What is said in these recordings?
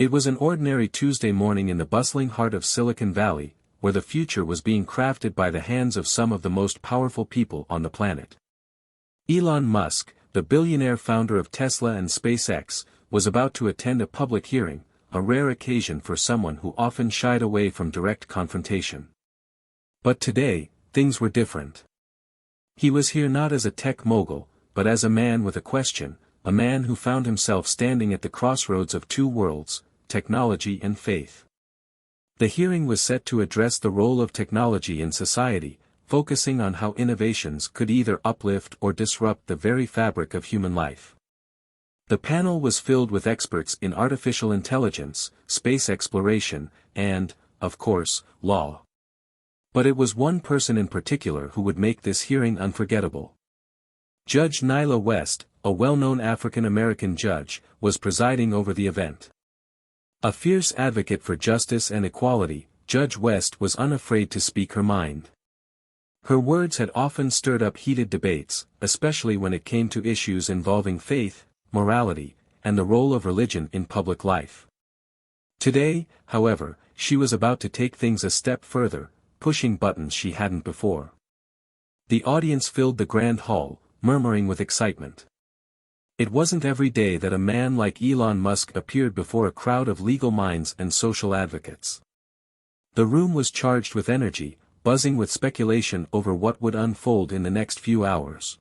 It was an ordinary Tuesday morning in the bustling heart of Silicon Valley, where the future was being crafted by the hands of some of the most powerful people on the planet. Elon Musk, the billionaire founder of Tesla and SpaceX, was about to attend a public hearing, a rare occasion for someone who often shied away from direct confrontation. But today, things were different. He was here not as a tech mogul, but as a man with a question, a man who found himself standing at the crossroads of two worlds, technology and faith. The hearing was set to address the role of technology in society, focusing on how innovations could either uplift or disrupt the very fabric of human life. The panel was filled with experts in artificial intelligence, space exploration, and, of course, law. But it was one person in particular who would make this hearing unforgettable. Judge Nyla West, a well-known African-American judge, was presiding over the event. A fierce advocate for justice and equality, Judge West was unafraid to speak her mind. Her words had often stirred up heated debates, especially when it came to issues involving faith, morality, and the role of religion in public life. Today, however, she was about to take things a step further, pushing buttons she hadn't before. The audience filled the grand hall, murmuring with excitement. It wasn't every day that a man like Elon Musk appeared before a crowd of legal minds and social advocates. The room was charged with energy, buzzing with speculation over what would unfold in the next few hours.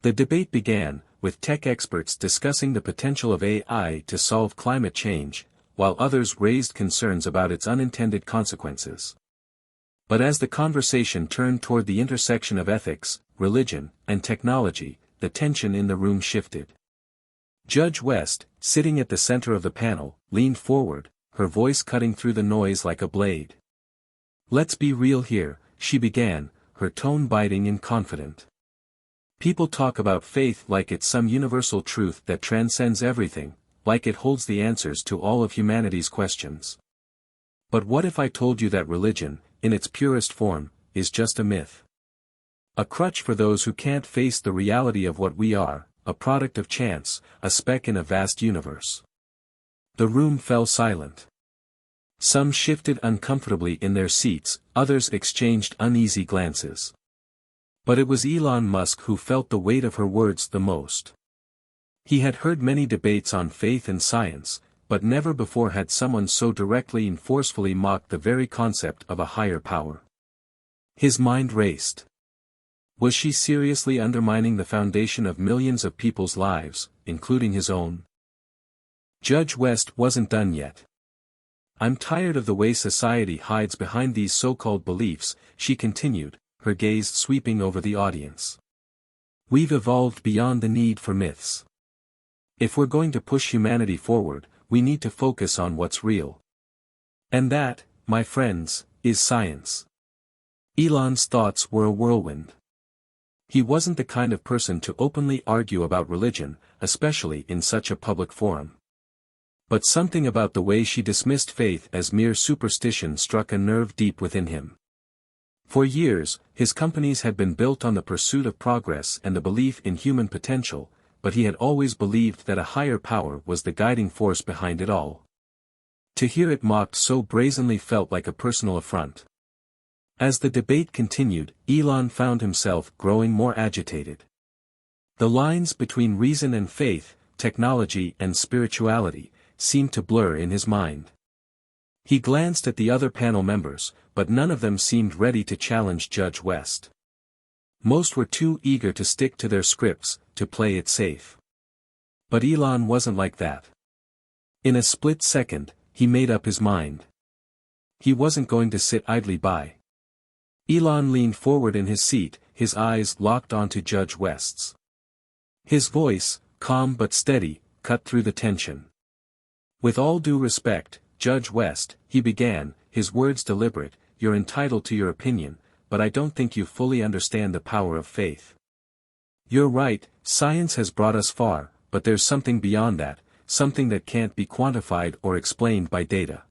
The debate began, with tech experts discussing the potential of AI to solve climate change, while others raised concerns about its unintended consequences. But as the conversation turned toward the intersection of ethics, religion, and technology, the tension in the room shifted. Judge West, sitting at the center of the panel, leaned forward, her voice cutting through the noise like a blade. "Let's be real here," she began, her tone biting and confident. "People talk about faith like it's some universal truth that transcends everything, like it holds the answers to all of humanity's questions. But what if I told you that religion, in its purest form, is just a myth? A crutch for those who can't face the reality of what we are, a product of chance, a speck in a vast universe." The room fell silent. Some shifted uncomfortably in their seats, others exchanged uneasy glances. But it was Elon Musk who felt the weight of her words the most. He had heard many debates on faith and science, but never before had someone so directly and forcefully mocked the very concept of a higher power. His mind raced. Was she seriously undermining the foundation of millions of people's lives, including his own? Judge West wasn't done yet. "I'm tired of the way society hides behind these so-called beliefs," she continued, her gaze sweeping over the audience. "We've evolved beyond the need for myths. If we're going to push humanity forward, we need to focus on what's real. And that, my friends, is science." Elon's thoughts were a whirlwind. He wasn't the kind of person to openly argue about religion, especially in such a public forum. But something about the way she dismissed faith as mere superstition struck a nerve deep within him. For years, his companies had been built on the pursuit of progress and the belief in human potential, but he had always believed that a higher power was the guiding force behind it all. To hear it mocked so brazenly felt like a personal affront. As the debate continued, Elon found himself growing more agitated. The lines between reason and faith, technology and spirituality, seemed to blur in his mind. He glanced at the other panel members, but none of them seemed ready to challenge Judge West. Most were too eager to stick to their scripts, to play it safe. But Elon wasn't like that. In a split second, he made up his mind. He wasn't going to sit idly by. Elon leaned forward in his seat, his eyes locked onto Judge West's. His voice, calm but steady, cut through the tension. "With all due respect, Judge West," he began, his words deliberate, "you're entitled to your opinion, but I don't think you fully understand the power of faith. You're right, science has brought us far, but there's something beyond that, something that can't be quantified or explained by data."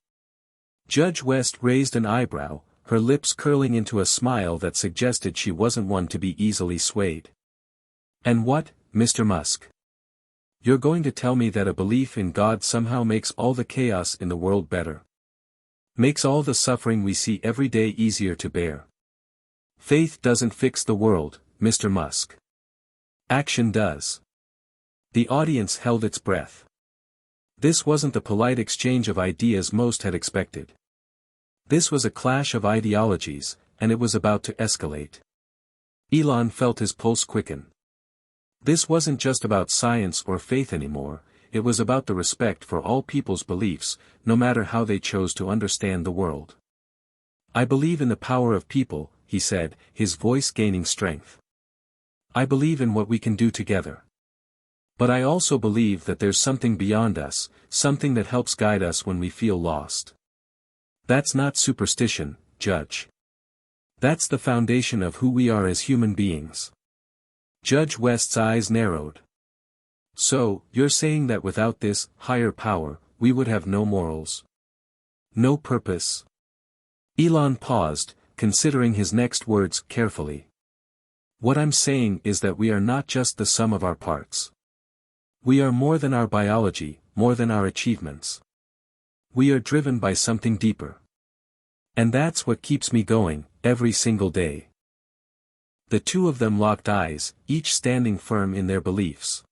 Judge West raised an eyebrow, her lips curling into a smile that suggested she wasn't one to be easily swayed. "And what, Mr. Musk? You're going to tell me that a belief in God somehow makes all the chaos in the world better? Makes all the suffering we see every day easier to bear? Faith doesn't fix the world, Mr. Musk. Action does. The audience held its breath. This wasn't the polite exchange of ideas most had expected. This was a clash of ideologies, and it was about to escalate. Elon felt his pulse quicken. This wasn't just about science or faith anymore, it was about the respect for all people's beliefs, no matter how they chose to understand the world. I believe in the power of people, he said, his voice gaining strength. I believe in what we can do together. But I also believe that there's something beyond us, something that helps guide us when we feel lost. That's not superstition, Judge. That's the foundation of who we are as human beings. Judge West's eyes narrowed. So, you're saying that without this higher power, we would have no morals? No purpose? Elon paused, considering his next words carefully. What I'm saying is that we are not just the sum of our parts. We are more than our biology, more than our achievements. We are driven by something deeper. And that's what keeps me going, every single day. The two of them locked eyes, each standing firm in their beliefs.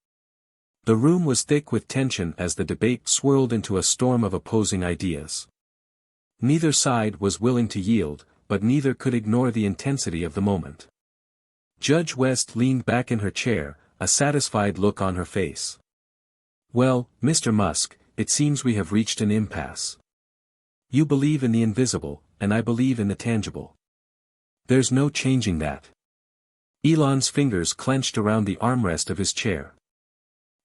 The room was thick with tension as the debate swirled into a storm of opposing ideas. Neither side was willing to yield, but neither could ignore the intensity of the moment. Judge West leaned back in her chair, a satisfied look on her face. Well, Mr. Musk, it seems we have reached an impasse. You believe in the invisible, and I believe in the tangible. There's no changing that. Elon's fingers clenched around the armrest of his chair.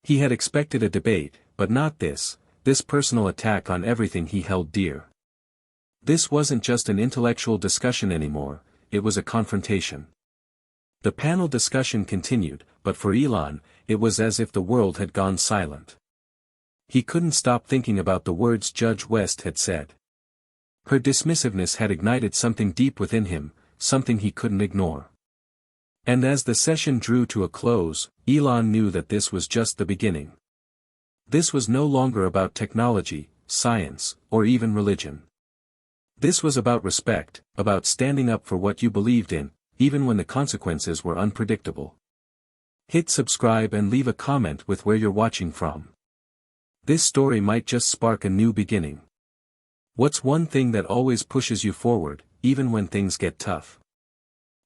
He had expected a debate, but not this personal attack on everything he held dear. This wasn't just an intellectual discussion anymore, it was a confrontation. The panel discussion continued, but for Elon, it was as if the world had gone silent. He couldn't stop thinking about the words Judge West had said. Her dismissiveness had ignited something deep within him, something he couldn't ignore. And as the session drew to a close, Elon knew that this was just the beginning. This was no longer about technology, science, or even religion. This was about respect, about standing up for what you believed in, even when the consequences were unpredictable. Hit subscribe and leave a comment with where you're watching from. This story might just spark a new beginning. What's one thing that always pushes you forward, even when things get tough?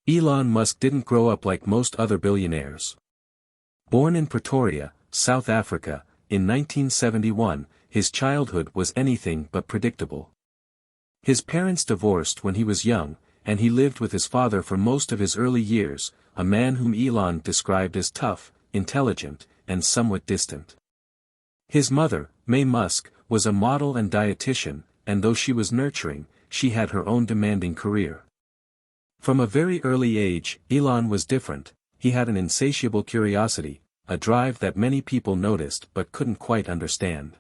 Elon Musk didn't grow up like most other billionaires. Born in Pretoria, South Africa, in 1971, his childhood was anything but predictable. His parents divorced when he was young, and he lived with his father for most of his early years, a man whom Elon described as tough, intelligent, and somewhat distant. His mother, May Musk, was a model and dietitian, and though she was nurturing, she had her own demanding career. From a very early age, Elon was different. He had an insatiable curiosity, a drive that many people noticed but couldn't quite understand.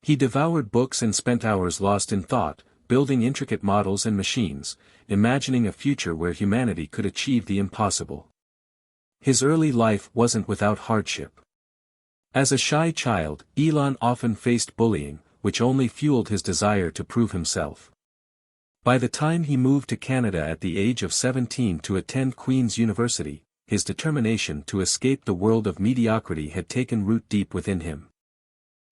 He devoured books and spent hours lost in thought, building intricate models and machines, imagining a future where humanity could achieve the impossible. His early life wasn't without hardship. As a shy child, Elon often faced bullying, which only fueled his desire to prove himself. By the time he moved to Canada at the age of 17 to attend Queen's University, his determination to escape the world of mediocrity had taken root deep within him.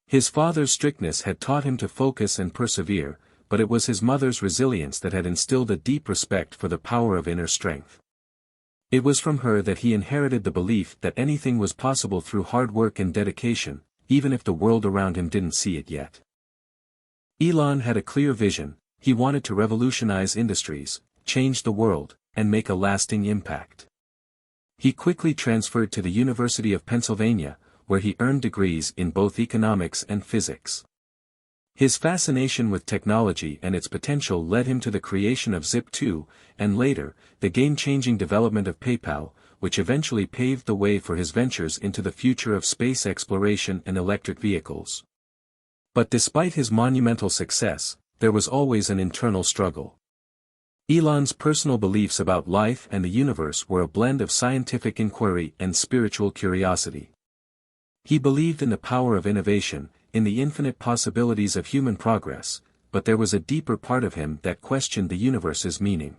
His father's strictness had taught him to focus and persevere, but it was his mother's resilience that had instilled a deep respect for the power of inner strength. It was from her that he inherited the belief that anything was possible through hard work and dedication, even if the world around him didn't see it yet. Elon had a clear vision. He wanted to revolutionize industries, change the world, and make a lasting impact. He quickly transferred to the University of Pennsylvania, where he earned degrees in both economics and physics. His fascination with technology and its potential led him to the creation of Zip2, and later, the game-changing development of PayPal, which eventually paved the way for his ventures into the future of space exploration and electric vehicles. But despite his monumental success, there was always an internal struggle. Elon's personal beliefs about life and the universe were a blend of scientific inquiry and spiritual curiosity. He believed in the power of innovation, in the infinite possibilities of human progress, but there was a deeper part of him that questioned the universe's meaning.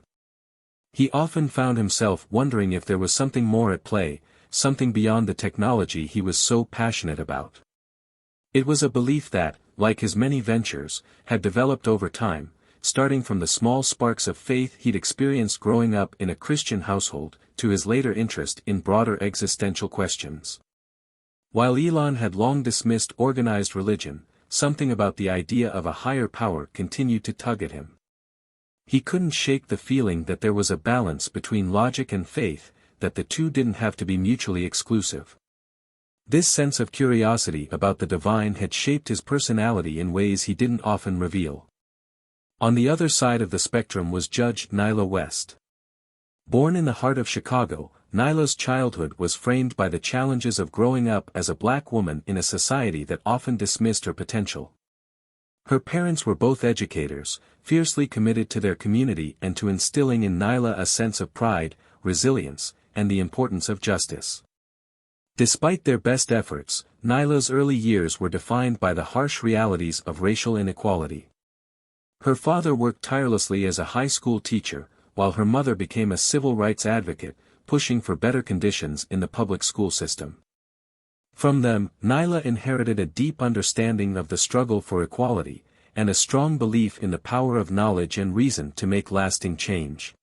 He often found himself wondering if there was something more at play, something beyond the technology he was so passionate about. It was a belief that, like his many ventures, had developed over time, starting from the small sparks of faith he'd experienced growing up in a Christian household, to his later interest in broader existential questions. While Elon had long dismissed organized religion, something about the idea of a higher power continued to tug at him. He couldn't shake the feeling that there was a balance between logic and faith, that the two didn't have to be mutually exclusive. This sense of curiosity about the divine had shaped his personality in ways he didn't often reveal. On the other side of the spectrum was Judge Nyla West. Born in the heart of Chicago, Nyla's childhood was framed by the challenges of growing up as a black woman in a society that often dismissed her potential. Her parents were both educators, fiercely committed to their community and to instilling in Nyla a sense of pride, resilience, and the importance of justice. Despite their best efforts, Nyla's early years were defined by the harsh realities of racial inequality. Her father worked tirelessly as a high school teacher, while her mother became a civil rights advocate, pushing for better conditions in the public school system. From them, Nyla inherited a deep understanding of the struggle for equality, and a strong belief in the power of knowledge and reason to make lasting change.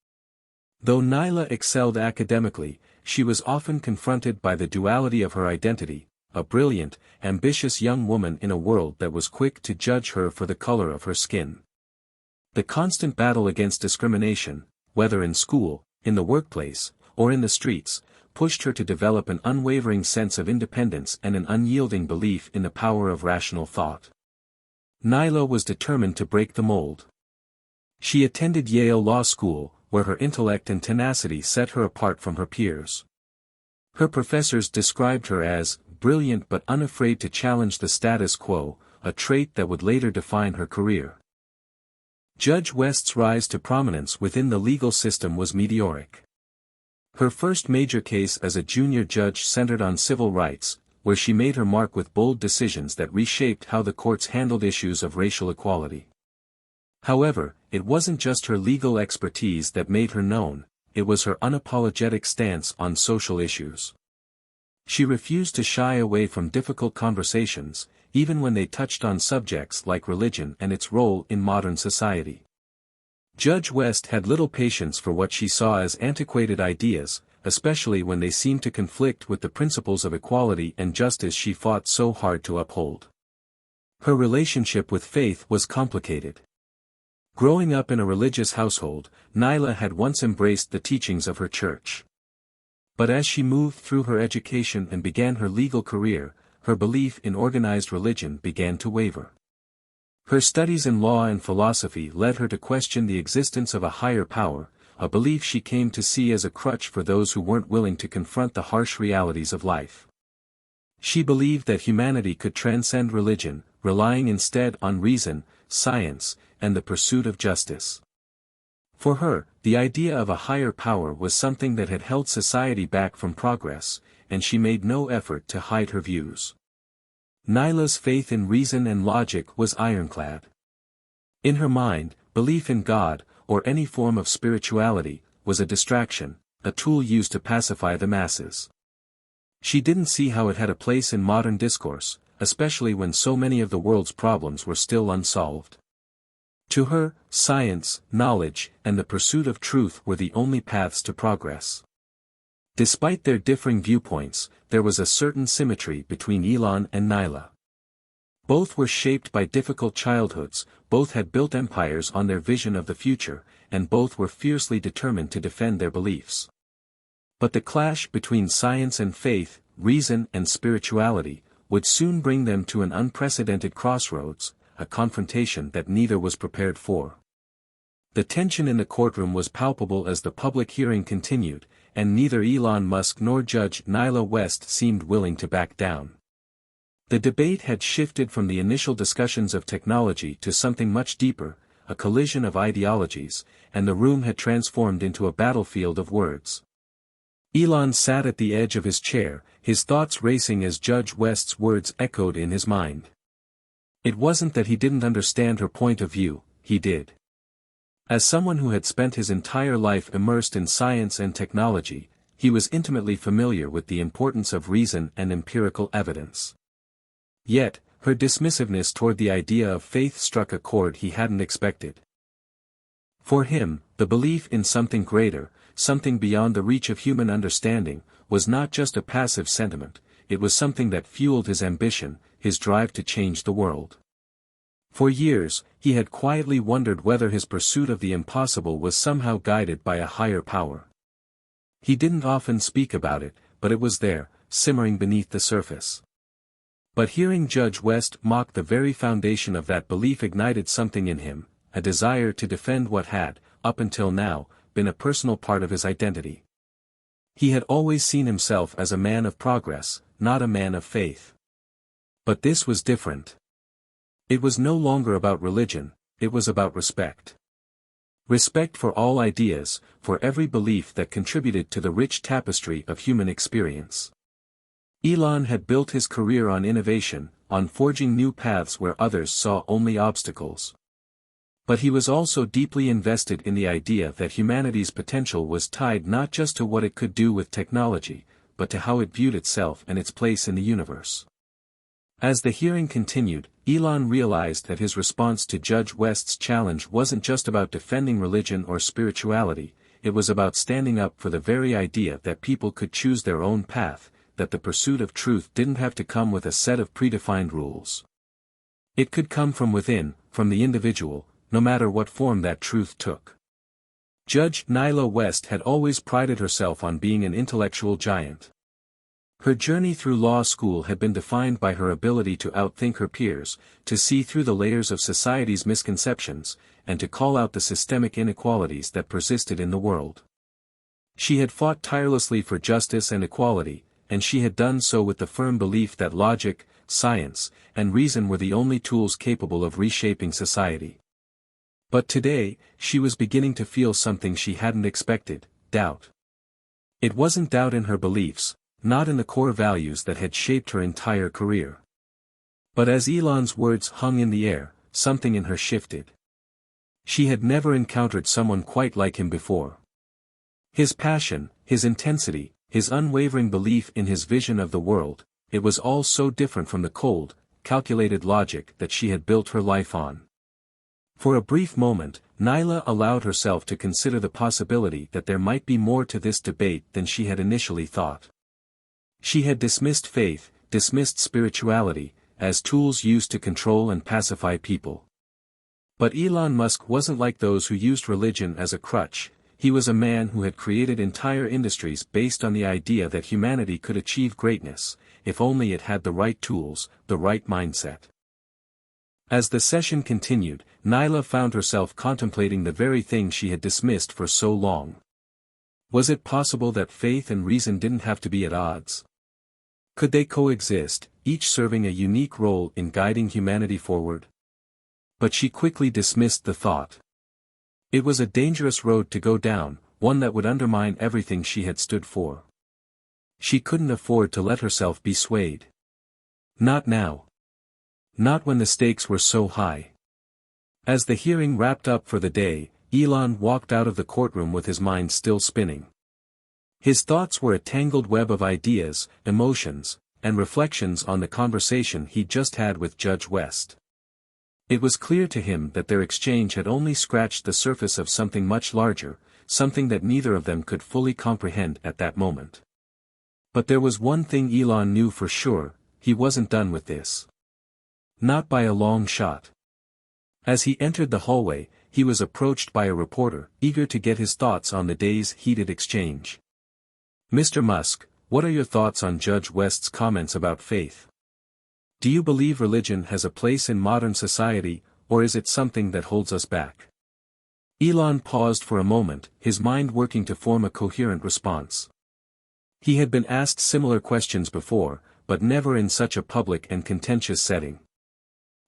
Though Nyla excelled academically, she was often confronted by the duality of her identity, a brilliant, ambitious young woman in a world that was quick to judge her for the color of her skin. The constant battle against discrimination, whether in school, in the workplace, or in the streets, pushed her to develop an unwavering sense of independence and an unyielding belief in the power of rational thought. Nyla was determined to break the mold. She attended Yale Law School, where her intellect and tenacity set her apart from her peers. Her professors described her as brilliant but unafraid to challenge the status quo, a trait that would later define her career. Judge West's rise to prominence within the legal system was meteoric. Her first major case as a junior judge centered on civil rights, where she made her mark with bold decisions that reshaped how the courts handled issues of racial equality. However, it wasn't just her legal expertise that made her known, it was her unapologetic stance on social issues. She refused to shy away from difficult conversations, even when they touched on subjects like religion and its role in modern society. Judge West had little patience for what she saw as antiquated ideas, especially when they seemed to conflict with the principles of equality and justice she fought so hard to uphold. Her relationship with faith was complicated. Growing up in a religious household, Nyla had once embraced the teachings of her church. But as she moved through her education and began her legal career, her belief in organized religion began to waver. Her studies in law and philosophy led her to question the existence of a higher power, a belief she came to see as a crutch for those who weren't willing to confront the harsh realities of life. She believed that humanity could transcend religion, relying instead on reason, science, and the pursuit of justice. For her, the idea of a higher power was something that had held society back from progress, and she made no effort to hide her views. Nyla's faith in reason and logic was ironclad. In her mind, belief in God, or any form of spirituality, was a distraction, a tool used to pacify the masses. She didn't see how it had a place in modern discourse, especially when so many of the world's problems were still unsolved. To her, science, knowledge, and the pursuit of truth were the only paths to progress. Despite their differing viewpoints, there was a certain symmetry between Elon and Nyla. Both were shaped by difficult childhoods, both had built empires on their vision of the future, and both were fiercely determined to defend their beliefs. But the clash between science and faith, reason and spirituality, would soon bring them to an unprecedented crossroads, a confrontation that neither was prepared for. The tension in the courtroom was palpable as the public hearing continued, and neither Elon Musk nor Judge Nyla West seemed willing to back down. The debate had shifted from the initial discussions of technology to something much deeper, a collision of ideologies, and the room had transformed into a battlefield of words. Elon sat at the edge of his chair, his thoughts racing as Judge West's words echoed in his mind. It wasn't that he didn't understand her point of view, he did. As someone who had spent his entire life immersed in science and technology, he was intimately familiar with the importance of reason and empirical evidence. Yet, her dismissiveness toward the idea of faith struck a chord he hadn't expected. For him, the belief in something greater, something beyond the reach of human understanding, was not just a passive sentiment, it was something that fueled his ambition, his drive to change the world. For years, he had quietly wondered whether his pursuit of the impossible was somehow guided by a higher power. He didn't often speak about it, but it was there, simmering beneath the surface. But hearing Judge West mock the very foundation of that belief ignited something in him, a desire to defend what had, up until now, been a personal part of his identity. He had always seen himself as a man of progress, not a man of faith. But this was different. It was no longer about religion, it was about respect. Respect for all ideas, for every belief that contributed to the rich tapestry of human experience. Elon had built his career on innovation, on forging new paths where others saw only obstacles. But he was also deeply invested in the idea that humanity's potential was tied not just to what it could do with technology, but to how it viewed itself and its place in the universe. As the hearing continued, Elon realized that his response to Judge West's challenge wasn't just about defending religion or spirituality, it was about standing up for the very idea that people could choose their own path, that the pursuit of truth didn't have to come with a set of predefined rules. It could come from within, from the individual, no matter what form that truth took. Judge Nyla West had always prided herself on being an intellectual giant. Her journey through law school had been defined by her ability to outthink her peers, to see through the layers of society's misconceptions, and to call out the systemic inequalities that persisted in the world. She had fought tirelessly for justice and equality, and she had done so with the firm belief that logic, science, and reason were the only tools capable of reshaping society. But today, she was beginning to feel something she hadn't expected, doubt. It wasn't doubt in her beliefs, not in the core values that had shaped her entire career. But as Elon's words hung in the air, something in her shifted. She had never encountered someone quite like him before. His passion, his intensity, his unwavering belief in his vision of the world, it was all so different from the cold, calculated logic that she had built her life on. For a brief moment, Nyla allowed herself to consider the possibility that there might be more to this debate than she had initially thought. She had dismissed faith, dismissed spirituality, as tools used to control and pacify people. But Elon Musk wasn't like those who used religion as a crutch. He was a man who had created entire industries based on the idea that humanity could achieve greatness, if only it had the right tools, the right mindset. As the session continued, Nyla found herself contemplating the very thing she had dismissed for so long. Was it possible that faith and reason didn't have to be at odds? Could they coexist, each serving a unique role in guiding humanity forward? But she quickly dismissed the thought. It was a dangerous road to go down, one that would undermine everything she had stood for. She couldn't afford to let herself be swayed. Not now. Not when the stakes were so high. As the hearing wrapped up for the day, Elon walked out of the courtroom with his mind still spinning. His thoughts were a tangled web of ideas, emotions, and reflections on the conversation he'd just had with Judge West. It was clear to him that their exchange had only scratched the surface of something much larger, something that neither of them could fully comprehend at that moment. But there was one thing Elon knew for sure, he wasn't done with this. Not by a long shot. As he entered the hallway, he was approached by a reporter, eager to get his thoughts on the day's heated exchange. "Mr. Musk, what are your thoughts on Judge West's comments about faith? Do you believe religion has a place in modern society, or is it something that holds us back?" Elon paused for a moment, his mind working to form a coherent response. He had been asked similar questions before, but never in such a public and contentious setting.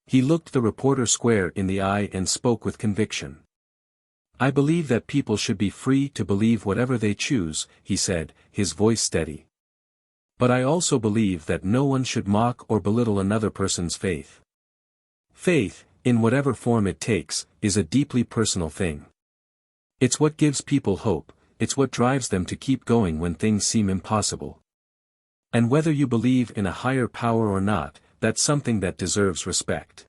He looked the reporter square in the eye and spoke with conviction. "I believe that people should be free to believe whatever they choose," he said, his voice steady. But I also believe that no one should mock or belittle another person's faith. Faith, in whatever form it takes, is a deeply personal thing. It's what gives people hope, it's what drives them to keep going when things seem impossible. And whether you believe in a higher power or not, that's something that deserves respect.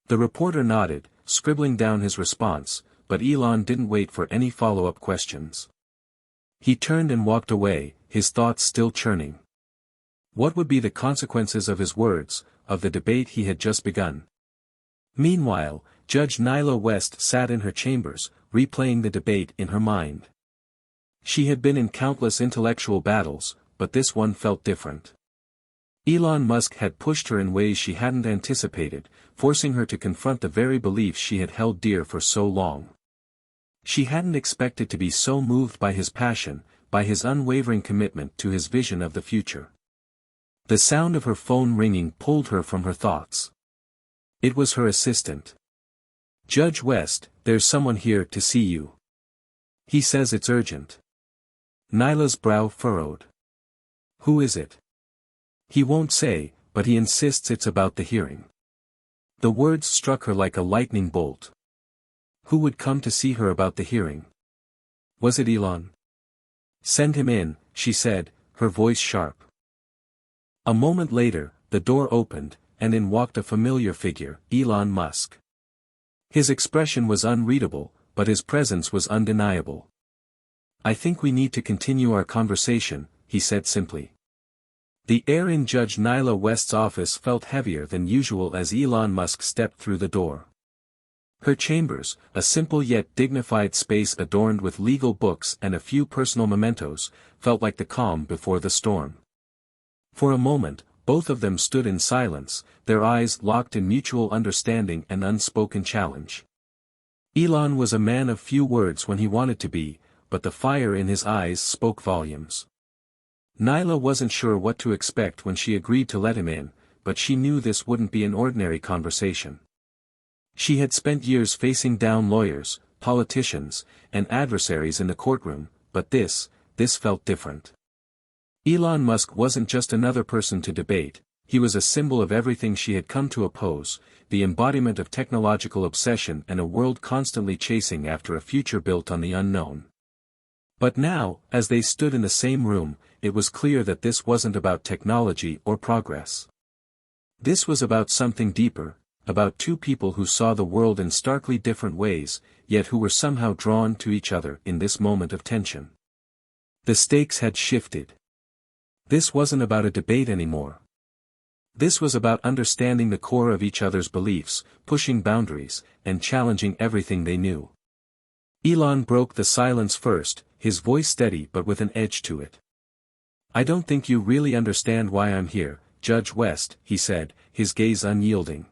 The reporter nodded, scribbling down his response, but Elon didn't wait for any follow-up questions. He turned and walked away, his thoughts still churning. What would be the consequences of his words, of the debate he had just begun? Meanwhile, Judge Nyla West sat in her chambers, replaying the debate in her mind. She had been in countless intellectual battles, but this one felt different. Elon Musk had pushed her in ways she hadn't anticipated, forcing her to confront the very beliefs she had held dear for so long. She hadn't expected to be so moved by his passion, by his unwavering commitment to his vision of the future. The sound of her phone ringing pulled her from her thoughts. It was her assistant. "Judge West, there's someone here to see you. He says it's urgent." Nyla's brow furrowed. "Who is it?" "He won't say, but he insists it's about the hearing." The words struck her like a lightning bolt. Who would come to see her about the hearing? Was it Elon? "Send him in," she said, her voice sharp. A moment later, the door opened, and in walked a familiar figure, Elon Musk. His expression was unreadable, but his presence was undeniable. "I think we need to continue our conversation," he said simply. The air in Judge Nyla West's office felt heavier than usual as Elon Musk stepped through the door. Her chambers, a simple yet dignified space adorned with legal books and a few personal mementos, felt like the calm before the storm. For a moment, both of them stood in silence, their eyes locked in mutual understanding and unspoken challenge. Elon was a man of few words when he wanted to be, but the fire in his eyes spoke volumes. Nyla wasn't sure what to expect when she agreed to let him in, but she knew this wouldn't be an ordinary conversation. She had spent years facing down lawyers, politicians, and adversaries in the courtroom, but this felt different. Elon Musk wasn't just another person to debate, he was a symbol of everything she had come to oppose, the embodiment of technological obsession and a world constantly chasing after a future built on the unknown. But now, as they stood in the same room, it was clear that this wasn't about technology or progress. This was about something deeper, about two people who saw the world in starkly different ways, yet who were somehow drawn to each other in this moment of tension. The stakes had shifted. This wasn't about a debate anymore. This was about understanding the core of each other's beliefs, pushing boundaries, and challenging everything they knew. Elon broke the silence first, his voice steady but with an edge to it. "I don't think you really understand why I'm here, Judge West," he said, his gaze unyielding.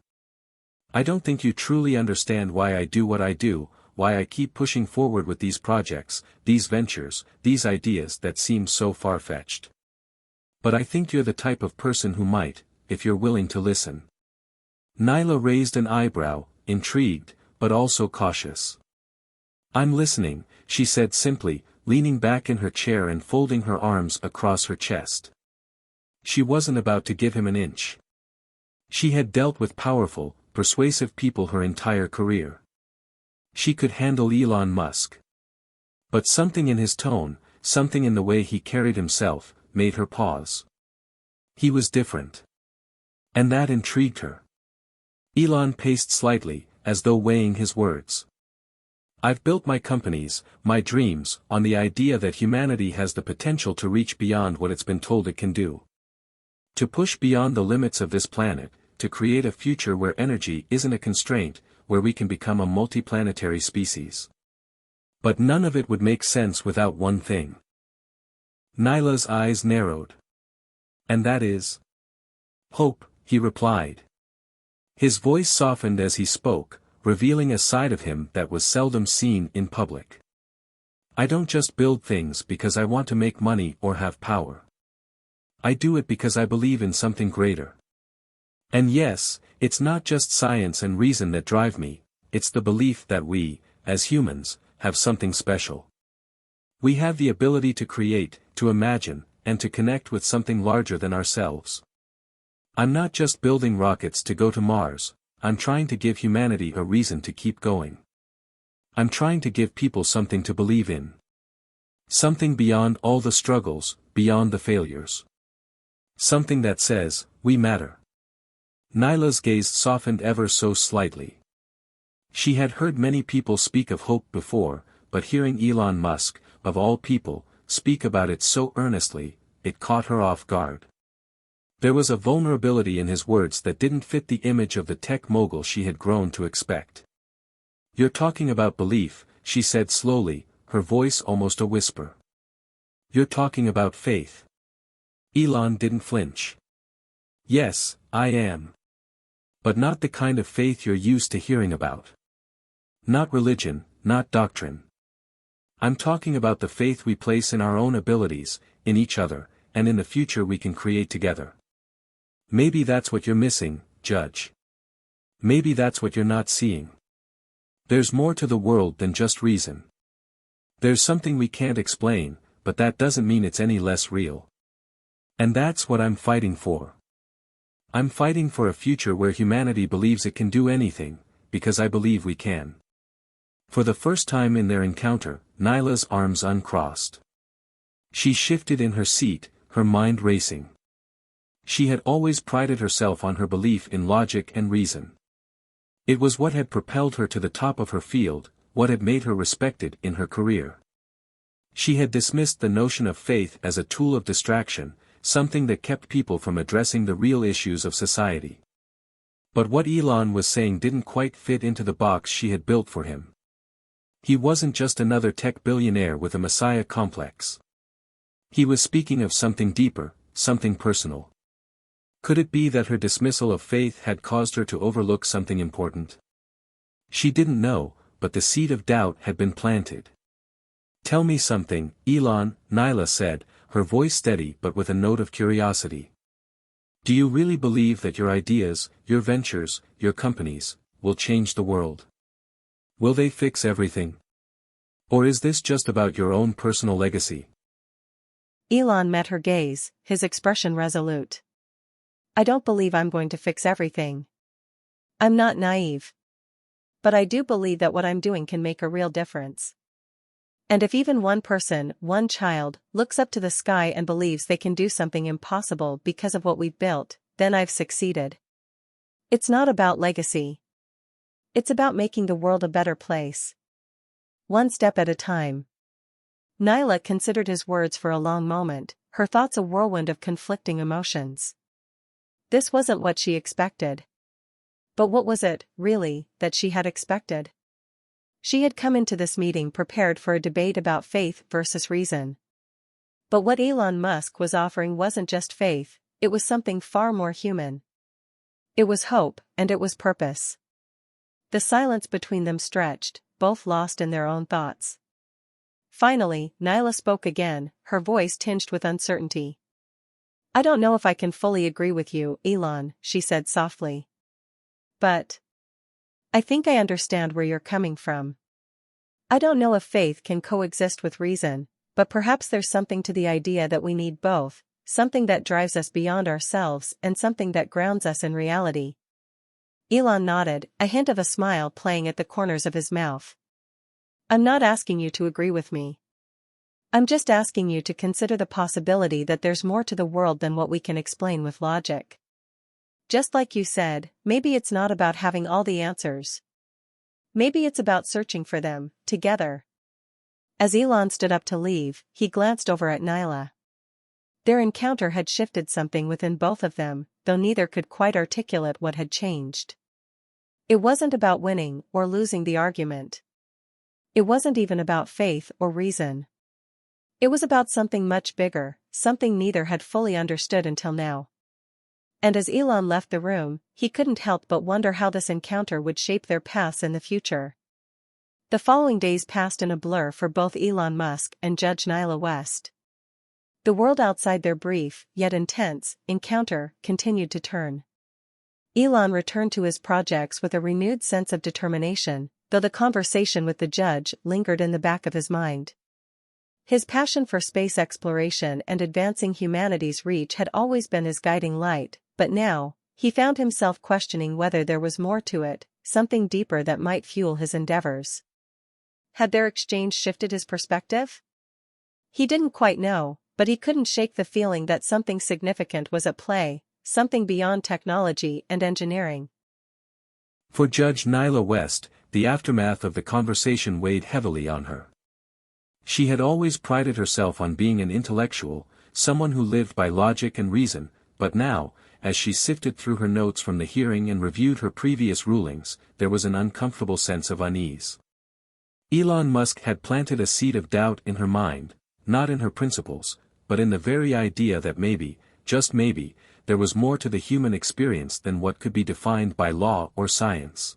"I don't think you truly understand why I do what I do, why I keep pushing forward with these projects, these ventures, these ideas that seem so far-fetched. But I think you're the type of person who might, if you're willing to listen." Nyla raised an eyebrow, intrigued, but also cautious. "I'm listening," she said simply, leaning back in her chair and folding her arms across her chest. She wasn't about to give him an inch. She had dealt with powerful, persuasive people her entire career. She could handle Elon Musk. But something in his tone, something in the way he carried himself, made her pause. He was different. And that intrigued her. Elon paced slightly, as though weighing his words. "I've built my companies, my dreams, on the idea that humanity has the potential to reach beyond what it's been told it can do. To push beyond the limits of this planet, to create a future where energy isn't a constraint, where we can become a multiplanetary species. But none of it would make sense without one thing." Nyla's eyes narrowed. "And that is?" "Hope," he replied. His voice softened as he spoke, revealing a side of him that was seldom seen in public. "I don't just build things because I want to make money or have power. I do it because I believe in something greater. And yes, it's not just science and reason that drive me, it's the belief that we, as humans, have something special. We have the ability to create, to imagine, and to connect with something larger than ourselves. I'm not just building rockets to go to Mars, I'm trying to give humanity a reason to keep going. I'm trying to give people something to believe in. Something beyond all the struggles, beyond the failures. Something that says, we matter. Nyla's gaze softened ever so slightly. She had heard many people speak of hope before, but hearing Elon Musk, of all people, speak about it so earnestly, it caught her off guard. There was a vulnerability in his words that didn't fit the image of the tech mogul she had grown to expect. You're talking about belief, she said slowly, her voice almost a whisper. You're talking about faith. Elon didn't flinch. Yes, I am. But not the kind of faith you're used to hearing about. Not religion, not doctrine. I'm talking about the faith we place in our own abilities, in each other, and in the future we can create together. Maybe that's what you're missing, Judge. Maybe that's what you're not seeing. There's more to the world than just reason. There's something we can't explain, but that doesn't mean it's any less real. And that's what I'm fighting for. I'm fighting for a future where humanity believes it can do anything, because I believe we can. For the first time in their encounter, Nyla's arms uncrossed. She shifted in her seat, her mind racing. She had always prided herself on her belief in logic and reason. It was what had propelled her to the top of her field, what had made her respected in her career. She had dismissed the notion of faith as a tool of distraction, something that kept people from addressing the real issues of society. But what Elon was saying didn't quite fit into the box she had built for him. He wasn't just another tech billionaire with a messiah complex. He was speaking of something deeper, something personal. Could it be that her dismissal of faith had caused her to overlook something important? She didn't know, but the seed of doubt had been planted. Tell me something, Elon, Nyla said, her voice steady but with a note of curiosity. Do you really believe that your ideas, your ventures, your companies, will change the world? Will they fix everything? Or is this just about your own personal legacy? Elon met her gaze, his expression resolute. I don't believe I'm going to fix everything. I'm not naive. But I do believe that what I'm doing can make a real difference. And if even one person, one child, looks up to the sky and believes they can do something impossible because of what we've built, then I've succeeded. It's not about legacy. It's about making the world a better place. One step at a time. Nyla considered his words for a long moment, her thoughts a whirlwind of conflicting emotions. This wasn't what she expected. But what was it, really, that she had expected? She had come into this meeting prepared for a debate about faith versus reason. But what Elon Musk was offering wasn't just faith, it was something far more human. It was hope, and it was purpose. The silence between them stretched, both lost in their own thoughts. Finally, Nyla spoke again, her voice tinged with uncertainty. I don't know if I can fully agree with you, Elon, she said softly. But I think I understand where you're coming from. I don't know if faith can coexist with reason, but perhaps there's something to the idea that we need both, something that drives us beyond ourselves and something that grounds us in reality. Elon nodded, a hint of a smile playing at the corners of his mouth. I'm not asking you to agree with me. I'm just asking you to consider the possibility that there's more to the world than what we can explain with logic. Just like you said, maybe it's not about having all the answers. Maybe it's about searching for them, together. As Elon stood up to leave, he glanced over at Nyla. Their encounter had shifted something within both of them, though neither could quite articulate what had changed. It wasn't about winning or losing the argument. It wasn't even about faith or reason. It was about something much bigger, something neither had fully understood until now. And as Elon left the room, he couldn't help but wonder how this encounter would shape their paths in the future. The following days passed in a blur for both Elon Musk and Judge Nyla West. The world outside their brief, yet intense, encounter continued to turn. Elon returned to his projects with a renewed sense of determination, though the conversation with the judge lingered in the back of his mind. His passion for space exploration and advancing humanity's reach had always been his guiding light, but now, he found himself questioning whether there was more to it, something deeper that might fuel his endeavors. Had their exchange shifted his perspective? He didn't quite know, but he couldn't shake the feeling that something significant was at play, something beyond technology and engineering. For Judge Nyla West, the aftermath of the conversation weighed heavily on her. She had always prided herself on being an intellectual, someone who lived by logic and reason, but now, as she sifted through her notes from the hearing and reviewed her previous rulings, there was an uncomfortable sense of unease. Elon Musk had planted a seed of doubt in her mind, not in her principles, but in the very idea that maybe, just maybe, there was more to the human experience than what could be defined by law or science.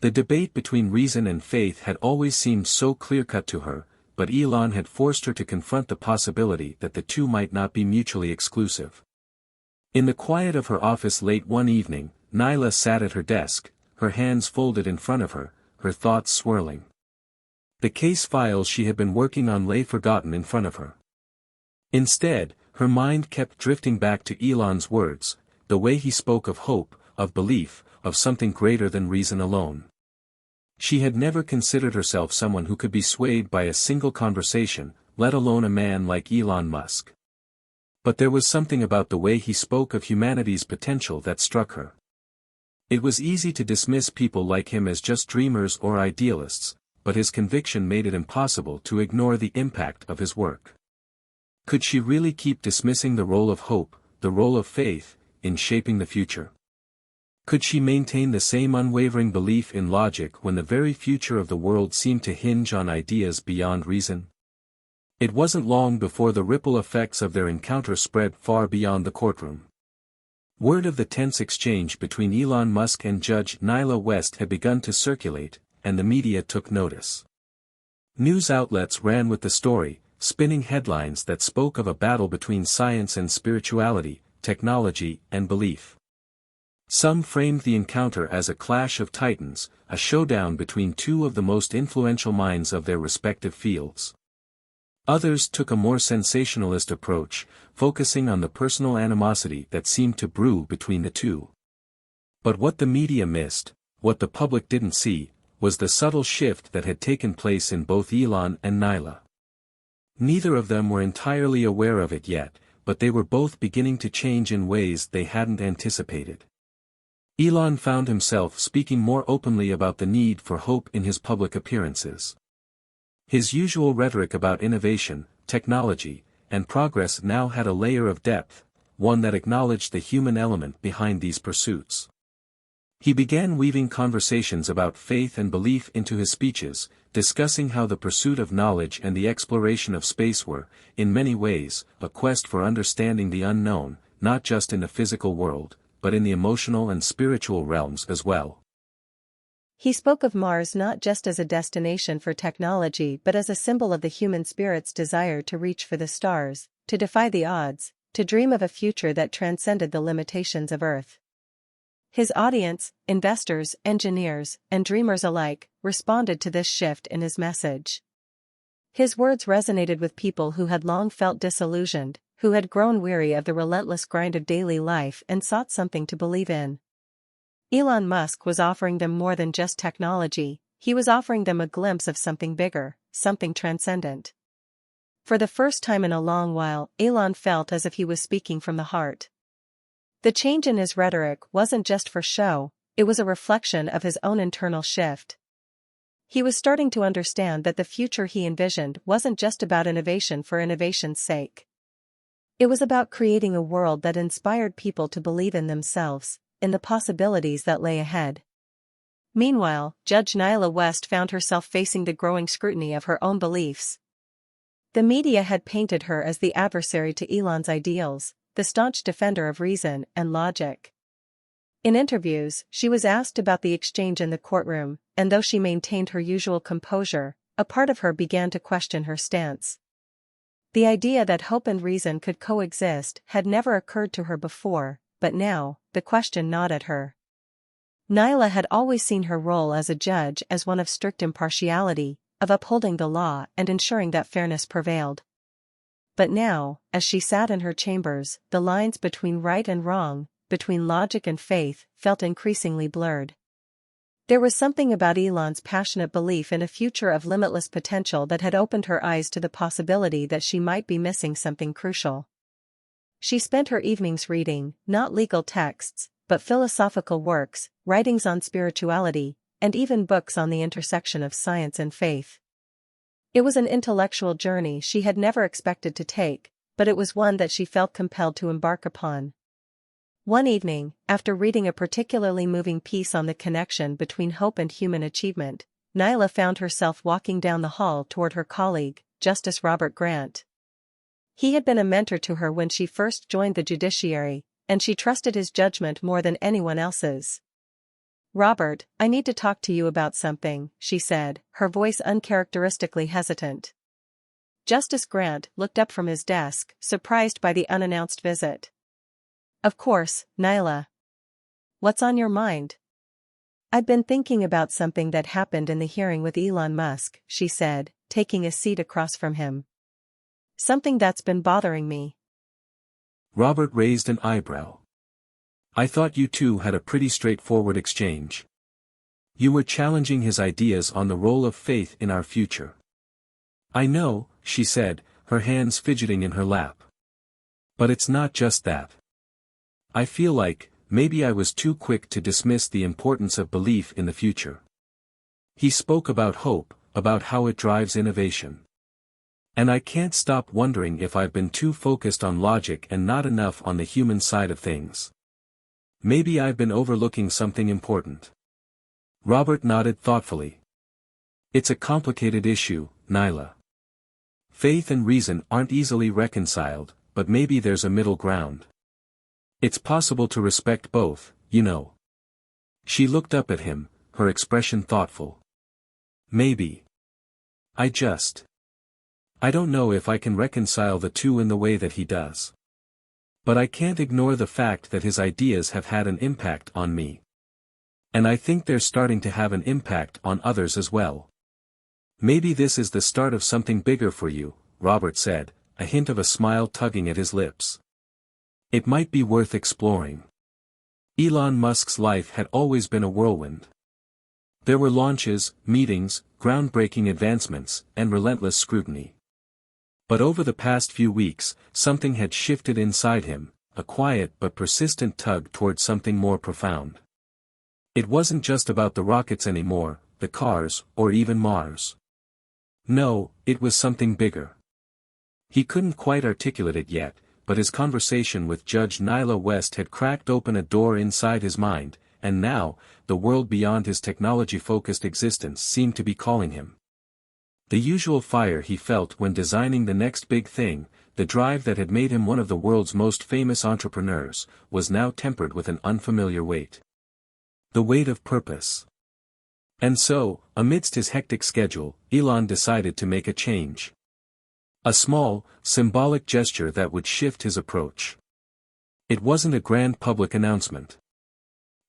The debate between reason and faith had always seemed so clear-cut to her, but Elon had forced her to confront the possibility that the two might not be mutually exclusive. In the quiet of her office late one evening, Nyla sat at her desk, her hands folded in front of her, her thoughts swirling. The case files she had been working on lay forgotten in front of her. Instead, her mind kept drifting back to Elon's words, the way he spoke of hope, of belief, of something greater than reason alone. She had never considered herself someone who could be swayed by a single conversation, let alone a man like Elon Musk. But there was something about the way he spoke of humanity's potential that struck her. It was easy to dismiss people like him as just dreamers or idealists, but his conviction made it impossible to ignore the impact of his work. Could she really keep dismissing the role of hope, the role of faith, in shaping the future? Could she maintain the same unwavering belief in logic when the very future of the world seemed to hinge on ideas beyond reason? It wasn't long before the ripple effects of their encounter spread far beyond the courtroom. Word of the tense exchange between Elon Musk and Judge Nyla West had begun to circulate, and the media took notice. News outlets ran with the story, spinning headlines that spoke of a battle between science and spirituality, technology and belief. Some framed the encounter as a clash of titans, a showdown between two of the most influential minds of their respective fields. Others took a more sensationalist approach, focusing on the personal animosity that seemed to brew between the two. But what the media missed, what the public didn't see, was the subtle shift that had taken place in both Elon and Nyla. Neither of them were entirely aware of it yet, but they were both beginning to change in ways they hadn't anticipated. Elon found himself speaking more openly about the need for hope in his public appearances. His usual rhetoric about innovation, technology, and progress now had a layer of depth, one that acknowledged the human element behind these pursuits. He began weaving conversations about faith and belief into his speeches, discussing how the pursuit of knowledge and the exploration of space were, in many ways, a quest for understanding the unknown, not just in the physical world, but in the emotional and spiritual realms as well. He spoke of Mars not just as a destination for technology but as a symbol of the human spirit's desire to reach for the stars, to defy the odds, to dream of a future that transcended the limitations of Earth. His audience, investors, engineers, and dreamers alike, responded to this shift in his message. His words resonated with people who had long felt disillusioned, who had grown weary of the relentless grind of daily life and sought something to believe in. Elon Musk was offering them more than just technology, he was offering them a glimpse of something bigger, something transcendent. For the first time in a long while, Elon felt as if he was speaking from the heart. The change in his rhetoric wasn't just for show, it was a reflection of his own internal shift. He was starting to understand that the future he envisioned wasn't just about innovation for innovation's sake. It was about creating a world that inspired people to believe in themselves, in the possibilities that lay ahead. Meanwhile, Judge Nyla West found herself facing the growing scrutiny of her own beliefs. The media had painted her as the adversary to Elon's ideals, the staunch defender of reason and logic. In interviews, she was asked about the exchange in the courtroom, and though she maintained her usual composure, a part of her began to question her stance. The idea that hope and reason could coexist had never occurred to her before, but now, the question gnawed at her. Nyla had always seen her role as a judge as one of strict impartiality, of upholding the law and ensuring that fairness prevailed. But now, as she sat in her chambers, the lines between right and wrong, between logic and faith, felt increasingly blurred. There was something about Elon's passionate belief in a future of limitless potential that had opened her eyes to the possibility that she might be missing something crucial. She spent her evenings reading, not legal texts, but philosophical works, writings on spirituality, and even books on the intersection of science and faith. It was an intellectual journey she had never expected to take, but it was one that she felt compelled to embark upon. One evening, after reading a particularly moving piece on the connection between hope and human achievement, Nyla found herself walking down the hall toward her colleague, Justice Robert Grant. He had been a mentor to her when she first joined the judiciary, and she trusted his judgment more than anyone else's. "Robert, I need to talk to you about something," she said, her voice uncharacteristically hesitant. Justice Grant looked up from his desk, surprised by the unannounced visit. "Of course, Nyla. What's on your mind?" "I'd been thinking about something that happened in the hearing with Elon Musk," she said, taking a seat across from him. "Something that's been bothering me." Robert raised an eyebrow. "I thought you two had a pretty straightforward exchange. You were challenging his ideas on the role of faith in our future." "I know," she said, her hands fidgeting in her lap. "But it's not just that. I feel like, maybe I was too quick to dismiss the importance of belief in the future." He spoke about hope, about how it drives innovation. "And I can't stop wondering if I've been too focused on logic and not enough on the human side of things. Maybe I've been overlooking something important." Robert nodded thoughtfully. "It's a complicated issue, Nyla. Faith and reason aren't easily reconciled, but maybe there's a middle ground. It's possible to respect both, you know." She looked up at him, her expression thoughtful. "Maybe. I don't know if I can reconcile the two in the way that he does. But I can't ignore the fact that his ideas have had an impact on me. And I think they're starting to have an impact on others as well." "Maybe this is the start of something bigger for you," Robert said, a hint of a smile tugging at his lips. "It might be worth exploring." Elon Musk's life had always been a whirlwind. There were launches, meetings, groundbreaking advancements, and relentless scrutiny. But over the past few weeks, something had shifted inside him, a quiet but persistent tug toward something more profound. It wasn't just about the rockets anymore, the cars, or even Mars. No, it was something bigger. He couldn't quite articulate it yet, but his conversation with Judge Nyla West had cracked open a door inside his mind, and now, the world beyond his technology-focused existence seemed to be calling him. The usual fire he felt when designing the next big thing, the drive that had made him one of the world's most famous entrepreneurs, was now tempered with an unfamiliar weight. The weight of purpose. And so, amidst his hectic schedule, Elon decided to make a change. A small, symbolic gesture that would shift his approach. It wasn't a grand public announcement.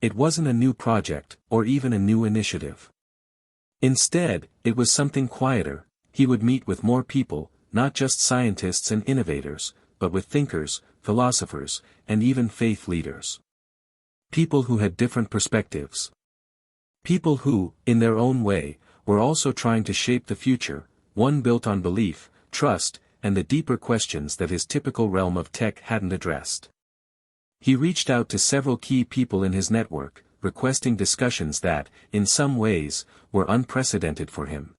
It wasn't a new project, or even a new initiative. Instead, it was something quieter. He would meet with more people, not just scientists and innovators, but with thinkers, philosophers, and even faith leaders. People who had different perspectives. People who, in their own way, were also trying to shape the future, one built on belief, trust, and the deeper questions that his typical realm of tech hadn't addressed. He reached out to several key people in his network, requesting discussions that, in some ways, were unprecedented for him.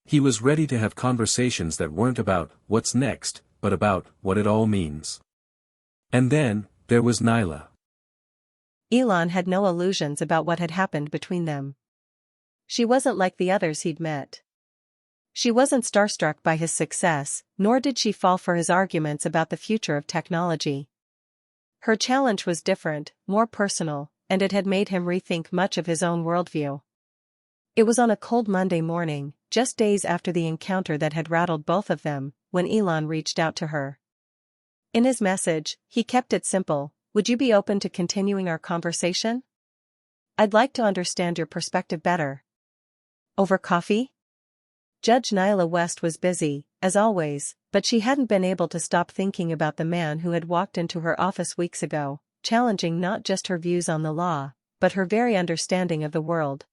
He was ready to have conversations that weren't about what's next, but about what it all means. And then, there was Nyla. Elon had no illusions about what had happened between them. She wasn't like the others he'd met. She wasn't starstruck by his success, nor did she fall for his arguments about the future of technology. Her challenge was different, more personal, and it had made him rethink much of his own worldview. It was on a cold Monday morning, just days after the encounter that had rattled both of them, when Elon reached out to her. In his message, he kept it simple: "Would you be open to continuing our conversation? I'd like to understand your perspective better." "Over coffee?" Judge Nyla West was busy, as always, but she hadn't been able to stop thinking about the man who had walked into her office weeks ago, challenging not just her views on the law, but her very understanding of the world.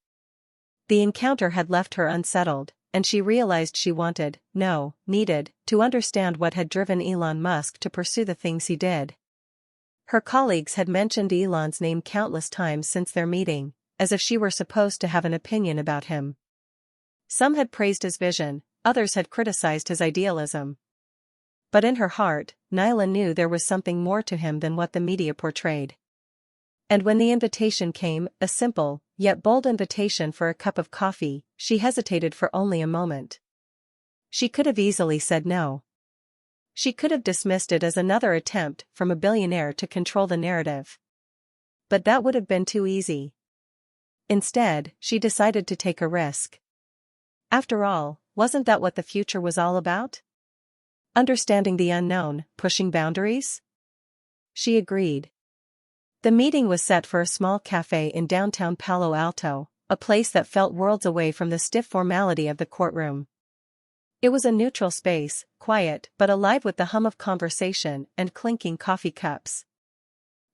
The encounter had left her unsettled, and she realized she needed, to understand what had driven Elon Musk to pursue the things he did. Her colleagues had mentioned Elon's name countless times since their meeting, as if she were supposed to have an opinion about him. Some had praised his vision, others had criticized his idealism. But in her heart, Nyla knew there was something more to him than what the media portrayed. And when the invitation came, a simple, yet bold invitation for a cup of coffee, she hesitated for only a moment. She could have easily said no. She could have dismissed it as another attempt from a billionaire to control the narrative. But that would have been too easy. Instead, she decided to take a risk. After all, wasn't that what the future was all about? Understanding the unknown, pushing boundaries? She agreed. The meeting was set for a small cafe in downtown Palo Alto, a place that felt worlds away from the stiff formality of the courtroom. It was a neutral space, quiet but alive with the hum of conversation and clinking coffee cups.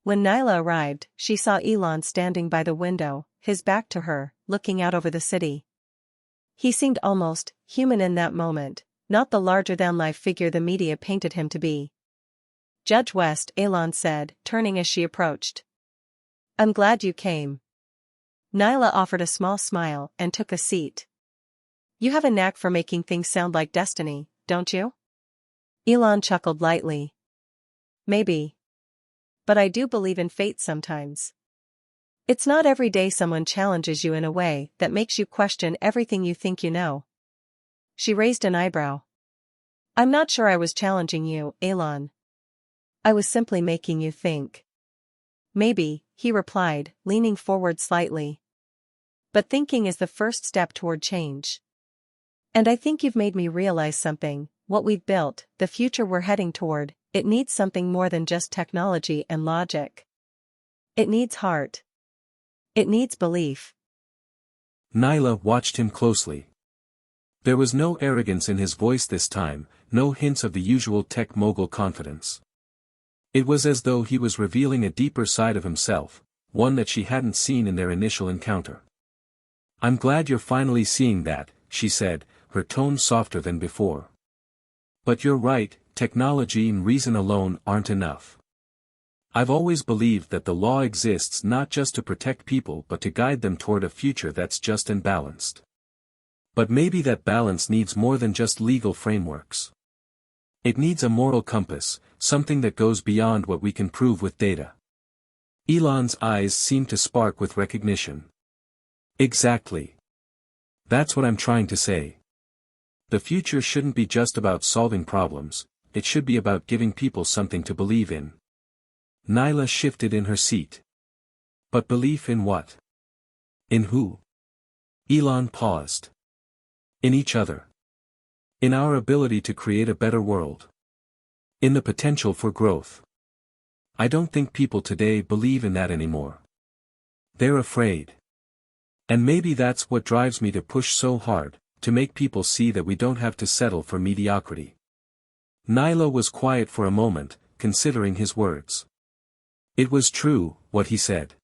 When Nyla arrived, she saw Elon standing by the window, his back to her, looking out over the city. He seemed almost human in that moment, not the larger-than-life figure the media painted him to be. "Judge West," Elon said, turning as she approached. "I'm glad you came." Nyla offered a small smile and took a seat. "You have a knack for making things sound like destiny, don't you?" Elon chuckled lightly. "Maybe. But I do believe in fate sometimes. It's not every day someone challenges you in a way that makes you question everything you think you know." She raised an eyebrow. "I'm not sure I was challenging you, Elon. I was simply making you think." "Maybe," he replied, leaning forward slightly. "But thinking is the first step toward change. And I think you've made me realize something. What we've built, the future we're heading toward, it needs something more than just technology and logic. It needs heart. It needs belief." Nyla watched him closely. There was no arrogance in his voice this time, no hints of the usual tech mogul confidence. It was as though he was revealing a deeper side of himself, one that she hadn't seen in their initial encounter. "I'm glad you're finally seeing that," she said, her tone softer than before. "But you're right, technology and reason alone aren't enough. I've always believed that the law exists not just to protect people but to guide them toward a future that's just and balanced. But maybe that balance needs more than just legal frameworks. It needs a moral compass, something that goes beyond what we can prove with data." Elon's eyes seemed to spark with recognition. "Exactly. That's what I'm trying to say. The future shouldn't be just about solving problems, it should be about giving people something to believe in." Nyla shifted in her seat. "But belief in what? In who?" Elon paused. "In each other. In our ability to create a better world. In the potential for growth. I don't think people today believe in that anymore. They're afraid. And maybe that's what drives me to push so hard, to make people see that we don't have to settle for mediocrity." Nyla was quiet for a moment, considering his words. It was true, what he said.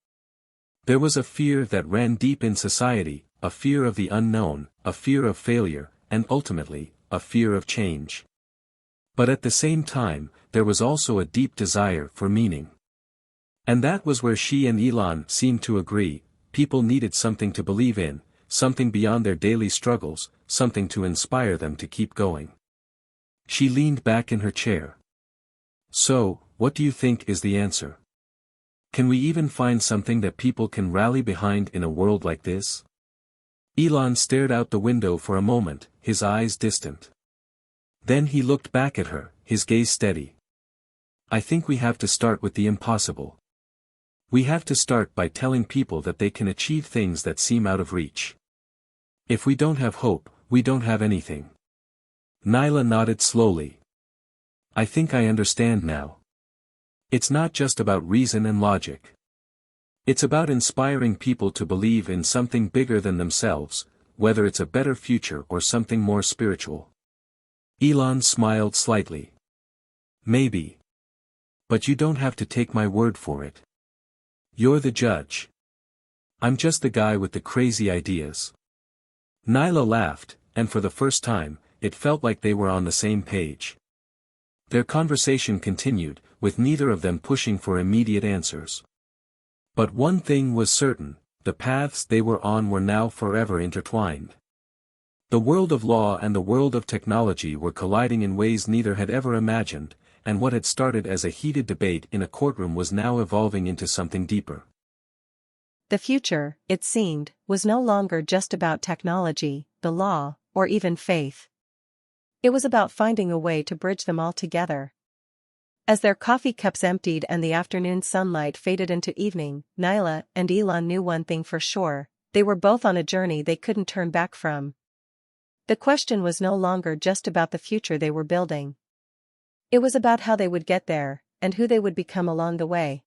There was a fear that ran deep in society, a fear of the unknown, a fear of failure, and ultimately, a fear of change. But at the same time, there was also a deep desire for meaning. And that was where she and Elon seemed to agree. People needed something to believe in, something beyond their daily struggles, something to inspire them to keep going. She leaned back in her chair. "So, what do you think is the answer? Can we even find something that people can rally behind in a world like this?" Elon stared out the window for a moment, his eyes distant. Then he looked back at her, his gaze steady. "I think we have to start with the impossible. We have to start by telling people that they can achieve things that seem out of reach. If we don't have hope, we don't have anything." Nyla nodded slowly. "I think I understand now. It's not just about reason and logic. It's about inspiring people to believe in something bigger than themselves, whether it's a better future or something more spiritual. Elon smiled slightly. Maybe. But you don't have to take my word for it. You're the judge. I'm just the guy with the crazy ideas. Nyla laughed, and for the first time, it felt like they were on the same page. Their conversation continued, with neither of them pushing for immediate answers. But one thing was certain, the paths they were on were now forever intertwined. The world of law and the world of technology were colliding in ways neither had ever imagined, and what had started as a heated debate in a courtroom was now evolving into something deeper. The future, it seemed, was no longer just about technology, the law, or even faith. It was about finding a way to bridge them all together. As their coffee cups emptied and the afternoon sunlight faded into evening, Nyla and Elon knew one thing for sure: they were both on a journey they couldn't turn back from. The question was no longer just about the future they were building. It was about how they would get there, and who they would become along the way.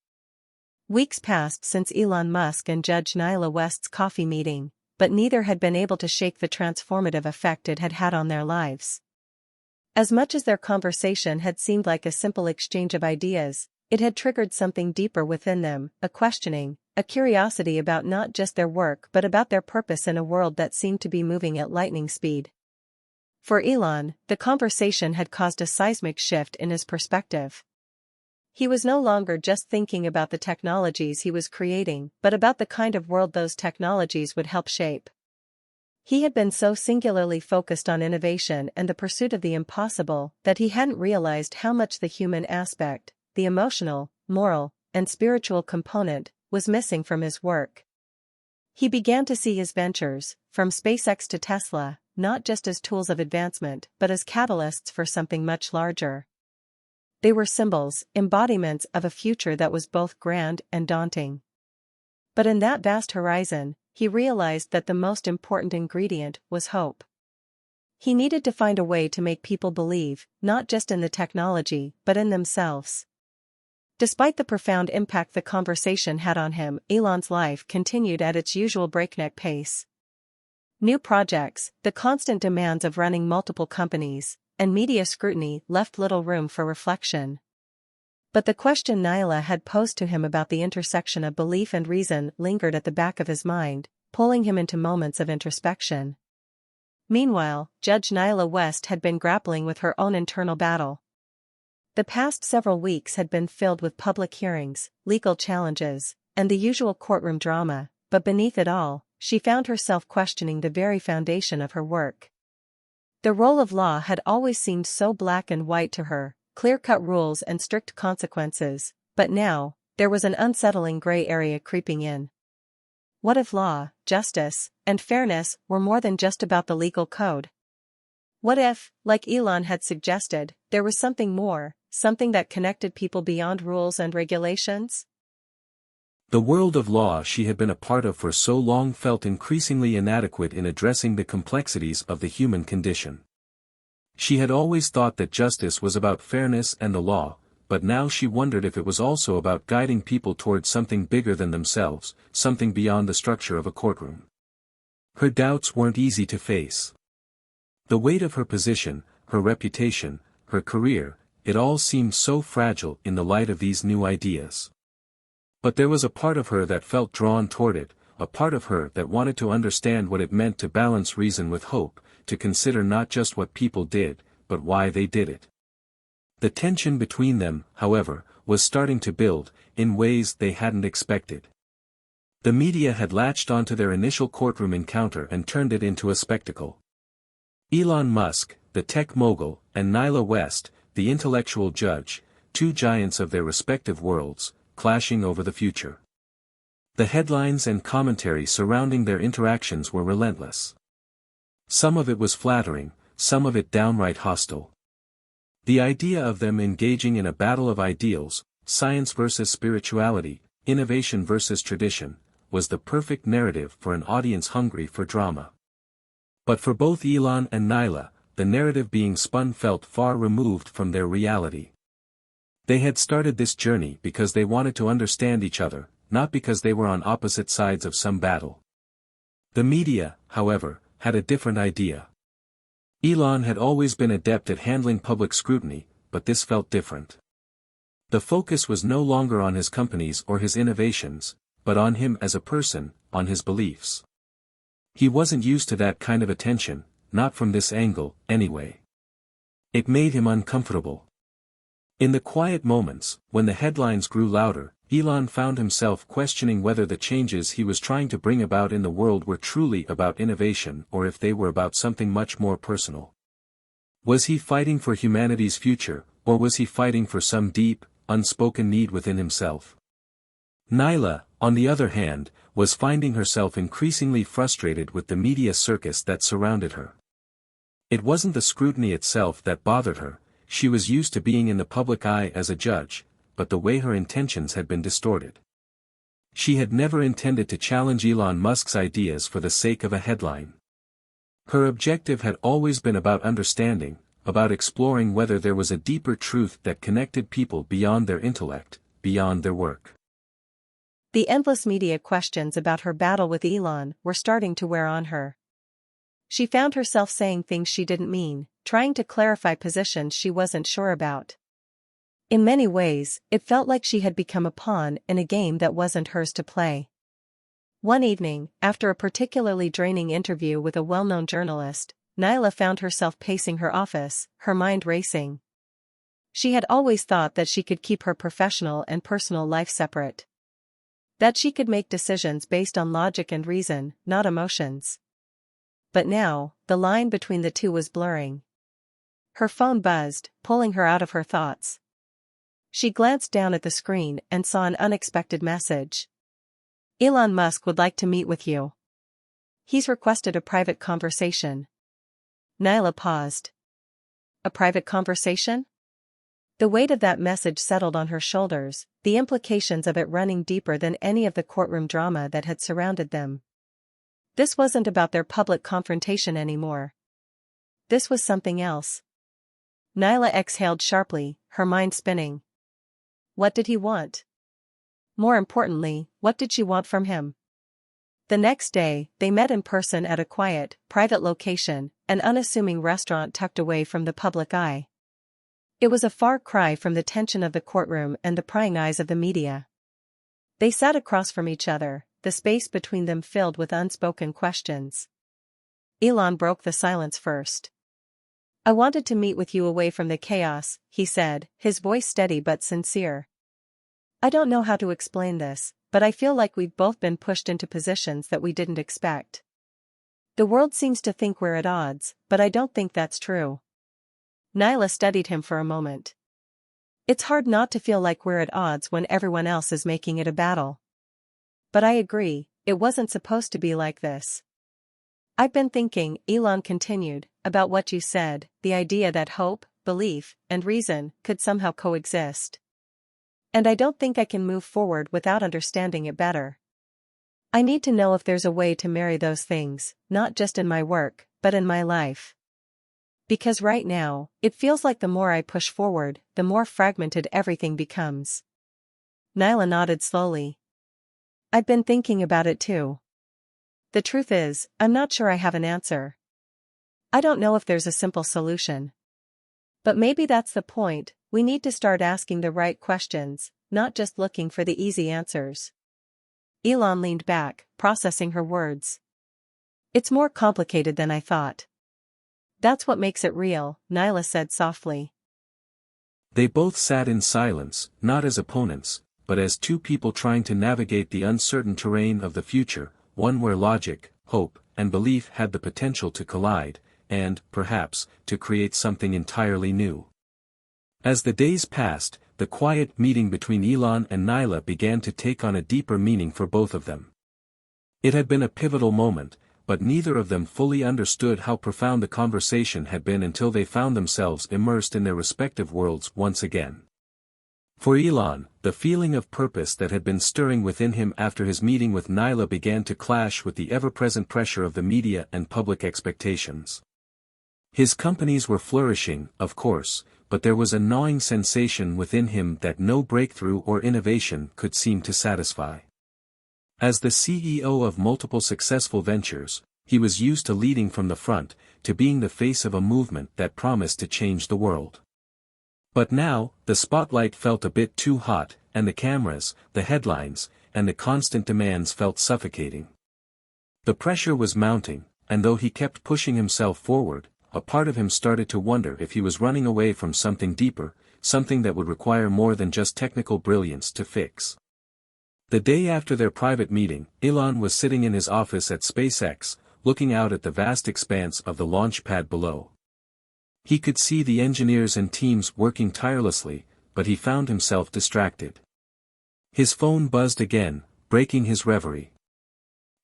Weeks passed since Elon Musk and Judge Nyla West's coffee meeting, but neither had been able to shake the transformative effect it had had on their lives. As much as their conversation had seemed like a simple exchange of ideas, it had triggered something deeper within them, a questioning, a curiosity about not just their work but about their purpose in a world that seemed to be moving at lightning speed. For Elon, the conversation had caused a seismic shift in his perspective. He was no longer just thinking about the technologies he was creating, but about the kind of world those technologies would help shape. He had been so singularly focused on innovation and the pursuit of the impossible that he hadn't realized how much the human aspect, the emotional, moral, and spiritual component, was missing from his work. He began to see his ventures, from SpaceX to Tesla, not just as tools of advancement but as catalysts for something much larger. They were symbols, embodiments of a future that was both grand and daunting. But in that vast horizon, he realized that the most important ingredient was hope. He needed to find a way to make people believe, not just in the technology, but in themselves. Despite the profound impact the conversation had on him, Elon's life continued at its usual breakneck pace. New projects, the constant demands of running multiple companies, and media scrutiny left little room for reflection. But the question Nyla had posed to him about the intersection of belief and reason lingered at the back of his mind, pulling him into moments of introspection. Meanwhile, Judge Nyla West had been grappling with her own internal battle. The past several weeks had been filled with public hearings, legal challenges, and the usual courtroom drama, but beneath it all, she found herself questioning the very foundation of her work. The role of law had always seemed so black and white to her, clear-cut rules and strict consequences, but now, there was an unsettling gray area creeping in. What if law, justice, and fairness were more than just about the legal code? What if, like Elon had suggested, there was something more, something that connected people beyond rules and regulations? The world of law she had been a part of for so long felt increasingly inadequate in addressing the complexities of the human condition. She had always thought that justice was about fairness and the law, but now she wondered if it was also about guiding people towards something bigger than themselves, something beyond the structure of a courtroom. Her doubts weren't easy to face. The weight of her position, her reputation, her career, it all seemed so fragile in the light of these new ideas. But there was a part of her that felt drawn toward it, a part of her that wanted to understand what it meant to balance reason with hope, to consider not just what people did, but why they did it. The tension between them, however, was starting to build, in ways they hadn't expected. The media had latched onto their initial courtroom encounter and turned it into a spectacle. Elon Musk, the tech mogul, and Nyla West, the intellectual judge, two giants of their respective worlds, clashing over the future. The headlines and commentary surrounding their interactions were relentless. Some of it was flattering, some of it downright hostile. The idea of them engaging in a battle of ideals, science versus spirituality, innovation versus tradition, was the perfect narrative for an audience hungry for drama. But for both Elon and Nyla, the narrative being spun felt far removed from their reality. They had started this journey because they wanted to understand each other, not because they were on opposite sides of some battle. The media, however, had a different idea. Elon had always been adept at handling public scrutiny, but this felt different. The focus was no longer on his companies or his innovations, but on him as a person, on his beliefs. He wasn't used to that kind of attention, not from this angle, anyway. It made him uncomfortable. In the quiet moments, when the headlines grew louder, Elon found himself questioning whether the changes he was trying to bring about in the world were truly about innovation or if they were about something much more personal. Was he fighting for humanity's future, or was he fighting for some deep, unspoken need within himself? Nyla, on the other hand, was finding herself increasingly frustrated with the media circus that surrounded her. It wasn't the scrutiny itself that bothered her, she was used to being in the public eye as a judge, but the way her intentions had been distorted. She had never intended to challenge Elon Musk's ideas for the sake of a headline. Her objective had always been about understanding, about exploring whether there was a deeper truth that connected people beyond their intellect, beyond their work. The endless media questions about her battle with Elon were starting to wear on her. She found herself saying things she didn't mean, trying to clarify positions she wasn't sure about. In many ways, it felt like she had become a pawn in a game that wasn't hers to play. One evening, after a particularly draining interview with a well-known journalist, Nyla found herself pacing her office, her mind racing. She had always thought that she could keep her professional and personal life separate. That she could make decisions based on logic and reason, not emotions. But now, the line between the two was blurring. Her phone buzzed, pulling her out of her thoughts. She glanced down at the screen and saw an unexpected message. Elon Musk would like to meet with you. He's requested a private conversation. Nyla paused. A private conversation? The weight of that message settled on her shoulders, the implications of it running deeper than any of the courtroom drama that had surrounded them. This wasn't about their public confrontation anymore. This was something else. Nyla exhaled sharply, her mind spinning. What did he want? More importantly, what did she want from him? The next day, they met in person at a quiet, private location, an unassuming restaurant tucked away from the public eye. It was a far cry from the tension of the courtroom and the prying eyes of the media. They sat across from each other, the space between them filled with unspoken questions. Elon broke the silence first. I wanted to meet with you away from the chaos, he said, his voice steady but sincere. I don't know how to explain this, but I feel like we've both been pushed into positions that we didn't expect. The world seems to think we're at odds, but I don't think that's true. Nyla studied him for a moment. It's hard not to feel like we're at odds when everyone else is making it a battle. But I agree, it wasn't supposed to be like this. I've been thinking, Elon continued, about what you said, the idea that hope, belief, and reason could somehow coexist. And I don't think I can move forward without understanding it better. I need to know if there's a way to marry those things, not just in my work, but in my life. Because right now, it feels like the more I push forward, the more fragmented everything becomes. Nyla nodded slowly. I've been thinking about it too. The truth is, I'm not sure I have an answer. I don't know if there's a simple solution. But maybe that's the point, we need to start asking the right questions, not just looking for the easy answers. Elon leaned back, processing her words. It's more complicated than I thought. That's what makes it real, Nyla said softly. They both sat in silence, not as opponents, but as two people trying to navigate the uncertain terrain of the future, one where logic, hope, and belief had the potential to collide, and, perhaps, to create something entirely new. As the days passed, the quiet meeting between Elon and Nyla began to take on a deeper meaning for both of them. It had been a pivotal moment, but neither of them fully understood how profound the conversation had been until they found themselves immersed in their respective worlds once again. For Elon, the feeling of purpose that had been stirring within him after his meeting with Nyla began to clash with the ever-present pressure of the media and public expectations. His companies were flourishing, of course, but there was a gnawing sensation within him that no breakthrough or innovation could seem to satisfy. As the CEO of multiple successful ventures, He was used to leading from the front, to being the face of a movement that promised to change the world. But now, the spotlight felt a bit too hot, and the cameras, the headlines, and the constant demands felt suffocating. The pressure was mounting, and though he kept pushing himself forward, a part of him started to wonder if he was running away from something deeper, something that would require more than just technical brilliance to fix. The day after their private meeting, Elon was sitting in his office at SpaceX, looking out at the vast expanse of the launch pad below. He could see the engineers and teams working tirelessly, but he found himself distracted. His phone buzzed again, breaking his reverie.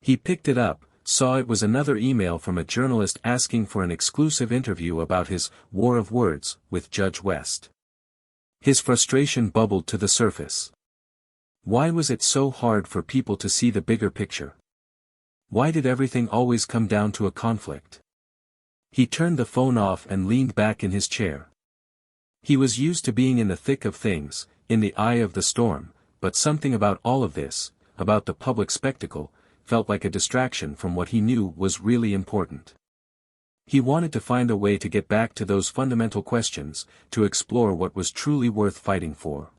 He picked it up, saw it was another email from a journalist asking for an exclusive interview about his "war of words" with Judge West. His frustration bubbled to the surface. Why was it so hard for people to see the bigger picture? Why did everything always come down to a conflict? He turned the phone off and leaned back in his chair. He was used to being in the thick of things, in the eye of the storm, but something about all of this, about the public spectacle, felt like a distraction from what he knew was really important. He wanted to find a way to get back to those fundamental questions, to explore what was truly worth fighting for.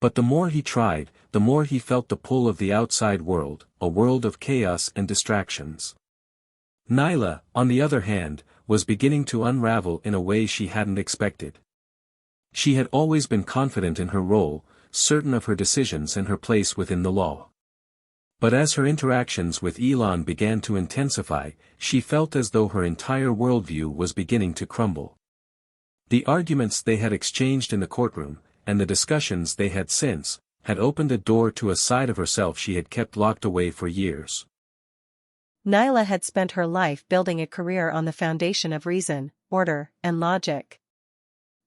But the more he tried, the more he felt the pull of the outside world, a world of chaos and distractions. Nyla, on the other hand, was beginning to unravel in a way she hadn't expected. She had always been confident in her role, certain of her decisions and her place within the law. But as her interactions with Elon began to intensify, she felt as though her entire worldview was beginning to crumble. The arguments they had exchanged in the courtroom, and the discussions they had since, had opened a door to a side of herself she had kept locked away for years. Nyla had spent her life building a career on the foundation of reason, order, and logic.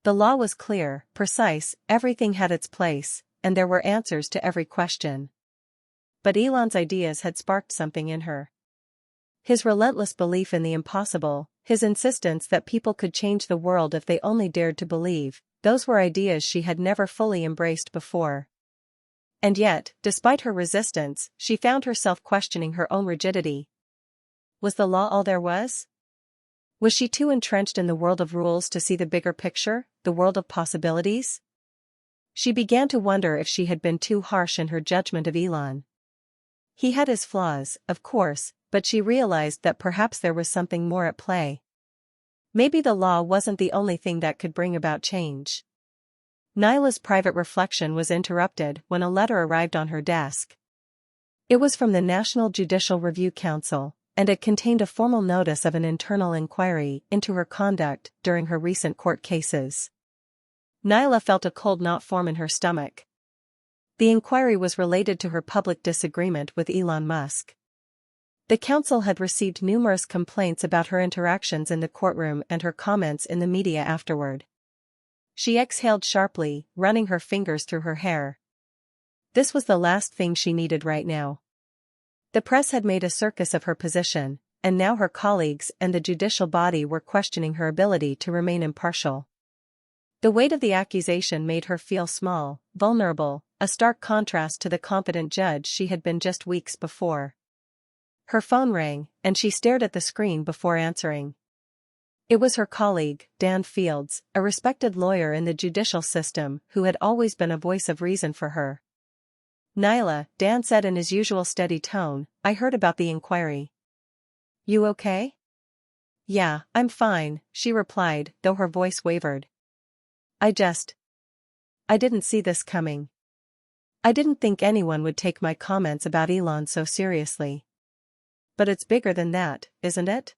The law was clear, precise, everything had its place, and there were answers to every question. But Elon's ideas had sparked something in her. His relentless belief in the impossible, his insistence that people could change the world if they only dared to believe, those were ideas she had never fully embraced before. And yet, despite her resistance, she found herself questioning her own rigidity. Was the law all there was? Was she too entrenched in the world of rules to see the bigger picture, the world of possibilities? She began to wonder if she had been too harsh in her judgment of Elon. He had his flaws, of course, but she realized that perhaps there was something more at play. Maybe the law wasn't the only thing that could bring about change. Nyla's private reflection was interrupted when a letter arrived on her desk. It was from the National Judicial Review Council, and it contained a formal notice of an internal inquiry into her conduct during her recent court cases. Nyla felt a cold knot form in her stomach. The inquiry was related to her public disagreement with Elon Musk. The council had received numerous complaints about her interactions in the courtroom and her comments in the media afterward. She exhaled sharply, running her fingers through her hair. This was the last thing she needed right now. The press had made a circus of her position, and now her colleagues and the judicial body were questioning her ability to remain impartial. The weight of the accusation made her feel small, vulnerable, a stark contrast to the confident judge she had been just weeks before. Her phone rang, and she stared at the screen before answering. It was her colleague, Dan Fields, a respected lawyer in the judicial system who had always been a voice of reason for her. "Nyla," Dan said in his usual steady tone, "I heard about the inquiry. You okay?" "Yeah, I'm fine," she replied, though her voice wavered. I didn't see this coming. I didn't think anyone would take my comments about Elon so seriously. But it's bigger than that, isn't it?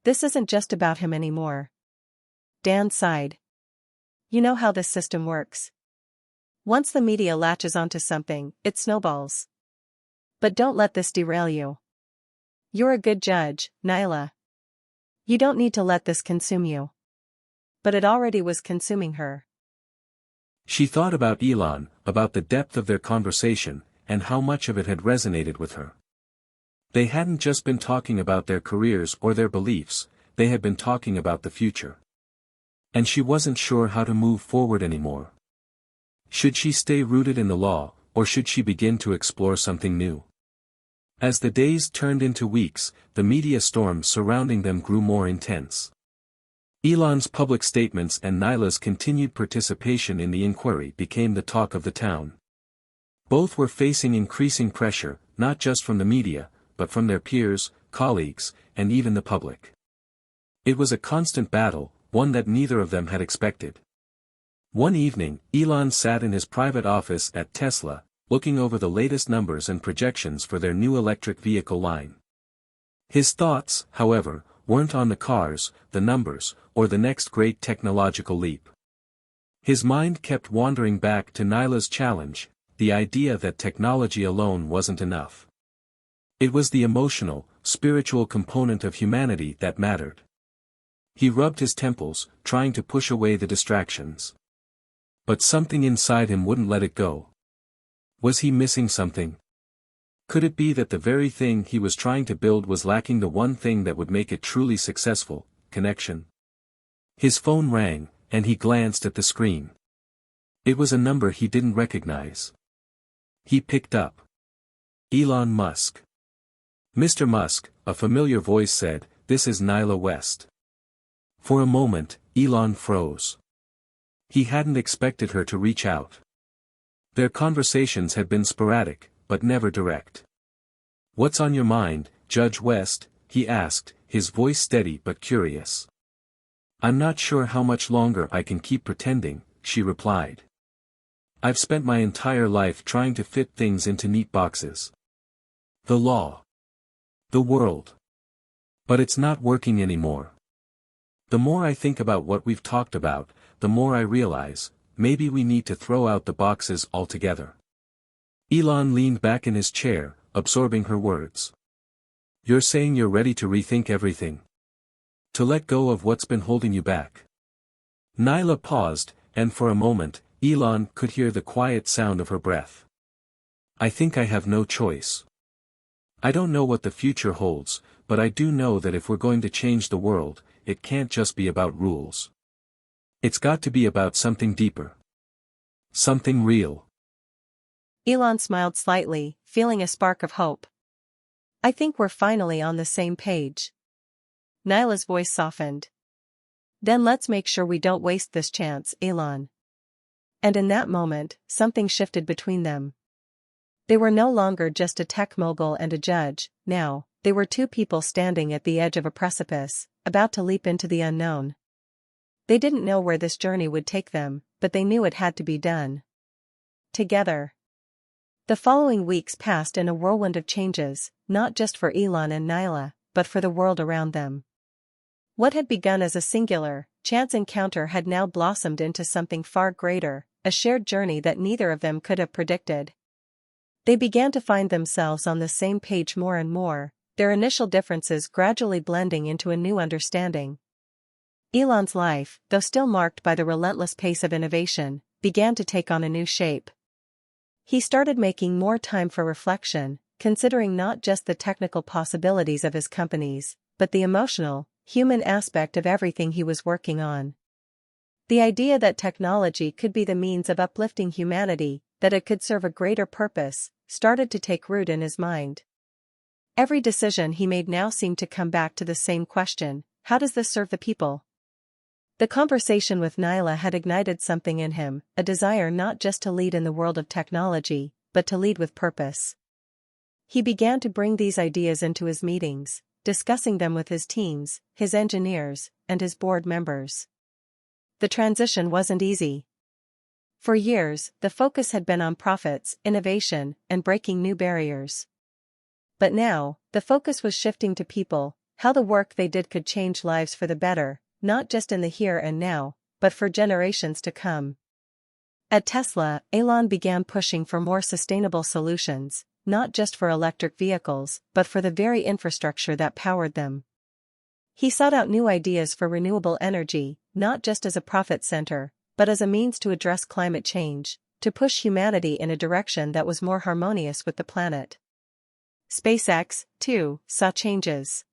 This isn't just about him anymore." Dan sighed. "You know how this system works. Once the media latches onto something, it snowballs. But don't let this derail you. You're a good judge, Nyla. You don't need to let this consume you." But it already was consuming her. She thought about Elon, about the depth of their conversation, and how much of it had resonated with her. They hadn't just been talking about their careers or their beliefs, they had been talking about the future. And she wasn't sure how to move forward anymore. Should she stay rooted in the law, or should she begin to explore something new? As the days turned into weeks, the media storm surrounding them grew more intense. Elon's public statements and Nyla's continued participation in the inquiry became the talk of the town. Both were facing increasing pressure, not just from the media, but from their peers, colleagues, and even the public. It was a constant battle, one that neither of them had expected. One evening, Elon sat in his private office at Tesla, looking over the latest numbers and projections for their new electric vehicle line. His thoughts, however, weren't on the cars, the numbers, or the next great technological leap. His mind kept wandering back to Nyla's challenge, the idea that technology alone wasn't enough. It was the emotional, spiritual component of humanity that mattered. He rubbed his temples, trying to push away the distractions. But something inside him wouldn't let it go. Was he missing something? Could it be that the very thing he was trying to build was lacking the one thing that would make it truly successful: connection? His phone rang, and he glanced at the screen. It was a number he didn't recognize. He picked up. Elon Musk. "Mr. Musk," a familiar voice said, "this is Nyla West." For a moment, Elon froze. He hadn't expected her to reach out. Their conversations had been sporadic, but never direct. "What's on your mind, Judge West?" he asked, his voice steady but curious. "I'm not sure how much longer I can keep pretending," she replied. "I've spent my entire life trying to fit things into neat boxes. The law. The world. But it's not working anymore. The more I think about what we've talked about, the more I realize, maybe we need to throw out the boxes altogether." Elon leaned back in his chair, absorbing her words. "You're saying you're ready to rethink everything? To let go of what's been holding you back?" Nyla paused, and for a moment, Elon could hear the quiet sound of her breath. "I think I have no choice. I don't know what the future holds, but I do know that if we're going to change the world, it can't just be about rules. It's got to be about something deeper. Something real." Elon smiled slightly, feeling a spark of hope. "I think we're finally on the same page." Nyla's voice softened. "Then let's make sure we don't waste this chance, Elon." And in that moment, something shifted between them. They were no longer just a tech mogul and a judge. Now, they were two people standing at the edge of a precipice, about to leap into the unknown. They didn't know where this journey would take them, but they knew it had to be done. Together. The following weeks passed in a whirlwind of changes, not just for Elon and Nyla, but for the world around them. What had begun as a singular, chance encounter had now blossomed into something far greater, a shared journey that neither of them could have predicted. They began to find themselves on the same page more and more, their initial differences gradually blending into a new understanding. Elon's life, though still marked by the relentless pace of innovation, began to take on a new shape. He started making more time for reflection, considering not just the technical possibilities of his companies, but the emotional, human aspect of everything he was working on. The idea that technology could be the means of uplifting humanity, that it could serve a greater purpose, started to take root in his mind. Every decision he made now seemed to come back to the same question: how does this serve the people? The conversation with Nyla had ignited something in him, a desire not just to lead in the world of technology, but to lead with purpose. He began to bring these ideas into his meetings, discussing them with his teams, his engineers, and his board members. The transition wasn't easy. For years, the focus had been on profits, innovation, and breaking new barriers. But now, the focus was shifting to people, how the work they did could change lives for the better, not just in the here and now, but for generations to come. At Tesla, Elon began pushing for more sustainable solutions, not just for electric vehicles, but for the very infrastructure that powered them. He sought out new ideas for renewable energy, not just as a profit center, but as a means to address climate change, to push humanity in a direction that was more harmonious with the planet. SpaceX, too, saw changes.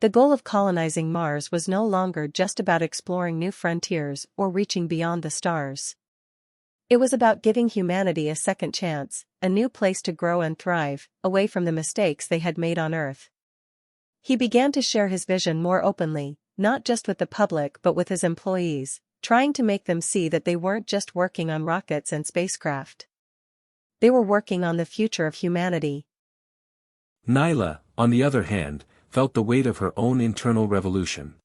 The goal of colonizing Mars was no longer just about exploring new frontiers or reaching beyond the stars. It was about giving humanity a second chance, a new place to grow and thrive, away from the mistakes they had made on Earth. He began to share his vision more openly, not just with the public but with his employees, trying to make them see that they weren't just working on rockets and spacecraft. They were working on the future of humanity. Nyla, on the other hand, felt the weight of her own internal revolution.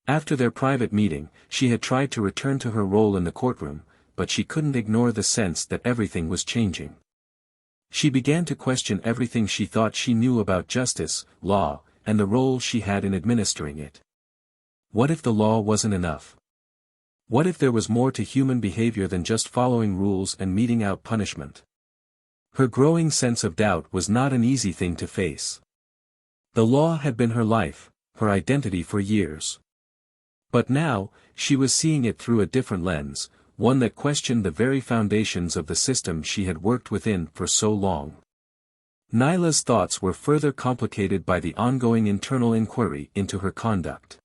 After their private meeting, she had tried to return to her role in the courtroom, but she couldn't ignore the sense that everything was changing. She began to question everything she thought she knew about justice, law, and the role she had in administering it. What if the law wasn't enough? What if there was more to human behavior than just following rules and meting out punishment? Her growing sense of doubt was not an easy thing to face. The law had been her life, her identity for years. But now, she was seeing it through a different lens, one that questioned the very foundations of the system she had worked within for so long. Nyla's thoughts were further complicated by the ongoing internal inquiry into her conduct.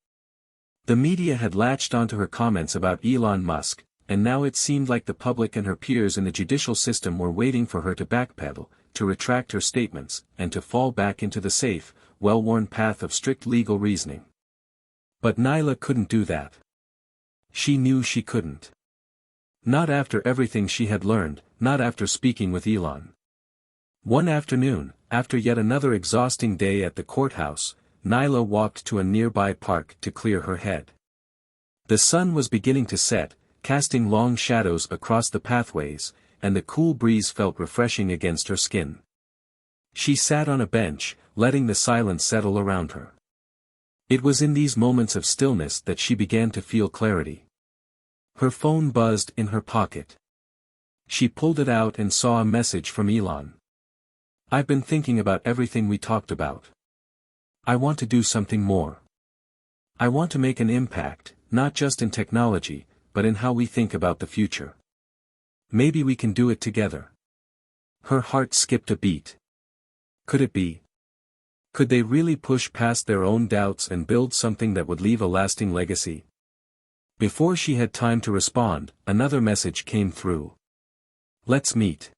The media had latched onto her comments about Elon Musk, and now it seemed like the public and her peers in the judicial system were waiting for her to backpedal, to retract her statements, and to fall back into the safe, well-worn path of strict legal reasoning. But Nyla couldn't do that. She knew she couldn't. Not after everything she had learned, not after speaking with Elon. One afternoon, after yet another exhausting day at the courthouse, Nyla walked to a nearby park to clear her head. The sun was beginning to set, casting long shadows across the pathways, and the cool breeze felt refreshing against her skin. She sat on a bench, letting the silence settle around her. It was in these moments of stillness that she began to feel clarity. Her phone buzzed in her pocket. She pulled it out and saw a message from Elon. "I've been thinking about everything we talked about. I want to do something more. I want to make an impact, not just in technology, but in how we think about the future. Maybe we can do it together." Her heart skipped a beat. Could it be? Could they really push past their own doubts and build something that would leave a lasting legacy? Before she had time to respond, another message came through. "Let's meet.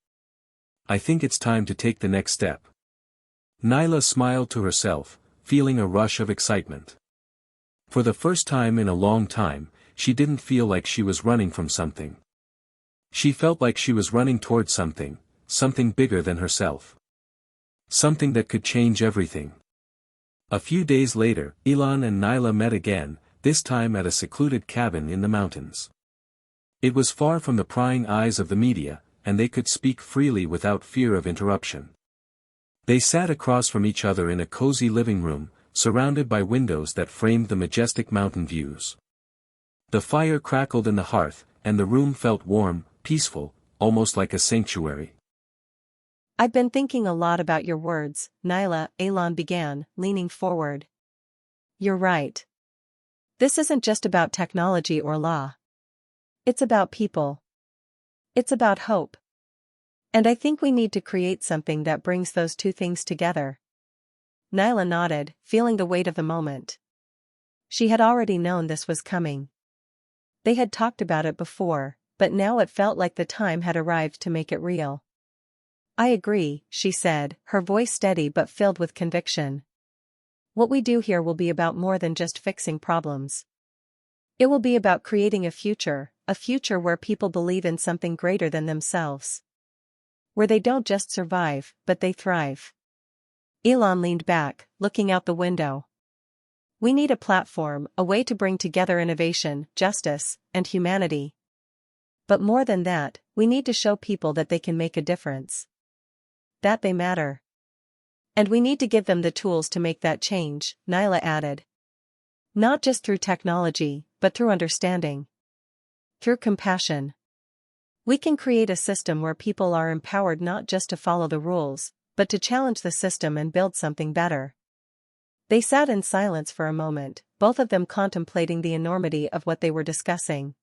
I think it's time to take the next step." Nyla smiled to herself, feeling a rush of excitement. For the first time in a long time, she didn't feel like she was running from something. She felt like she was running towards something, something bigger than herself. Something that could change everything. A few days later, Elon and Nyla met again, this time at a secluded cabin in the mountains. It was far from the prying eyes of the media, and they could speak freely without fear of interruption. They sat across from each other in a cozy living room, surrounded by windows that framed the majestic mountain views. The fire crackled in the hearth, and the room felt warm, peaceful, almost like a sanctuary. "I've been thinking a lot about your words, Nyla," Elon began, leaning forward. "You're right. This isn't just about technology or law. It's about people. It's about hope. And I think we need to create something that brings those two things together." Nyla nodded, feeling the weight of the moment. She had already known this was coming. They had talked about it before, but now it felt like the time had arrived to make it real. "I agree," she said, her voice steady but filled with conviction. "What we do here will be about more than just fixing problems. It will be about creating a future where people believe in something greater than themselves. Where they don't just survive, but they thrive." Elon leaned back, looking out the window. "We need a platform, a way to bring together innovation, justice, and humanity. But more than that, we need to show people that they can make a difference. That they matter. And we need to give them the tools to make that change," Nyla added. "Not just through technology, but through understanding. Through compassion. We can create a system where people are empowered not just to follow the rules, but to challenge the system and build something better." They sat in silence for a moment, both of them contemplating the enormity of what they were discussing.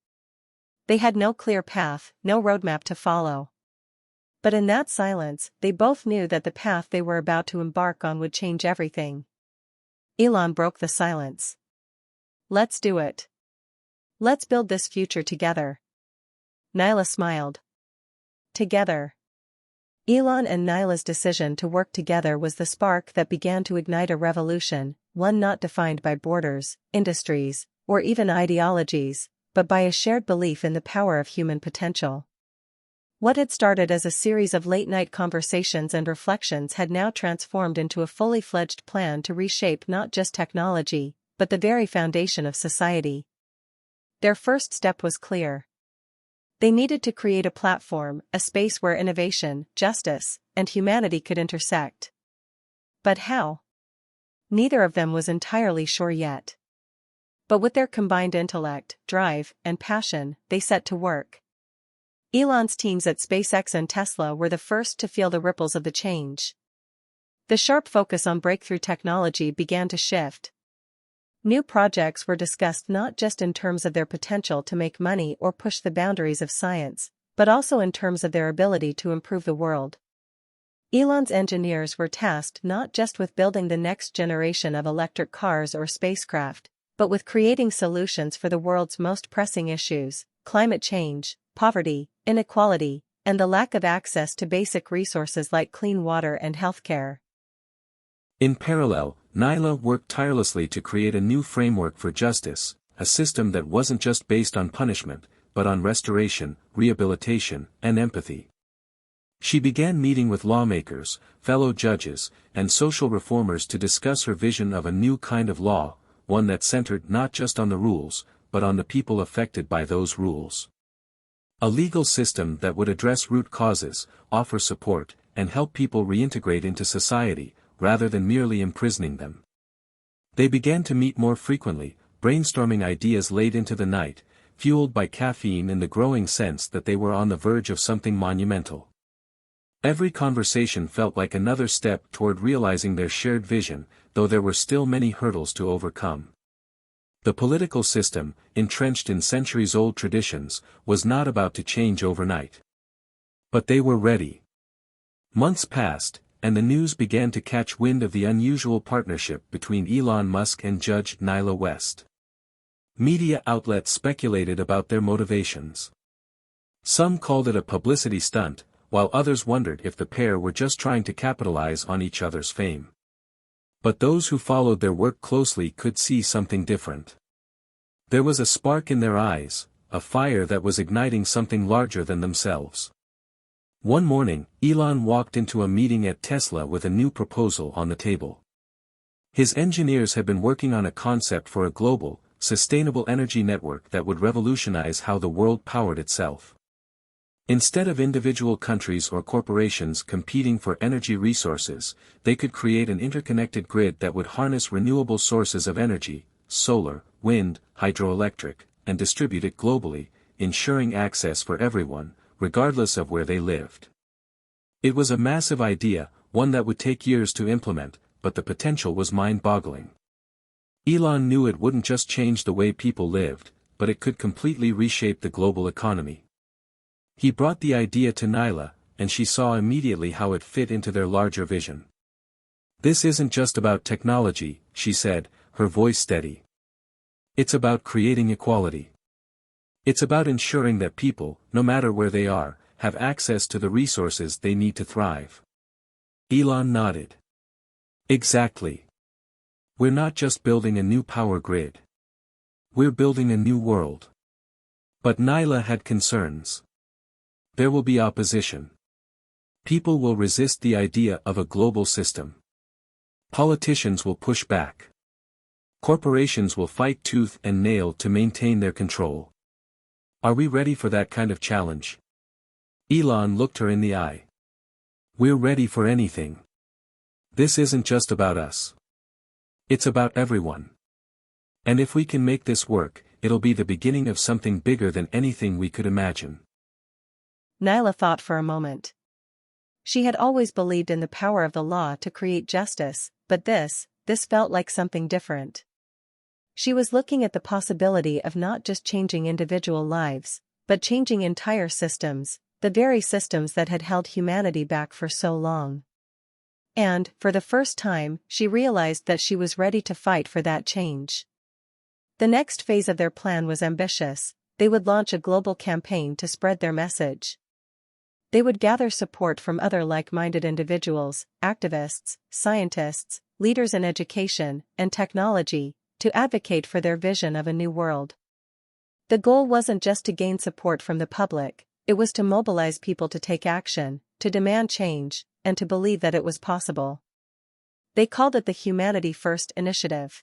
They had no clear path, no roadmap to follow. But in that silence, they both knew that the path they were about to embark on would change everything. Elon broke the silence. "Let's do it. Let's build this future together." Nyla smiled. Together. Elon and Nyla's decision to work together was the spark that began to ignite a revolution, one not defined by borders, industries, or even ideologies, but by a shared belief in the power of human potential. What had started as a series of late-night conversations and reflections had now transformed into a fully fledged plan to reshape not just technology, but the very foundation of society. Their first step was clear. They needed to create a platform, a space where innovation, justice, and humanity could intersect. But how? Neither of them was entirely sure yet. But with their combined intellect, drive, and passion, they set to work. Elon's teams at SpaceX and Tesla were the first to feel the ripples of the change. The sharp focus on breakthrough technology began to shift. New projects were discussed not just in terms of their potential to make money or push the boundaries of science, but also in terms of their ability to improve the world. Elon's engineers were tasked not just with building the next generation of electric cars or spacecraft, but with creating solutions for the world's most pressing issues: climate change, poverty, inequality, and the lack of access to basic resources like clean water and healthcare. In parallel, Nyla worked tirelessly to create a new framework for justice, a system that wasn't just based on punishment, but on restoration, rehabilitation, and empathy. She began meeting with lawmakers, fellow judges, and social reformers to discuss her vision of a new kind of law, one that centered not just on the rules, but on the people affected by those rules. A legal system that would address root causes, offer support, and help people reintegrate into society, rather than merely imprisoning them. They began to meet more frequently, brainstorming ideas late into the night, fueled by caffeine and the growing sense that they were on the verge of something monumental. Every conversation felt like another step toward realizing their shared vision, though there were still many hurdles to overcome. The political system, entrenched in centuries-old traditions, was not about to change overnight. But they were ready. Months passed, and the news began to catch wind of the unusual partnership between Elon Musk and Judge Nyla West. Media outlets speculated about their motivations. Some called it a publicity stunt, while others wondered if the pair were just trying to capitalize on each other's fame. But those who followed their work closely could see something different. There was a spark in their eyes, a fire that was igniting something larger than themselves. One morning, Elon walked into a meeting at Tesla with a new proposal on the table. His engineers had been working on a concept for a global, sustainable energy network that would revolutionize how the world powered itself. Instead of individual countries or corporations competing for energy resources, they could create an interconnected grid that would harness renewable sources of energy, solar, wind, hydroelectric, and distribute it globally, ensuring access for everyone, regardless of where they lived. It was a massive idea, one that would take years to implement, but the potential was mind-boggling. Elon knew it wouldn't just change the way people lived, but it could completely reshape the global economy. He brought the idea to Nyla, and she saw immediately how it fit into their larger vision. "This isn't just about technology," she said, her voice steady. "It's about creating equality. It's about ensuring that people, no matter where they are, have access to the resources they need to thrive." Elon nodded. "Exactly. We're not just building a new power grid. We're building a new world." But Nyla had concerns. There will be opposition. People will resist the idea of a global system. Politicians will push back. Corporations will fight tooth and nail to maintain their control. Are we ready for that kind of challenge? Elon looked her in the eye. "We're ready for anything. This isn't just about us. It's about everyone. And if we can make this work, it'll be the beginning of something bigger than anything we could imagine." Nyla thought for a moment. She had always believed in the power of the law to create justice, but this felt like something different. She was looking at the possibility of not just changing individual lives, but changing entire systems, the very systems that had held humanity back for so long. And, for the first time, she realized that she was ready to fight for that change. The next phase of their plan was ambitious. they would launch a global campaign to spread their message. They would gather support from other like-minded individuals, activists, scientists, leaders in education and technology, to advocate for their vision of a new world. The goal wasn't just to gain support from the public, it was to mobilize people to take action, to demand change, and to believe that it was possible. They called it the Humanity First Initiative.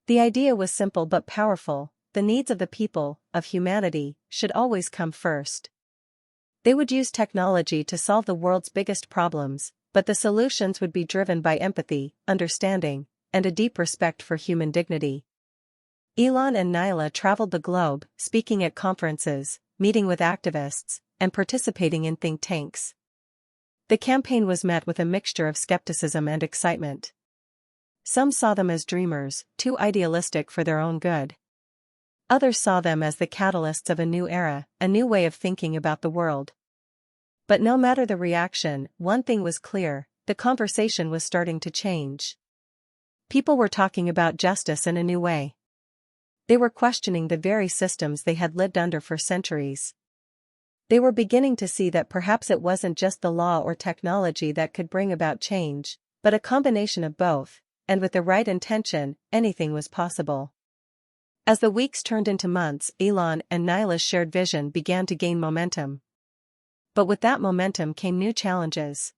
The idea was simple but powerful: the needs of the people, of humanity, should always come first. They would use technology to solve the world's biggest problems, but the solutions would be driven by empathy, understanding, and a deep respect for human dignity. Elon and Nyla traveled the globe, speaking at conferences, meeting with activists, and participating in think tanks. The campaign was met with a mixture of skepticism and excitement. Some saw them as dreamers, too idealistic for their own good. Others saw them as the catalysts of a new era, a new way of thinking about the world. But no matter the reaction, one thing was clear: the conversation was starting to change. People were talking about justice in a new way. They were questioning the very systems they had lived under for centuries. They were beginning to see that perhaps it wasn't just the law or technology that could bring about change, but a combination of both, and with the right intention, anything was possible. As the weeks turned into months, Elon and Nyla's shared vision began to gain momentum. But with that momentum came new challenges.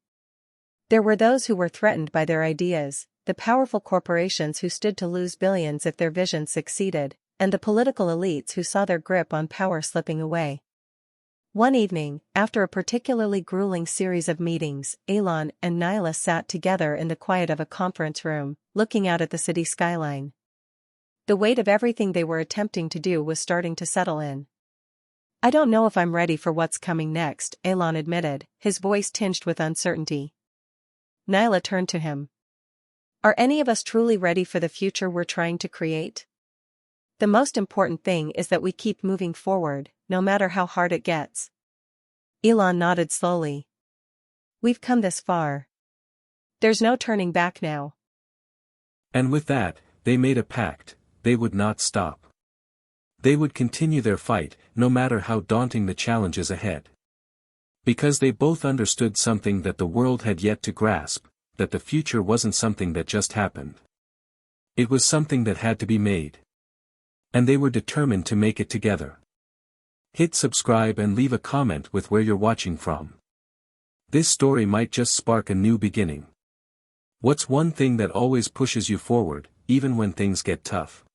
There were those who were threatened by their ideas, the powerful corporations who stood to lose billions if their vision succeeded, and the political elites who saw their grip on power slipping away. One evening, after a particularly grueling series of meetings, Elon and Nyla sat together in the quiet of a conference room, looking out at the city skyline. The weight of everything they were attempting to do was starting to settle in. "I don't know if I'm ready for what's coming next," Elon admitted, his voice tinged with uncertainty. Nyla turned to him. "Are any of us truly ready for the future we're trying to create? The most important thing is that we keep moving forward, no matter how hard it gets." Elon nodded slowly. "We've come this far. There's no turning back now." And with that, they made a pact: they would not stop. They would continue their fight, no matter how daunting the challenges ahead. Because they both understood something that the world had yet to grasp: that the future wasn't something that just happened. It was something that had to be made. And they were determined to make it together. Hit subscribe and leave a comment with where you're watching from. This story might just spark a new beginning. What's one thing that always pushes you forward, even when things get tough?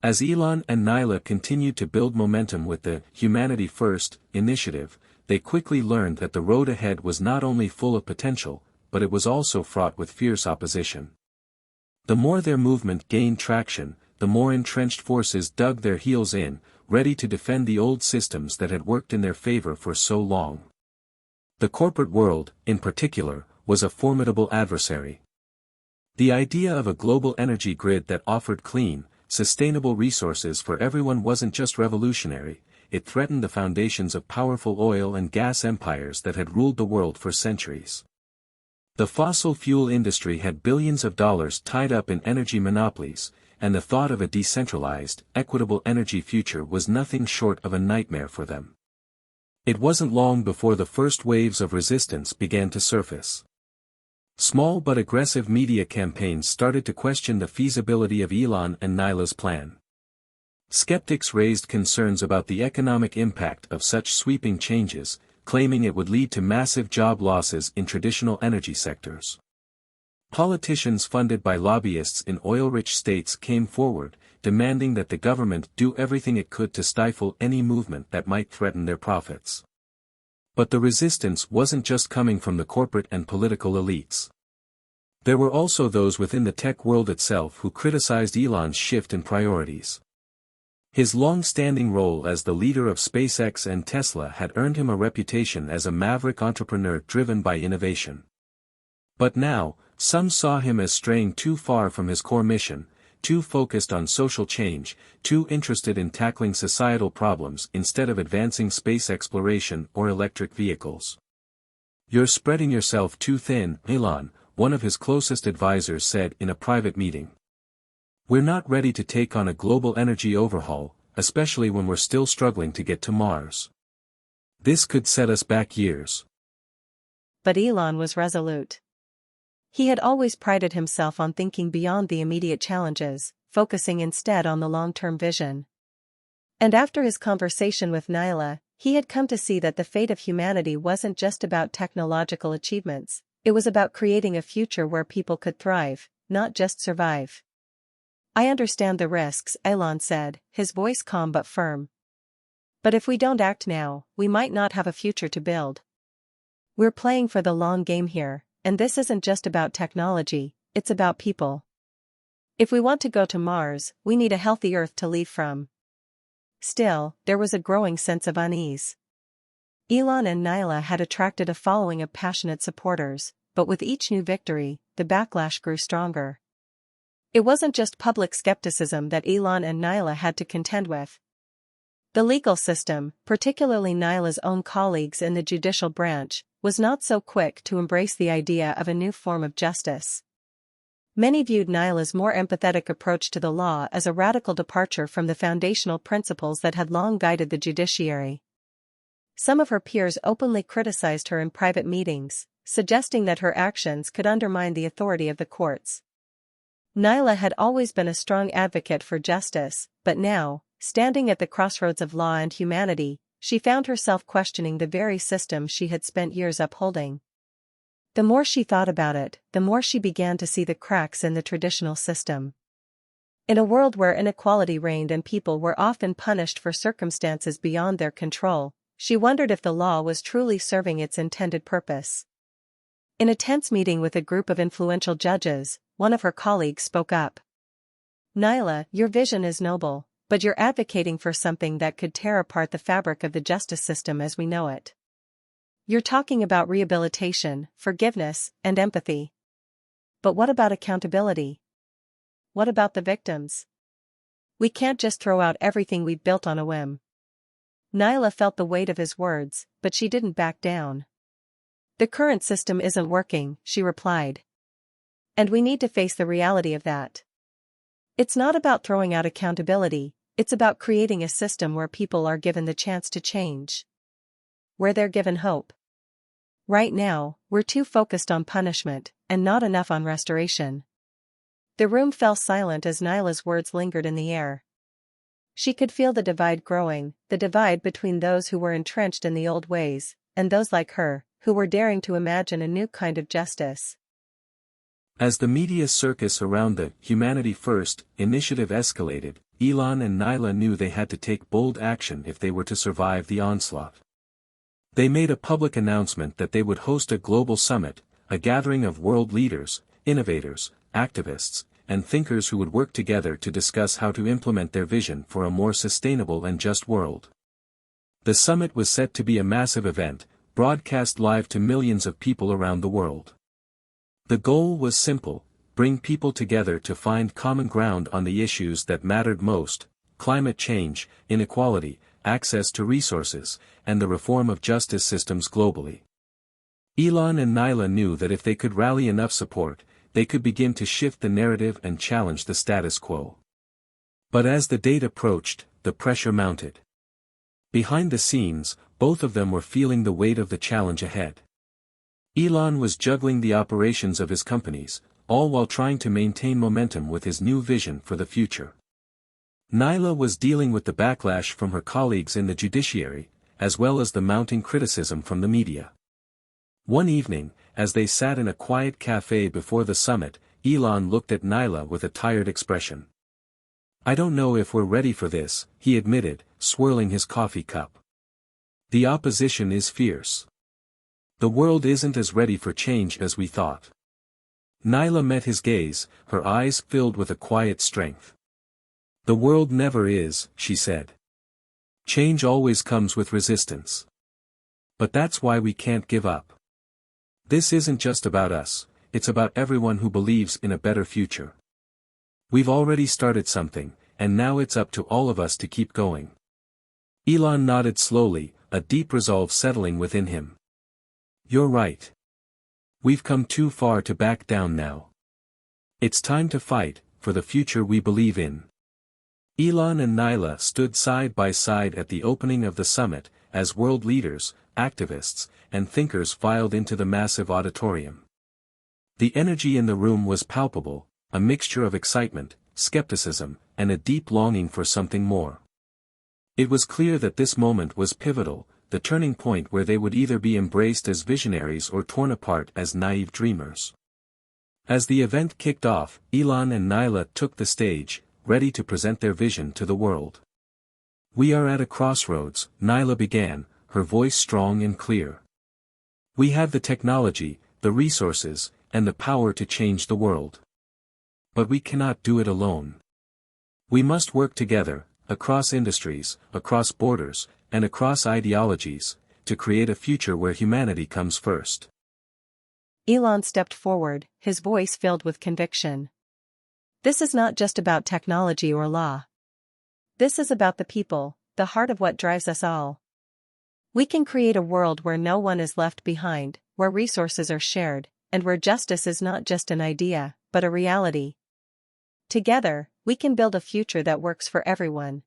As Elon and Nyla continued to build momentum with the Humanity First initiative, they quickly learned that the road ahead was not only full of potential, but it was also fraught with fierce opposition. The more their movement gained traction, the more entrenched forces dug their heels in, ready to defend the old systems that had worked in their favor for so long. The corporate world, in particular, was a formidable adversary. The idea of a global energy grid that offered clean, sustainable resources for everyone wasn't just revolutionary, it threatened the foundations of powerful oil and gas empires that had ruled the world for centuries. The fossil fuel industry had billions of dollars tied up in energy monopolies, and the thought of a decentralized, equitable energy future was nothing short of a nightmare for them. It wasn't long before the first waves of resistance began to surface. Small but aggressive media campaigns started to question the feasibility of Elon and Nyla's plan. Skeptics raised concerns about the economic impact of such sweeping changes, claiming it would lead to massive job losses in traditional energy sectors. Politicians funded by lobbyists in oil-rich states came forward, demanding that the government do everything it could to stifle any movement that might threaten their profits. But the resistance wasn't just coming from the corporate and political elites. There were also those within the tech world itself who criticized Elon's shift in priorities. His long-standing role as the leader of SpaceX and Tesla had earned him a reputation as a maverick entrepreneur driven by innovation. But now, some saw him as straying too far from his core mission, too focused on social change, too interested in tackling societal problems instead of advancing space exploration or electric vehicles. "You're spreading yourself too thin, Elon," one of his closest advisors said in a private meeting. "We're not ready to take on a global energy overhaul, especially when we're still struggling to get to Mars. This could set us back years. But Elon was resolute. He had always prided himself on thinking beyond the immediate challenges, focusing instead on the long-term vision. And after his conversation with Nyla, he had come to see that the fate of humanity wasn't just about technological achievements, it was about creating a future where people could thrive, not just survive. I understand the risks, Elon said, his voice calm but firm. But if we don't act now, we might not have a future to build. We're playing for the long game here, and this isn't just about technology, it's about people. If we want to go to Mars, we need a healthy Earth to leave from. Still, there was a growing sense of unease. Elon and Nyla had attracted a following of passionate supporters, but with each new victory, the backlash grew stronger. It wasn't just public skepticism that Elon and Nyla had to contend with. The legal system, particularly Nyla's own colleagues in the judicial branch, was not so quick to embrace the idea of a new form of justice. Many viewed Nyla's more empathetic approach to the law as a radical departure from the foundational principles that had long guided the judiciary. Some of her peers openly criticized her in private meetings, suggesting that her actions could undermine the authority of the courts. Nyla had always been a strong advocate for justice, but now, standing at the crossroads of law and humanity, she found herself questioning the very system she had spent years upholding. The more she thought about it, the more she began to see the cracks in the traditional system. In a world where inequality reigned and people were often punished for circumstances beyond their control, she wondered if the law was truly serving its intended purpose. In a tense meeting with a group of influential judges, one of her colleagues spoke up. "Nyla, your vision is noble, but you're advocating for something that could tear apart the fabric of the justice system as we know it. You're talking about rehabilitation, forgiveness, and empathy. But what about accountability? What about the victims? We can't just throw out everything we've built on a whim." Nyla felt the weight of his words, but she didn't back down. "The current system isn't working," she replied. "And we need to face the reality of that. It's not about throwing out accountability, it's about creating a system where people are given the chance to change. Where they're given hope. Right now, we're too focused on punishment, and not enough on restoration." The room fell silent as Nyla's words lingered in the air. She could feel the divide growing, the divide between those who were entrenched in the old ways, and those like her, who were daring to imagine a new kind of justice. As the media circus around the Humanity First initiative escalated, Elon and Nyla knew they had to take bold action if they were to survive the onslaught. They made a public announcement that they would host a global summit, a gathering of world leaders, innovators, activists, and thinkers who would work together to discuss how to implement their vision for a more sustainable and just world. The summit was set to be a massive event, broadcast live to millions of people around the world. The goal was simple: bring people together to find common ground on the issues that mattered most: climate change, inequality, access to resources, and the reform of justice systems globally. Elon and Nyla knew that if they could rally enough support, they could begin to shift the narrative and challenge the status quo. But as the date approached, the pressure mounted. Behind the scenes, both of them were feeling the weight of the challenge ahead. Elon was juggling the operations of his companies, all while trying to maintain momentum with his new vision for the future. Nyla was dealing with the backlash from her colleagues in the judiciary, as well as the mounting criticism from the media. One evening, as they sat in a quiet cafe before the summit, Elon looked at Nyla with a tired expression. "I don't know if we're ready for this," he admitted, swirling his coffee cup. "The opposition is fierce. The world isn't as ready for change as we thought." Nyla met his gaze, her eyes filled with a quiet strength. "The world never is," she said. "Change always comes with resistance. But that's why we can't give up. This isn't just about us, it's about everyone who believes in a better future. We've already started something, and now it's up to all of us to keep going." Elon nodded slowly, a deep resolve settling within him. "You're right. We've come too far to back down now. It's time to fight, for the future we believe in." Elon and Nyla stood side by side at the opening of the summit, as world leaders, activists, and thinkers filed into the massive auditorium. The energy in the room was palpable, a mixture of excitement, skepticism, and a deep longing for something more. It was clear that this moment was pivotal, the turning point where they would either be embraced as visionaries or torn apart as naive dreamers. As the event kicked off, Elon and Nyla took the stage, ready to present their vision to the world. "We are at a crossroads," Nyla began, her voice strong and clear. "We have the technology, the resources, and the power to change the world. But we cannot do it alone. We must work together, across industries, across borders, and across ideologies, to create a future where humanity comes first." Elon stepped forward, his voice filled with conviction. "This is not just about technology or law. This is about the people, the heart of what drives us all. We can create a world where no one is left behind, where resources are shared, and where justice is not just an idea, but a reality. Together, we can build a future that works for everyone."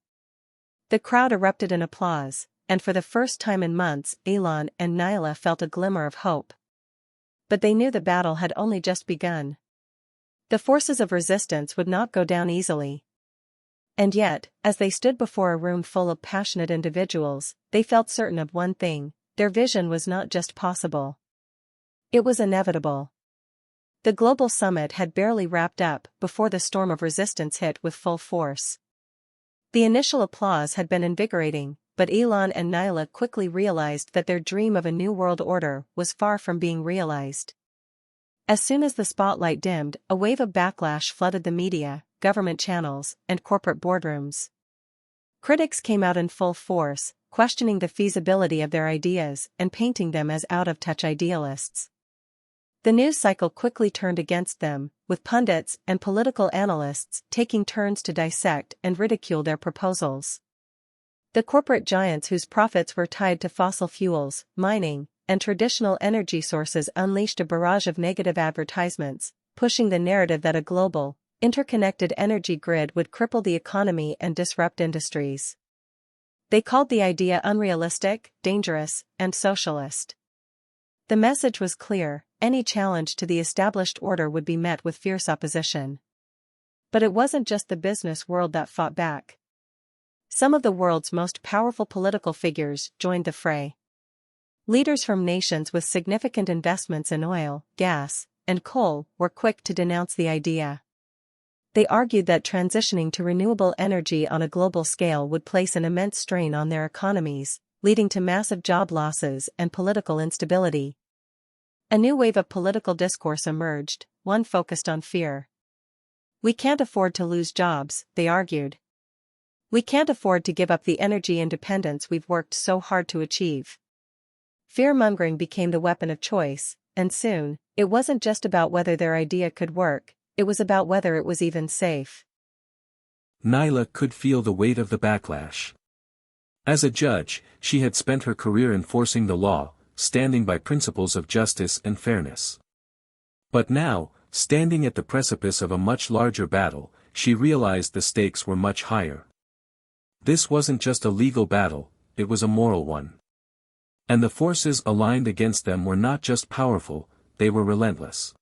The crowd erupted in applause, and for the first time in months, Elon and Nyla felt a glimmer of hope. But they knew the battle had only just begun. The forces of resistance would not go down easily. And yet, as they stood before a room full of passionate individuals, they felt certain of one thing: their vision was not just possible. It was inevitable. The global summit had barely wrapped up before the storm of resistance hit with full force. The initial applause had been invigorating, but Elon and Nyla quickly realized that their dream of a new world order was far from being realized. As soon as the spotlight dimmed, a wave of backlash flooded the media, government channels, and corporate boardrooms. Critics came out in full force, questioning the feasibility of their ideas and painting them as out-of-touch idealists. The news cycle quickly turned against them, with pundits and political analysts taking turns to dissect and ridicule their proposals. The corporate giants whose profits were tied to fossil fuels, mining, and traditional energy sources unleashed a barrage of negative advertisements, pushing the narrative that a global, interconnected energy grid would cripple the economy and disrupt industries. They called the idea unrealistic, dangerous, and socialist. The message was clear: any challenge to the established order would be met with fierce opposition. But it wasn't just the business world that fought back. Some of the world's most powerful political figures joined the fray. Leaders from nations with significant investments in oil, gas, and coal were quick to denounce the idea. They argued that transitioning to renewable energy on a global scale would place an immense strain on their economies, leading to massive job losses and political instability. A new wave of political discourse emerged, one focused on fear. "We can't afford to lose jobs," they argued. "We can't afford to give up the energy independence we've worked so hard to achieve." Fear-mongering became the weapon of choice, and soon, it wasn't just about whether their idea could work, it was about whether it was even safe. Nyla could feel the weight of the backlash. As a judge, she had spent her career enforcing the law, standing by principles of justice and fairness. But now, standing at the precipice of a much larger battle, she realized the stakes were much higher. This wasn't just a legal battle, it was a moral one. And the forces aligned against them were not just powerful, they were relentless.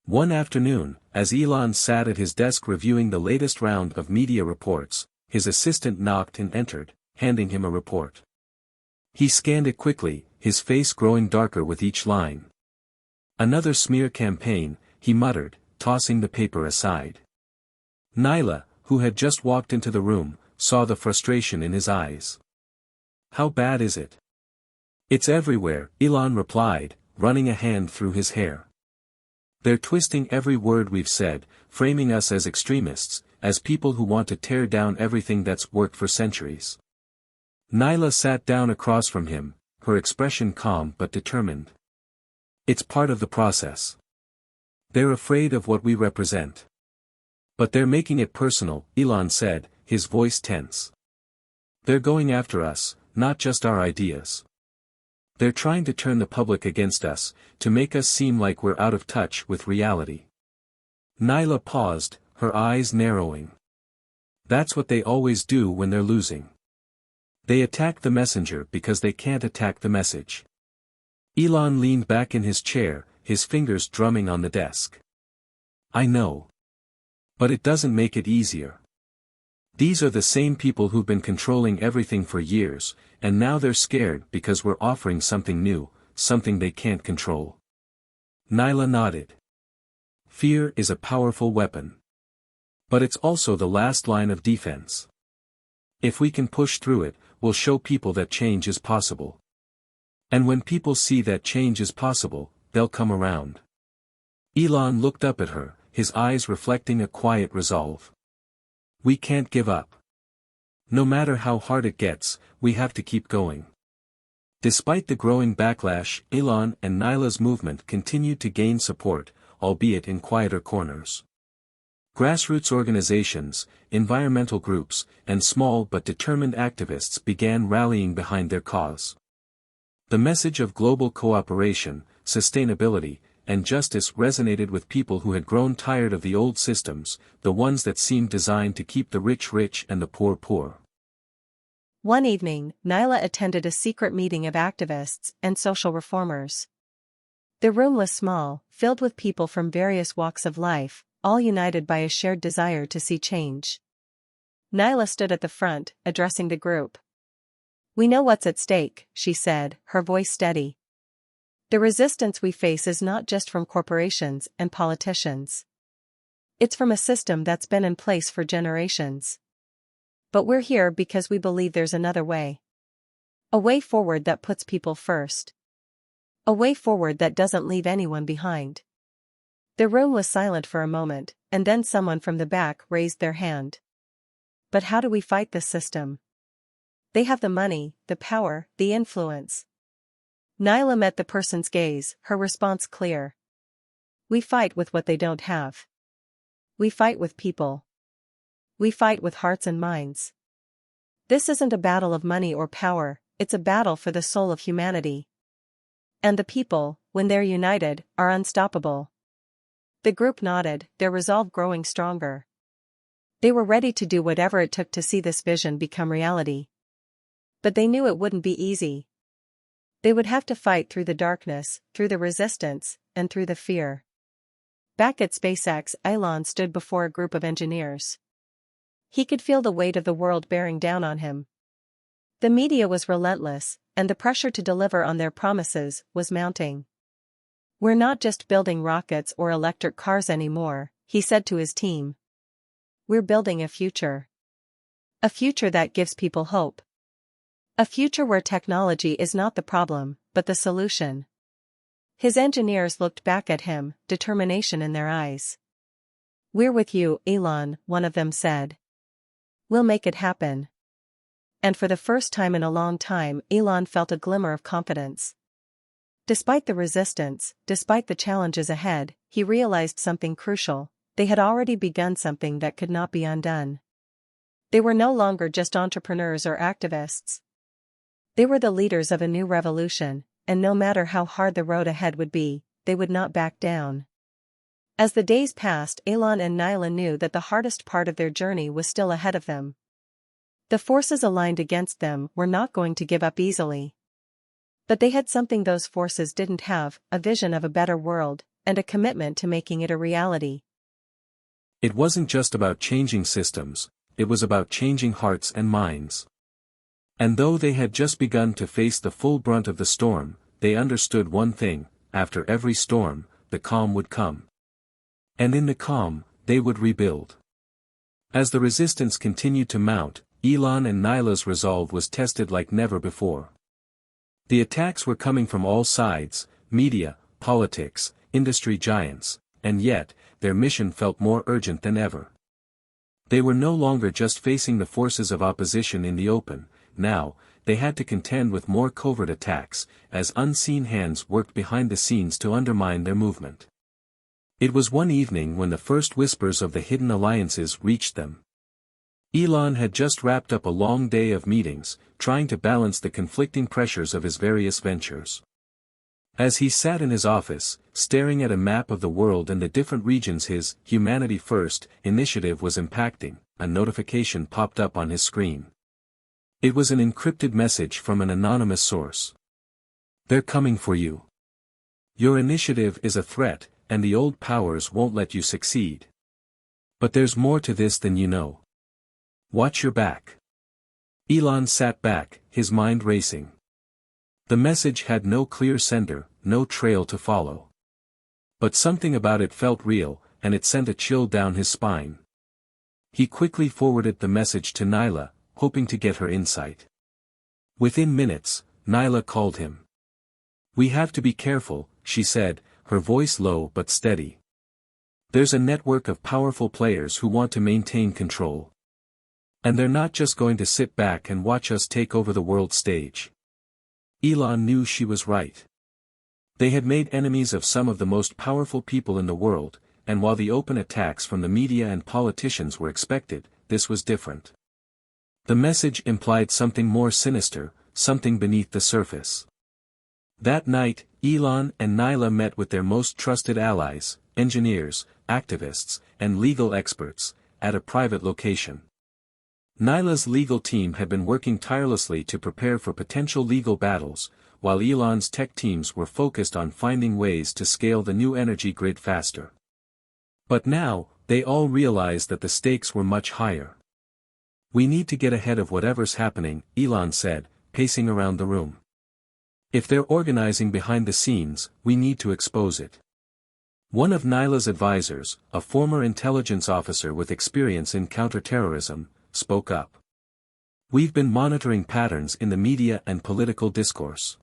One afternoon, as Elon sat at his desk reviewing the latest round of media reports, his assistant knocked and entered, handing him a report. He scanned it quickly, his face growing darker with each line. "Another smear campaign," he muttered, tossing the paper aside. Nyla, who had just walked into the room, saw the frustration in his eyes. "How bad is it?" "It's everywhere," Elon replied, running a hand through his hair. "They're twisting every word we've said, framing us as extremists, as people who want to tear down everything that's worked for centuries." Nyla sat down across from him, her expression calm but determined. "It's part of the process. They're afraid of what we represent. But they're making it personal," Elon said, his voice tense. "They're going after us, not just our ideas. They're trying to turn the public against us, to make us seem like we're out of touch with reality." Nyla paused, her eyes narrowing. That's what they always do when they're losing. They attack the messenger because they can't attack the message. Elon leaned back in his chair, his fingers drumming on the desk. I know. But it doesn't make it easier. These are the same people who've been controlling everything for years, and now they're scared because we're offering something new, something they can't control. Nyla nodded. Fear is a powerful weapon. But it's also the last line of defense. If we can push through it, we'll show people that change is possible. And when people see that change is possible, they'll come around. Elon looked up at her, his eyes reflecting a quiet resolve. We can't give up. No matter how hard it gets, we have to keep going. Despite the growing backlash, Elon and Nyla's movement continued to gain support, albeit in quieter corners. Grassroots organizations, environmental groups, and small but determined activists began rallying behind their cause. The message of global cooperation, sustainability, and justice resonated with people who had grown tired of the old systems, the ones that seemed designed to keep the rich rich and the poor poor. One evening, Nyla attended a secret meeting of activists and social reformers. The room was small, filled with people from various walks of life, all united by a shared desire to see change. Nyla stood at the front, addressing the group. We know what's at stake, she said, her voice steady. The resistance we face is not just from corporations and politicians. It's from a system that's been in place for generations. But we're here because we believe there's another way. A way forward that puts people first. A way forward that doesn't leave anyone behind. The room was silent for a moment, and then someone from the back raised their hand. But how do we fight this system? They have the money, the power, the influence. Nyla met the person's gaze, her response clear. We fight with what they don't have. We fight with people. We fight with hearts and minds. This isn't a battle of money or power, it's a battle for the soul of humanity. And the people, when they're united, are unstoppable. The group nodded, their resolve growing stronger. They were ready to do whatever it took to see this vision become reality. But they knew it wouldn't be easy. They would have to fight through the darkness, through the resistance, and through the fear. Back at SpaceX, Elon stood before a group of engineers. He could feel the weight of the world bearing down on him. The media was relentless, and the pressure to deliver on their promises was mounting. We're not just building rockets or electric cars anymore, he said to his team. We're building a future. A future that gives people hope. A future where technology is not the problem, but the solution. His engineers looked back at him, determination in their eyes. We're with you, Elon, one of them said. We'll make it happen. And for the first time in a long time, Elon felt a glimmer of confidence. Despite the resistance, despite the challenges ahead, he realized something crucial. They had already begun something that could not be undone. They were no longer just entrepreneurs or activists. They were the leaders of a new revolution, and no matter how hard the road ahead would be, they would not back down. As the days passed, Elon and Nyla knew that the hardest part of their journey was still ahead of them. The forces aligned against them were not going to give up easily. But they had something those forces didn't have, a vision of a better world, and a commitment to making it a reality. It wasn't just about changing systems, it was about changing hearts and minds. And though they had just begun to face the full brunt of the storm, they understood one thing: after every storm, the calm would come. And in the calm, they would rebuild. As the resistance continued to mount, Elon and Nyla's resolve was tested like never before. The attacks were coming from all sides: media, politics, industry giants, and yet, their mission felt more urgent than ever. They were no longer just facing the forces of opposition in the open. Now, they had to contend with more covert attacks, as unseen hands worked behind the scenes to undermine their movement. It was one evening when the first whispers of the hidden alliances reached them. Elon had just wrapped up a long day of meetings, trying to balance the conflicting pressures of his various ventures. As he sat in his office, staring at a map of the world and the different regions his Humanity First initiative was impacting, a notification popped up on his screen. It was an encrypted message from an anonymous source. "They're coming for you. Your initiative is a threat, and the old powers won't let you succeed. But there's more to this than you know. Watch your back." Elon sat back, his mind racing. The message had no clear sender, no trail to follow. But something about it felt real, and it sent a chill down his spine. He quickly forwarded the message to Nyla, hoping to get her insight. Within minutes, Nyla called him. "We have to be careful," she said, her voice low but steady. "There's a network of powerful players who want to maintain control. And they're not just going to sit back and watch us take over the world stage." Elon knew she was right. They had made enemies of some of the most powerful people in the world, and while the open attacks from the media and politicians were expected, this was different. The message implied something more sinister, something beneath the surface. That night, Elon and Nyla met with their most trusted allies, engineers, activists, and legal experts, at a private location. Nyla's legal team had been working tirelessly to prepare for potential legal battles, while Elon's tech teams were focused on finding ways to scale the new energy grid faster. But now, they all realized that the stakes were much higher. "We need to get ahead of whatever's happening," Elon said, pacing around the room. "If they're organizing behind the scenes, we need to expose it." One of Nyla's advisors, a former intelligence officer with experience in counterterrorism, spoke up. "We've been monitoring patterns in the media and political discourse.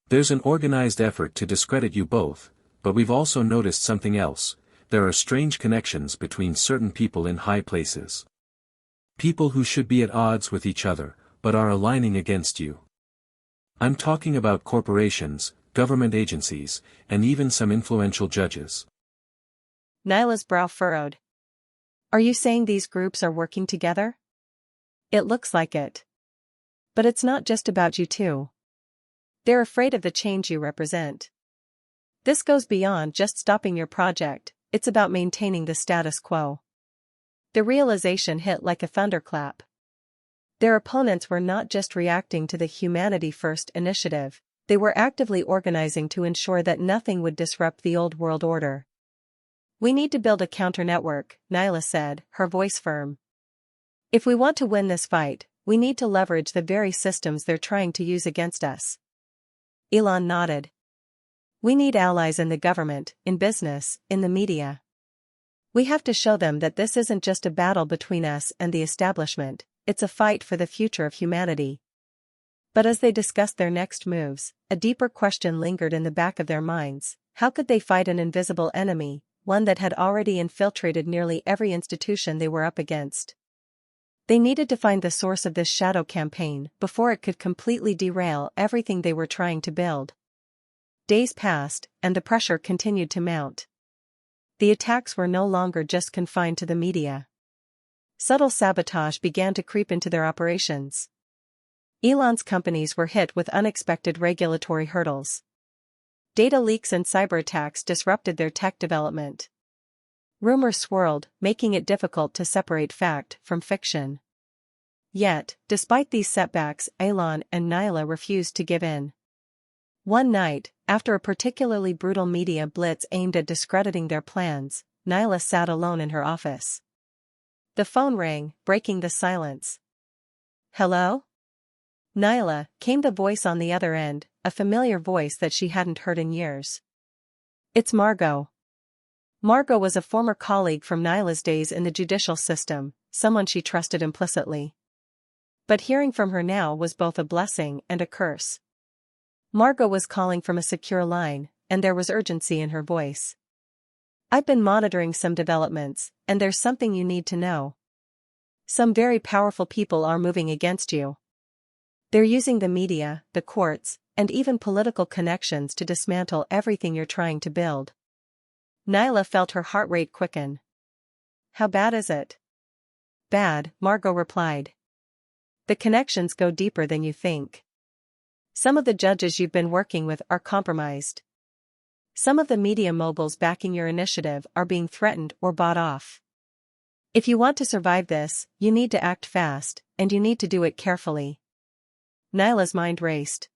There's an organized effort to discredit you both, but we've also noticed something else. There are strange connections between certain people in high places. People who should be at odds with each other, but are aligning against you. I'm talking about corporations, government agencies, and even some influential judges." Nyla's brow furrowed. "Are you saying these groups are working together?" "It looks like it. But it's not just about you two. They're afraid of the change you represent. This goes beyond just stopping your project, it's about maintaining the status quo." The realization hit like a thunderclap. Their opponents were not just reacting to the Humanity First initiative, they were actively organizing to ensure that nothing would disrupt the old world order. "We need to build a counter-network," Nyla said, her voice firm. "If we want to win this fight, we need to leverage the very systems they're trying to use against us." Elon nodded. "We need allies in the government, in business, in the media. We have to show them that this isn't just a battle between us and the establishment, it's a fight for the future of humanity." But as they discussed their next moves, a deeper question lingered in the back of their minds. How could they fight an invisible enemy, one that had already infiltrated nearly every institution they were up against? They needed to find the source of this shadow campaign before it could completely derail everything they were trying to build. Days passed, and the pressure continued to mount. The attacks were no longer just confined to the media. Subtle sabotage began to creep into their operations. Elon's companies were hit with unexpected regulatory hurdles. Data leaks and cyberattacks disrupted their tech development. Rumors swirled, making it difficult to separate fact from fiction. Yet, despite these setbacks, Elon and Nyla refused to give in. One night, after a particularly brutal media blitz aimed at discrediting their plans, Nyla sat alone in her office. The phone rang, breaking the silence. "Hello?" "Nyla," came the voice on the other end, a familiar voice that she hadn't heard in years. "It's Margot." Margot was a former colleague from Nyla's days in the judicial system, someone she trusted implicitly. But hearing from her now was both a blessing and a curse. Margot was calling from a secure line, and there was urgency in her voice. "I've been monitoring some developments, and there's something you need to know. Some very powerful people are moving against you. They're using the media, the courts, and even political connections to dismantle everything you're trying to build." Nyla felt her heart rate quicken. "How bad is it?" "Bad," Margot replied. "The connections go deeper than you think. Some of the judges you've been working with are compromised. Some of the media moguls backing your initiative are being threatened or bought off. If you want to survive this, you need to act fast, and you need to do it carefully. Nyla's mind raced.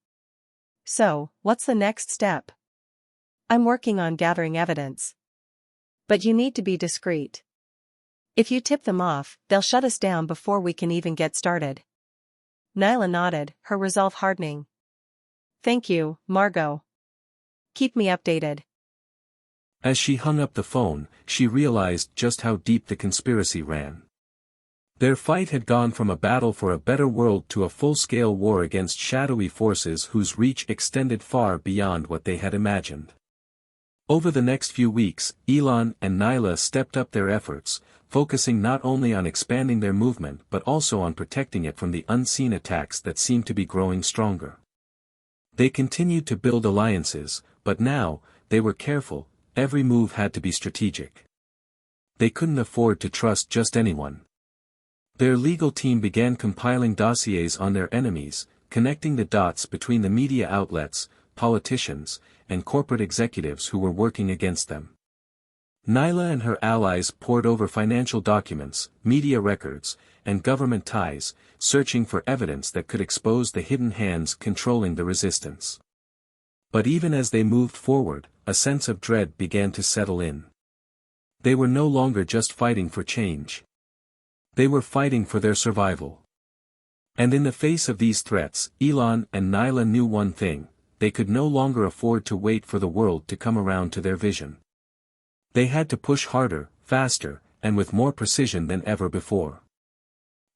So, what's the next step? I'm working on gathering evidence. But you need to be discreet. If you tip them off, they'll shut us down before we can even get started. Nyla nodded, her resolve hardening. Thank you, Margot. Keep me updated. As she hung up the phone, she realized just how deep the conspiracy ran. Their fight had gone from a battle for a better world to a full-scale war against shadowy forces whose reach extended far beyond what they had imagined. Over the next few weeks, Elon and Nyla stepped up their efforts, focusing not only on expanding their movement but also on protecting it from the unseen attacks that seemed to be growing stronger. They continued to build alliances, but now, they were careful. Every move had to be strategic. They couldn't afford to trust just anyone. Their legal team began compiling dossiers on their enemies, connecting the dots between the media outlets, politicians, and corporate executives who were working against them. Nyla and her allies pored over financial documents, media records, and government ties, searching for evidence that could expose the hidden hands controlling the resistance. But even as they moved forward, a sense of dread began to settle in. They were no longer just fighting for change. They were fighting for their survival. And in the face of these threats, Elon and Nyla knew one thing: they could no longer afford to wait for the world to come around to their vision. They had to push harder, faster, and with more precision than ever before.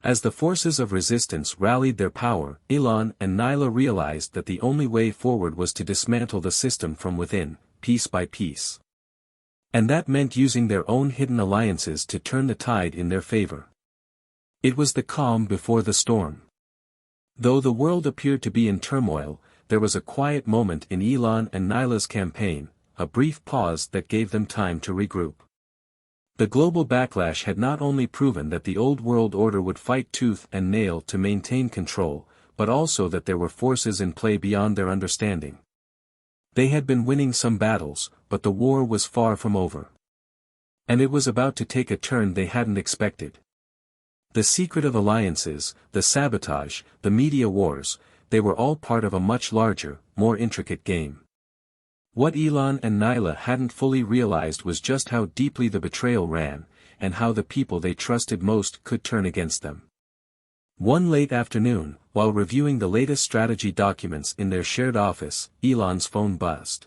As the forces of resistance rallied their power, Elon and Nyla realized that the only way forward was to dismantle the system from within, piece by piece. And that meant using their own hidden alliances to turn the tide in their favor. It was the calm before the storm. Though the world appeared to be in turmoil, there was a quiet moment in Elon and Nyla's campaign, a brief pause that gave them time to regroup. The global backlash had not only proven that the old world order would fight tooth and nail to maintain control, but also that there were forces in play beyond their understanding. They had been winning some battles, but the war was far from over. And it was about to take a turn they hadn't expected. The secret of alliances, the sabotage, the media wars, they were all part of a much larger, more intricate game. What Elon and Nyla hadn't fully realized was just how deeply the betrayal ran, and how the people they trusted most could turn against them. One late afternoon, while reviewing the latest strategy documents in their shared office, Elon's phone buzzed.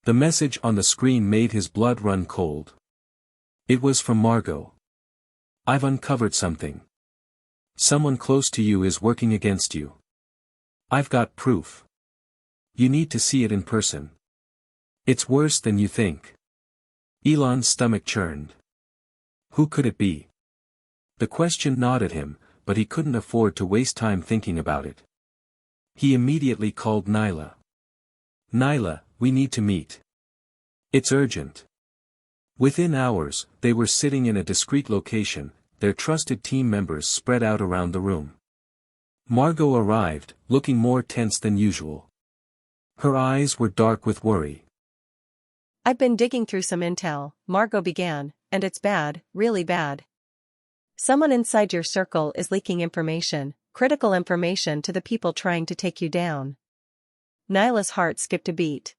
The message on the screen made his blood run cold. It was from Margot. "I've uncovered something. Someone close to you is working against you. I've got proof. You need to see it in person. It's worse than you think." Elon's stomach churned. Who could it be? The question gnawed at him, but he couldn't afford to waste time thinking about it. He immediately called Nyla. "Nyla, we need to meet. It's urgent." Within hours, they were sitting in a discreet location, their trusted team members spread out around the room. Margot arrived, looking more tense than usual. Her eyes were dark with worry. "I've been digging through some intel," Margot began, "and it's bad, really bad. Someone inside your circle is leaking information, critical information to the people trying to take you down." Nyla's heart skipped a beat.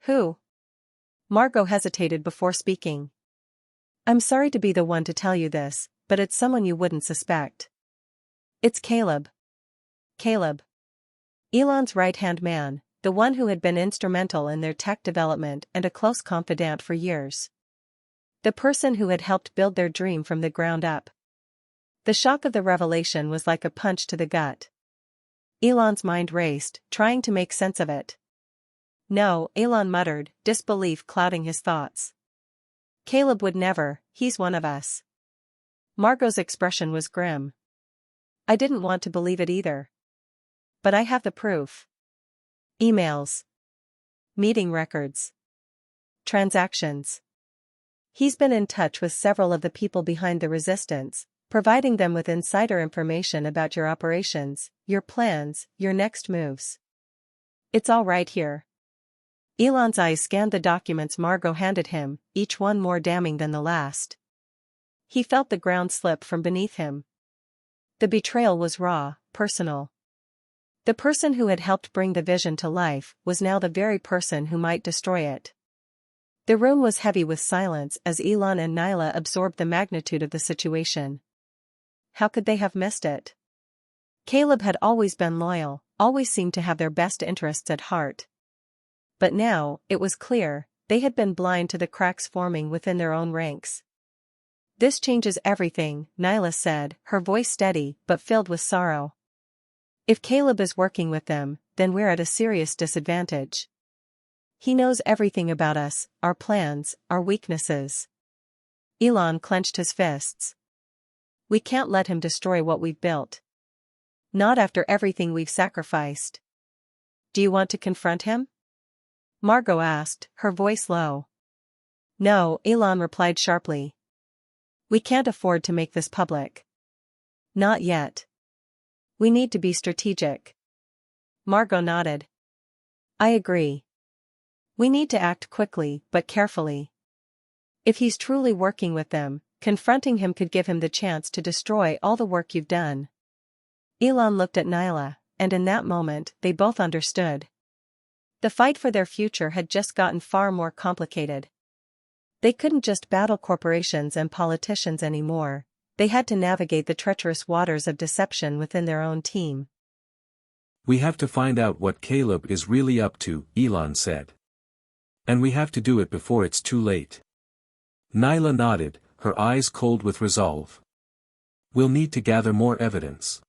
"Who?" Margot hesitated before speaking. "I'm sorry to be the one to tell you this, but it's someone you wouldn't suspect. It's Caleb." Caleb. Elon's right-hand man, the one who had been instrumental in their tech development and a close confidant for years. The person who had helped build their dream from the ground up. The shock of the revelation was like a punch to the gut. Elon's mind raced, trying to make sense of it. "No," Elon muttered, disbelief clouding his thoughts. "Caleb would never, he's one of us." Margot's expression was grim. "I didn't want to believe it either. But I have the proof. Emails. Meeting records. Transactions. He's been in touch with several of the people behind the resistance, providing them with insider information about your operations, your plans, your next moves. It's all right here." Elon's eyes scanned the documents Margot handed him, each one more damning than the last. He felt the ground slip from beneath him. The betrayal was raw, personal. The person who had helped bring the vision to life was now the very person who might destroy it. The room was heavy with silence as Elon and Nyla absorbed the magnitude of the situation. How could they have missed it? Caleb had always been loyal, always seemed to have their best interests at heart. But now, it was clear, they had been blind to the cracks forming within their own ranks. "This changes everything," Nyla said, her voice steady but filled with sorrow. "If Caleb is working with them, then we're at a serious disadvantage. He knows everything about us, our plans, our weaknesses." Elon clenched his fists. "We can't let him destroy what we've built. Not after everything we've sacrificed." "Do you want to confront him?" Margot asked, her voice low. "No," Elon replied sharply. "We can't afford to make this public. Not yet. We need to be strategic." Margot nodded. "I agree. We need to act quickly but carefully. If he's truly working with them, confronting him could give him the chance to destroy all the work you've done." Elon looked at Nyla, and in that moment they both understood. The fight for their future had just gotten far more complicated. They couldn't just battle corporations and politicians anymore, they had to navigate the treacherous waters of deception within their own team. "We have to find out what Caleb is really up to," Elon said. "And we have to do it before it's too late." Nyla nodded, her eyes cold with resolve. "We'll need to gather more evidence.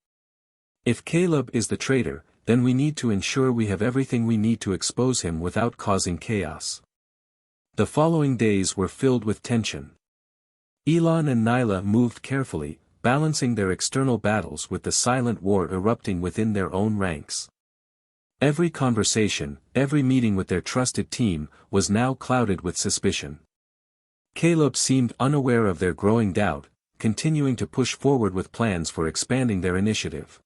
If Caleb is the traitor, then we need to ensure we have everything we need to expose him without causing chaos." The following days were filled with tension. Elon and Nyla moved carefully, balancing their external battles with the silent war erupting within their own ranks. Every conversation, every meeting with their trusted team, was now clouded with suspicion. Caleb seemed unaware of their growing doubt, continuing to push forward with plans for expanding their initiative.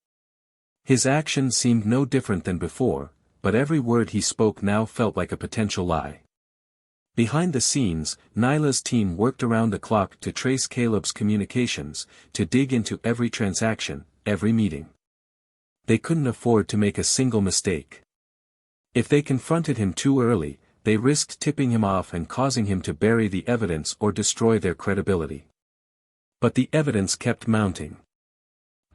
His actions seemed no different than before, but every word he spoke now felt like a potential lie. Behind the scenes, Nyla's team worked around the clock to trace Caleb's communications, to dig into every transaction, every meeting. They couldn't afford to make a single mistake. If they confronted him too early, they risked tipping him off and causing him to bury the evidence or destroy their credibility. But the evidence kept mounting.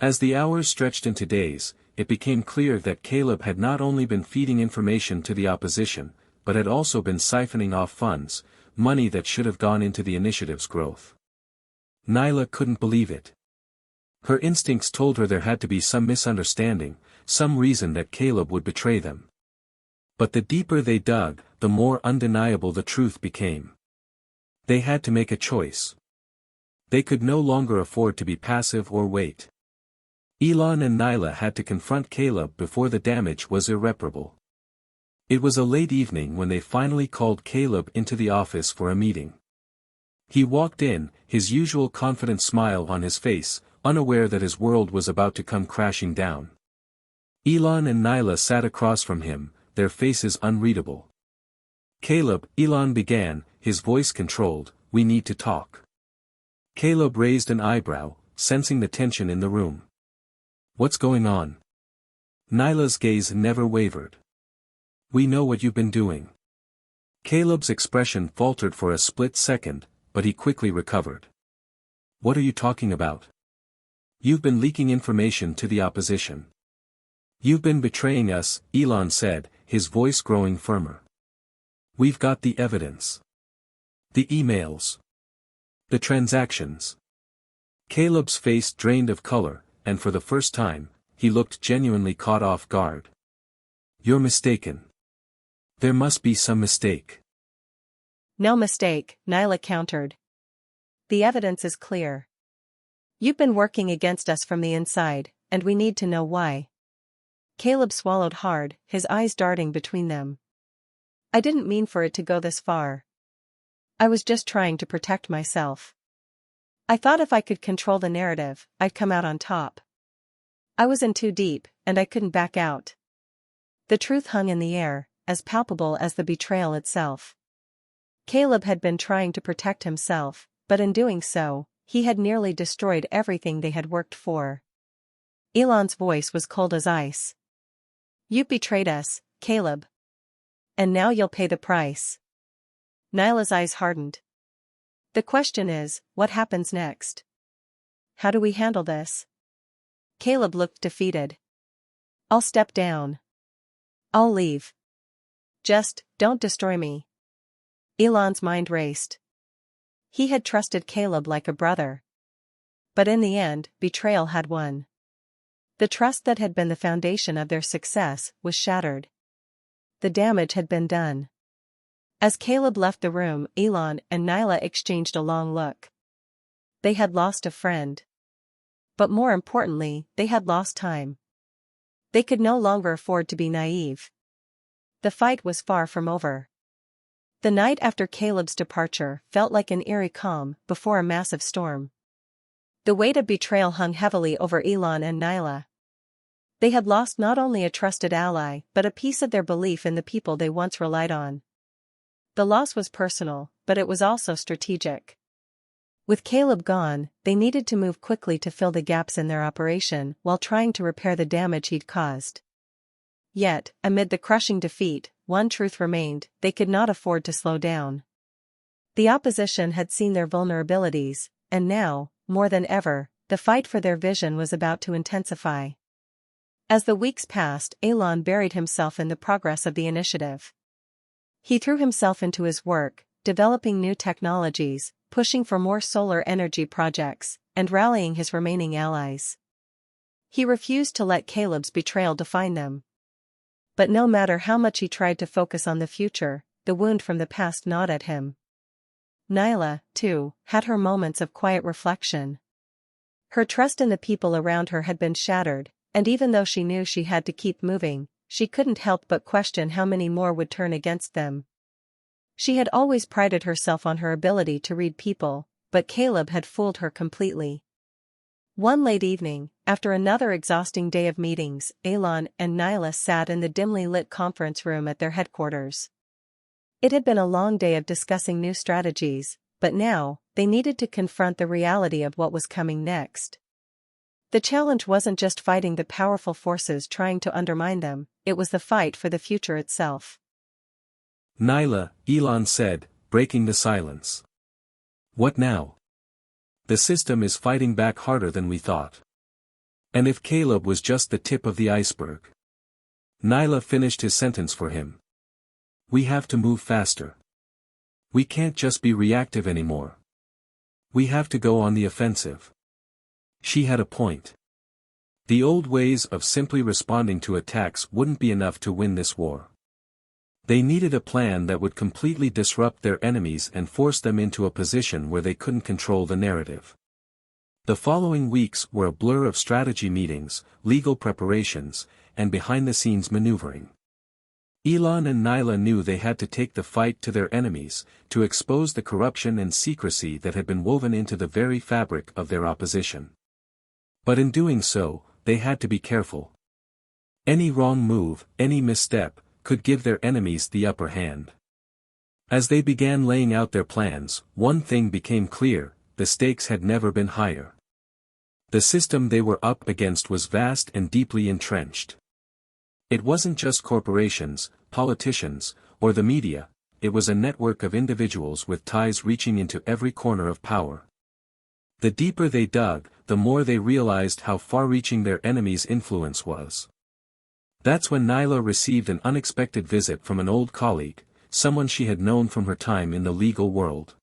As the hours stretched into days, it became clear that Caleb had not only been feeding information to the opposition, but had also been siphoning off funds, money that should have gone into the initiative's growth. Nyla couldn't believe it. Her instincts told her there had to be some misunderstanding, some reason that Caleb would betray them. But the deeper they dug, the more undeniable the truth became. They had to make a choice. They could no longer afford to be passive or wait. Elon and Nyla had to confront Caleb before the damage was irreparable. It was a late evening when they finally called Caleb into the office for a meeting. He walked in, his usual confident smile on his face, unaware that his world was about to come crashing down. Elon and Nyla sat across from him, their faces unreadable. "Caleb," Elon began, his voice controlled, "we need to talk." Caleb raised an eyebrow, sensing the tension in the room. "What's going on?" Nyla's gaze never wavered. "We know what you've been doing." Caleb's expression faltered for a split second, but he quickly recovered. "What are you talking about?" "You've been leaking information to the opposition. You've been betraying us," Elon said, his voice growing firmer. "We've got the evidence. The emails. The transactions." Caleb's face drained of color, and for the first time, he looked genuinely caught off guard. "You're mistaken. There must be some mistake." "No mistake," Nyla countered. "The evidence is clear. You've been working against us from the inside, and we need to know why." Caleb swallowed hard, his eyes darting between them. "I didn't mean for it to go this far. I was just trying to protect myself. I thought if I could control the narrative, I'd come out on top. I was in too deep, and I couldn't back out." The truth hung in the air, as palpable as the betrayal itself. Caleb had been trying to protect himself, but in doing so, he had nearly destroyed everything they had worked for. Elon's voice was cold as ice. "You betrayed us, Caleb. And now you'll pay the price." Nyla's eyes hardened. "The question is, what happens next? How do we handle this?" Caleb looked defeated. "I'll step down. I'll leave. Just, don't destroy me." Elon's mind raced. He had trusted Caleb like a brother. But in the end, betrayal had won. The trust that had been the foundation of their success was shattered. The damage had been done. As Caleb left the room, Elon and Nyla exchanged a long look. They had lost a friend. But more importantly, they had lost time. They could no longer afford to be naive. The fight was far from over. The night after Caleb's departure felt like an eerie calm before a massive storm. The weight of betrayal hung heavily over Elon and Nyla. They had lost not only a trusted ally but a piece of their belief in the people they once relied on. The loss was personal, but it was also strategic. With Caleb gone, they needed to move quickly to fill the gaps in their operation while trying to repair the damage he'd caused. Yet, amid the crushing defeat, one truth remained: they could not afford to slow down. The opposition had seen their vulnerabilities, and now, more than ever, the fight for their vision was about to intensify. As the weeks passed, Elon buried himself in the progress of the initiative. He threw himself into his work, developing new technologies, pushing for more solar energy projects, and rallying his remaining allies. He refused to let Caleb's betrayal define them. But no matter how much he tried to focus on the future, the wound from the past gnawed at him. Nyla, too, had her moments of quiet reflection. Her trust in the people around her had been shattered, and even though she knew she had to keep moving, she couldn't help but question how many more would turn against them. She had always prided herself on her ability to read people, but Caleb had fooled her completely. One late evening, after another exhausting day of meetings, Elon and Nyla sat in the dimly lit conference room at their headquarters. It had been a long day of discussing new strategies, but now, they needed to confront the reality of what was coming next. The challenge wasn't just fighting the powerful forces trying to undermine them, it was the fight for the future itself. "Nyla," Elon said, breaking the silence. "What now? The system is fighting back harder than we thought. And if Caleb was just the tip of the iceberg." Nyla finished his sentence for him. "We have to move faster. We can't just be reactive anymore. We have to go on the offensive." She had a point. The old ways of simply responding to attacks wouldn't be enough to win this war. They needed a plan that would completely disrupt their enemies and force them into a position where they couldn't control the narrative. The following weeks were a blur of strategy meetings, legal preparations, and behind-the-scenes maneuvering. Elon and Nyla knew they had to take the fight to their enemies, to expose the corruption and secrecy that had been woven into the very fabric of their opposition. But in doing so, they had to be careful. Any wrong move, any misstep, could give their enemies the upper hand. As they began laying out their plans, one thing became clear: the stakes had never been higher. The system they were up against was vast and deeply entrenched. It wasn't just corporations, politicians, or the media, it was a network of individuals with ties reaching into every corner of power. The deeper they dug, the more they realized how far-reaching their enemy's influence was. That's when Nyla received an unexpected visit from an old colleague, someone she had known from her time in the legal world.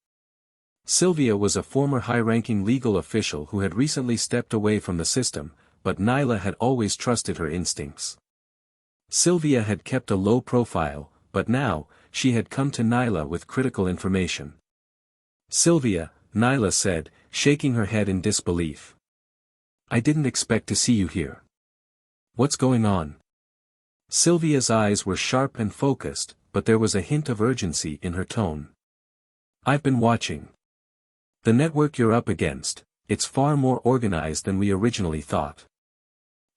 Sylvia was a former high-ranking legal official who had recently stepped away from the system, but Nyla had always trusted her instincts. Sylvia had kept a low profile, but now, she had come to Nyla with critical information. "Sylvia," Nyla said, shaking her head in disbelief. "I didn't expect to see you here. What's going on?" Sylvia's eyes were sharp and focused, but there was a hint of urgency in her tone. "I've been watching. The network you're up against, it's far more organized than we originally thought.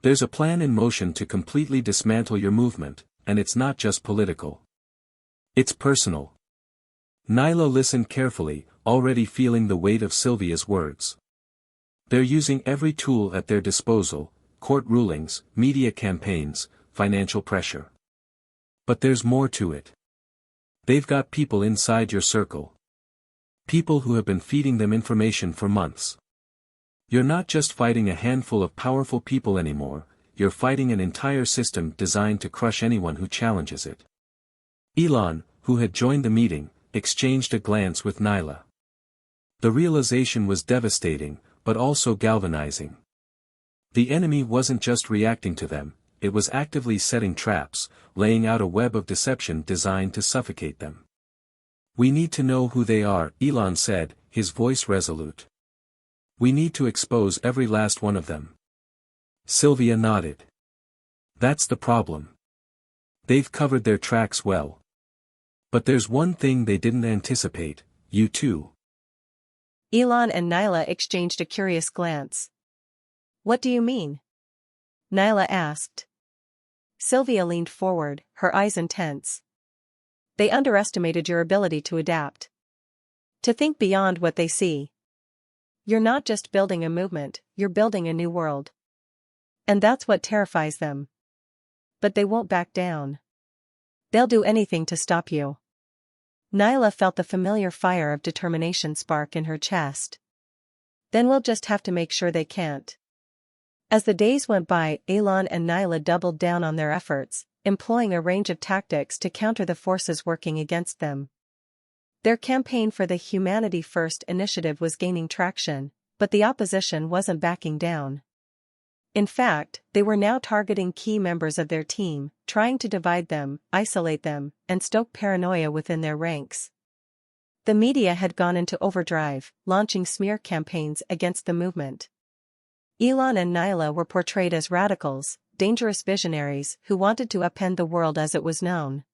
There's a plan in motion to completely dismantle your movement, and it's not just political. It's personal." Nyla listened carefully, already feeling the weight of Sylvia's words. They're using every tool at their disposal: court rulings, media campaigns, financial pressure. But there's more to it. They've got people inside your circle. People who have been feeding them information for months. You're not just fighting a handful of powerful people anymore, you're fighting an entire system designed to crush anyone who challenges it. Elon, who had joined the meeting, exchanged a glance with Nyla. The realization was devastating, but also galvanizing. The enemy wasn't just reacting to them, it was actively setting traps, laying out a web of deception designed to suffocate them. "We need to know who they are," Elon said, his voice resolute. "We need to expose every last one of them." Sylvia nodded. "That's the problem. They've covered their tracks well. But there's one thing they didn't anticipate: you too." Elon and Nyla exchanged a curious glance. "What do you mean?" Nyla asked. Sylvia leaned forward, her eyes intense. "They underestimated your ability to adapt. To think beyond what they see. You're not just building a movement, you're building a new world. And that's what terrifies them. But they won't back down. They'll do anything to stop you." Nyla felt the familiar fire of determination spark in her chest. "Then we'll just have to make sure they can't." As the days went by, Elon and Nyla doubled down on their efforts, employing a range of tactics to counter the forces working against them. Their campaign for the Humanity First initiative was gaining traction, but the opposition wasn't backing down. In fact, they were now targeting key members of their team, trying to divide them, isolate them, and stoke paranoia within their ranks. The media had gone into overdrive, launching smear campaigns against the movement. Elon and Nyla were portrayed as radicals, dangerous visionaries who wanted to upend the world as it was known.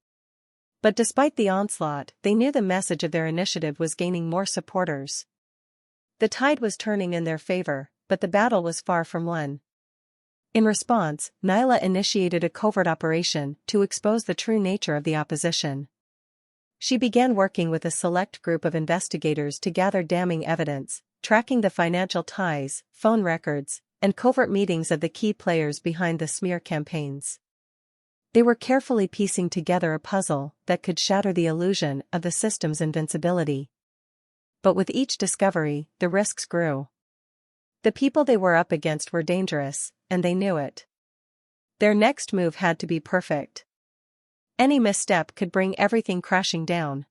But despite the onslaught, they knew the message of their initiative was gaining more supporters. The tide was turning in their favor, but the battle was far from won. In response, Nyla initiated a covert operation to expose the true nature of the opposition. She began working with a select group of investigators to gather damning evidence, tracking the financial ties, phone records, and covert meetings of the key players behind the smear campaigns. They were carefully piecing together a puzzle that could shatter the illusion of the system's invincibility. But with each discovery, the risks grew. The people they were up against were dangerous, and they knew it. Their next move had to be perfect. Any misstep could bring everything crashing down.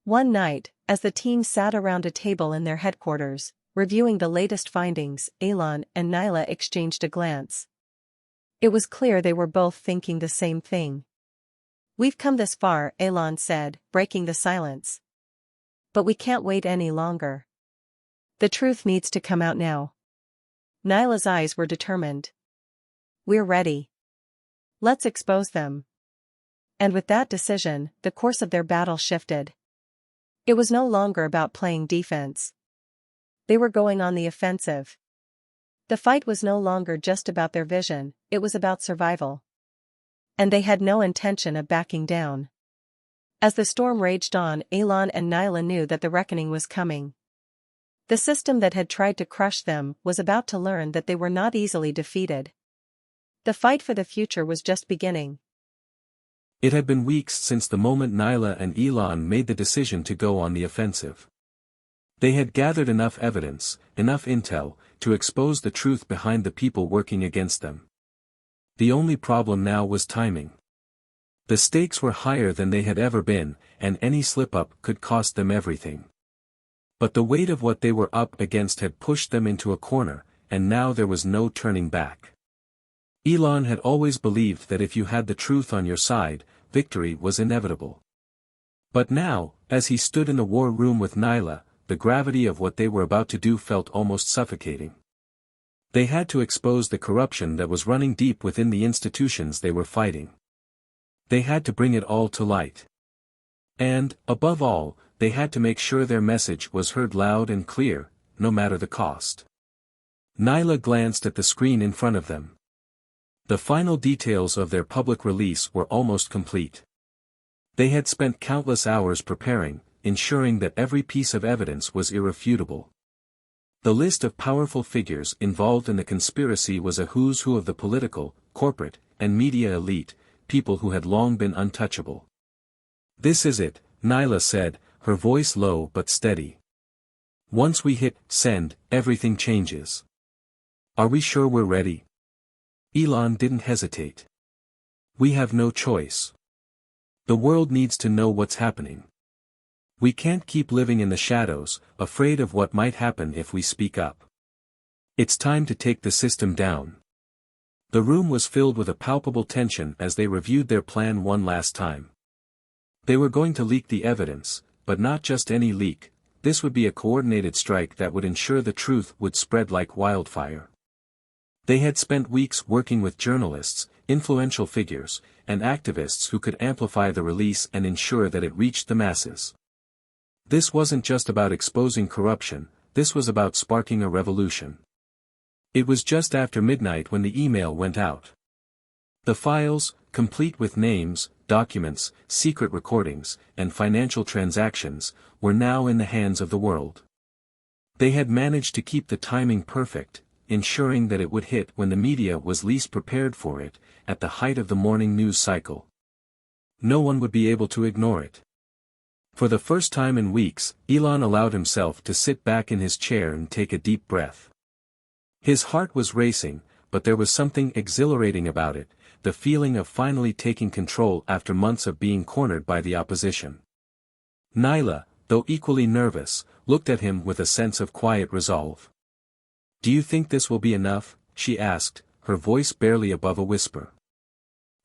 One night, as the team sat around a table in their headquarters, reviewing the latest findings, Elon and Nyla exchanged a glance. It was clear they were both thinking the same thing. "We've come this far," Elon said, breaking the silence. "But we can't wait any longer. The truth needs to come out now." Nyla's eyes were determined. "We're ready. Let's expose them." And with that decision, the course of their battle shifted. It was no longer about playing defense. They were going on the offensive. The fight was no longer just about their vision, it was about survival. And they had no intention of backing down. As the storm raged on, Elon and Nyla knew that the reckoning was coming. The system that had tried to crush them was about to learn that they were not easily defeated. The fight for the future was just beginning. It had been weeks since the moment Nyla and Elon made the decision to go on the offensive. They had gathered enough evidence, enough intel, to expose the truth behind the people working against them. The only problem now was timing. The stakes were higher than they had ever been, and any slip-up could cost them everything. But the weight of what they were up against had pushed them into a corner, and now there was no turning back. Elon had always believed that if you had the truth on your side, victory was inevitable. But now, as he stood in the war room with Nyla, the gravity of what they were about to do felt almost suffocating. They had to expose the corruption that was running deep within the institutions they were fighting. They had to bring it all to light. And, above all, they had to make sure their message was heard loud and clear, no matter the cost. Nyla glanced at the screen in front of them. The final details of their public release were almost complete. They had spent countless hours preparing, ensuring that every piece of evidence was irrefutable. The list of powerful figures involved in the conspiracy was a who's who of the political, corporate, and media elite, people who had long been untouchable. "This is it," Nyla said, her voice low but steady. "Once we hit send, everything changes. Are we sure we're ready?" Elon didn't hesitate. "We have no choice. The world needs to know what's happening. We can't keep living in the shadows, afraid of what might happen if we speak up. It's time to take the system down." The room was filled with a palpable tension as they reviewed their plan one last time. They were going to leak the evidence, but not just any leak. This would be a coordinated strike that would ensure the truth would spread like wildfire. They had spent weeks working with journalists, influential figures, and activists who could amplify the release and ensure that it reached the masses. This wasn't just about exposing corruption, this was about sparking a revolution. It was just after midnight when the email went out. The files, complete with names, documents, secret recordings, and financial transactions, were now in the hands of the world. They had managed to keep the timing perfect, ensuring that it would hit when the media was least prepared for it, at the height of the morning news cycle. No one would be able to ignore it. For the first time in weeks, Elon allowed himself to sit back in his chair and take a deep breath. His heart was racing, but there was something exhilarating about it, the feeling of finally taking control after months of being cornered by the opposition. Nyla, though equally nervous, looked at him with a sense of quiet resolve. "Do you think this will be enough?" she asked, her voice barely above a whisper.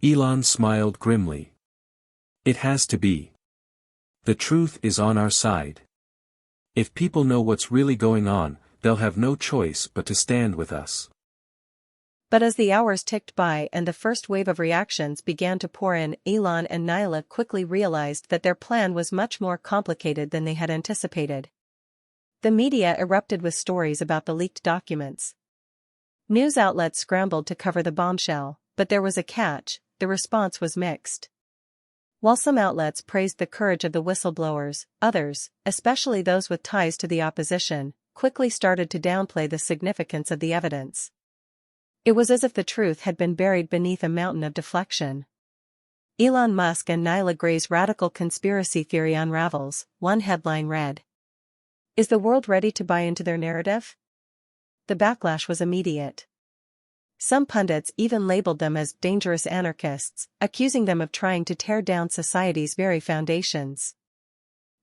Elon smiled grimly. "It has to be. The truth is on our side. If people know what's really going on, they'll have no choice but to stand with us." But as the hours ticked by and the first wave of reactions began to pour in, Elon and Nyla quickly realized that their plan was much more complicated than they had anticipated. The media erupted with stories about the leaked documents. News outlets scrambled to cover the bombshell, but there was a catch: the response was mixed. While some outlets praised the courage of the whistleblowers, others, especially those with ties to the opposition, quickly started to downplay the significance of the evidence. It was as if the truth had been buried beneath a mountain of deflection. Elon Musk and Nyla Gray's radical conspiracy theory unravels, one headline read. "Is the world ready to buy into their narrative?" The backlash was immediate. Some pundits even labeled them as dangerous anarchists, accusing them of trying to tear down society's very foundations.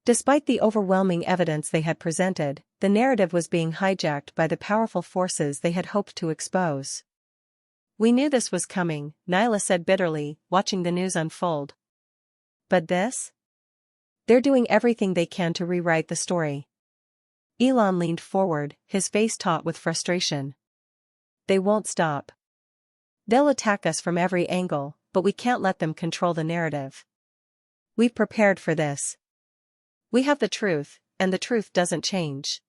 Despite the overwhelming evidence they had presented, the narrative was being hijacked by the powerful forces they had hoped to expose. "We knew this was coming," Nyla said bitterly, watching the news unfold. "But this? They're doing everything they can to rewrite the story." Elon leaned forward, his face taut with frustration. "They won't stop. They'll attack us from every angle, but we can't let them control the narrative. We've prepared for this. We have the truth, and the truth doesn't change."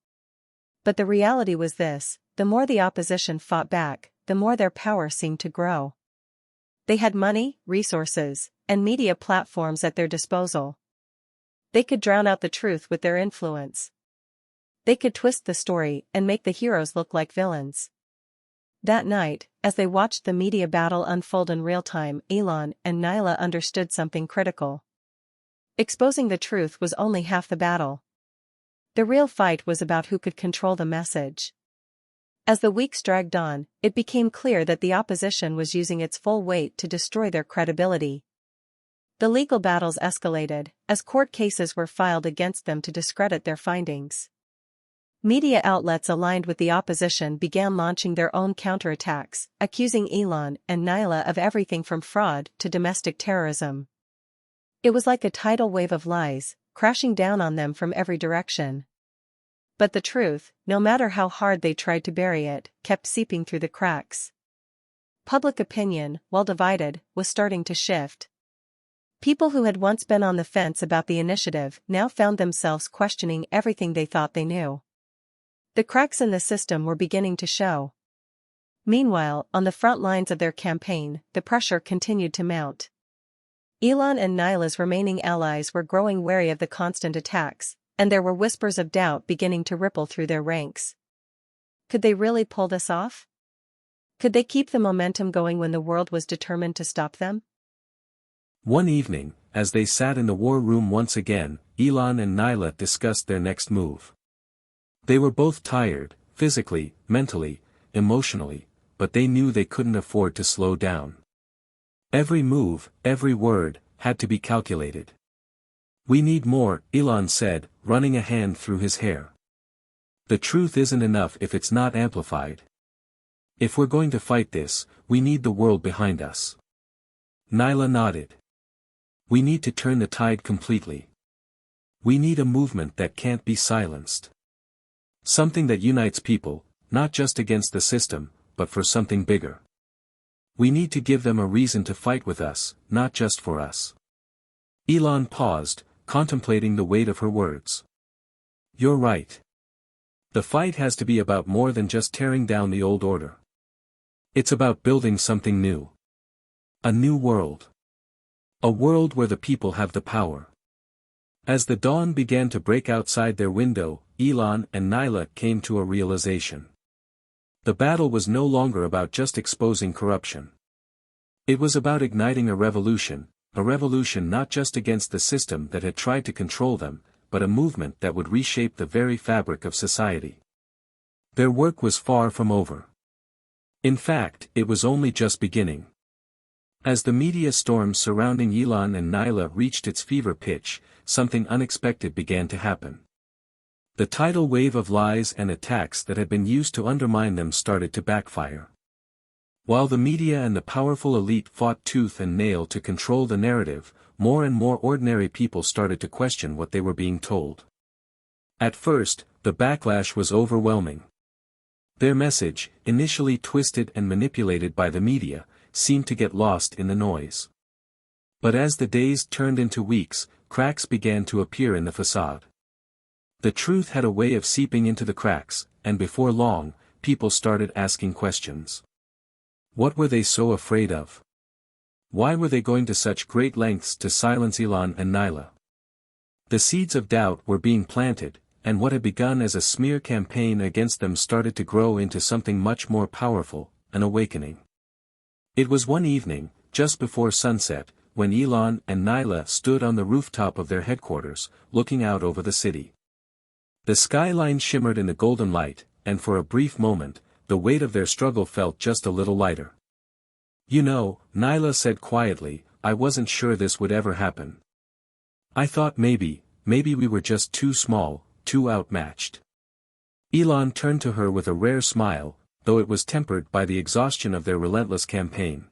But the reality was this: the more the opposition fought back, the more their power seemed to grow. They had money, resources, and media platforms at their disposal. They could drown out the truth with their influence. They could twist the story and make the heroes look like villains. That night, as they watched the media battle unfold in real time, Elon and Nyla understood something critical. Exposing the truth was only half the battle. The real fight was about who could control the message. As the weeks dragged on, it became clear that the opposition was using its full weight to destroy their credibility. The legal battles escalated, as court cases were filed against them to discredit their findings. Media outlets aligned with the opposition began launching their own counterattacks, accusing Elon and Nyla of everything from fraud to domestic terrorism. It was like a tidal wave of lies, crashing down on them from every direction. But the truth, no matter how hard they tried to bury it, kept seeping through the cracks. Public opinion, while divided, was starting to shift. People who had once been on the fence about the initiative now found themselves questioning everything they thought they knew. The cracks in the system were beginning to show. Meanwhile, on the front lines of their campaign, the pressure continued to mount. Elon and Nyla's remaining allies were growing wary of the constant attacks, and there were whispers of doubt beginning to ripple through their ranks. Could they really pull this off? Could they keep the momentum going when the world was determined to stop them? One evening, as they sat in the war room once again, Elon and Nyla discussed their next move. They were both tired, physically, mentally, emotionally, but they knew they couldn't afford to slow down. Every move, every word, had to be calculated. "We need more," Elon said, running a hand through his hair. "The truth isn't enough if it's not amplified. If we're going to fight this, we need the world behind us." Nyla nodded. "We need to turn the tide completely. We need a movement that can't be silenced. Something that unites people, not just against the system, but for something bigger. We need to give them a reason to fight with us, not just for us." Elon paused, contemplating the weight of her words. "You're right. The fight has to be about more than just tearing down the old order. It's about building something new. A new world. A world where the people have the power." As the dawn began to break outside their window, Elon and Nyla came to a realization. The battle was no longer about just exposing corruption. It was about igniting a revolution not just against the system that had tried to control them, but a movement that would reshape the very fabric of society. Their work was far from over. In fact, it was only just beginning. As the media storm surrounding Elon and Nyla reached its fever pitch, something unexpected began to happen. The tidal wave of lies and attacks that had been used to undermine them started to backfire. While the media and the powerful elite fought tooth and nail to control the narrative, more and more ordinary people started to question what they were being told. At first, the backlash was overwhelming. Their message, initially twisted and manipulated by the media, seemed to get lost in the noise. But as the days turned into weeks, cracks began to appear in the facade. The truth had a way of seeping into the cracks, and before long, people started asking questions. What were they so afraid of? Why were they going to such great lengths to silence Elon and Nyla? The seeds of doubt were being planted, and what had begun as a smear campaign against them started to grow into something much more powerful, an awakening. It was one evening, just before sunset, when Elon and Nyla stood on the rooftop of their headquarters, looking out over the city. The skyline shimmered in the golden light, and for a brief moment, the weight of their struggle felt just a little lighter. "You know," Nyla said quietly, "I wasn't sure this would ever happen. I thought maybe we were just too small, too outmatched." Elon turned to her with a rare smile, though it was tempered by the exhaustion of their relentless campaign.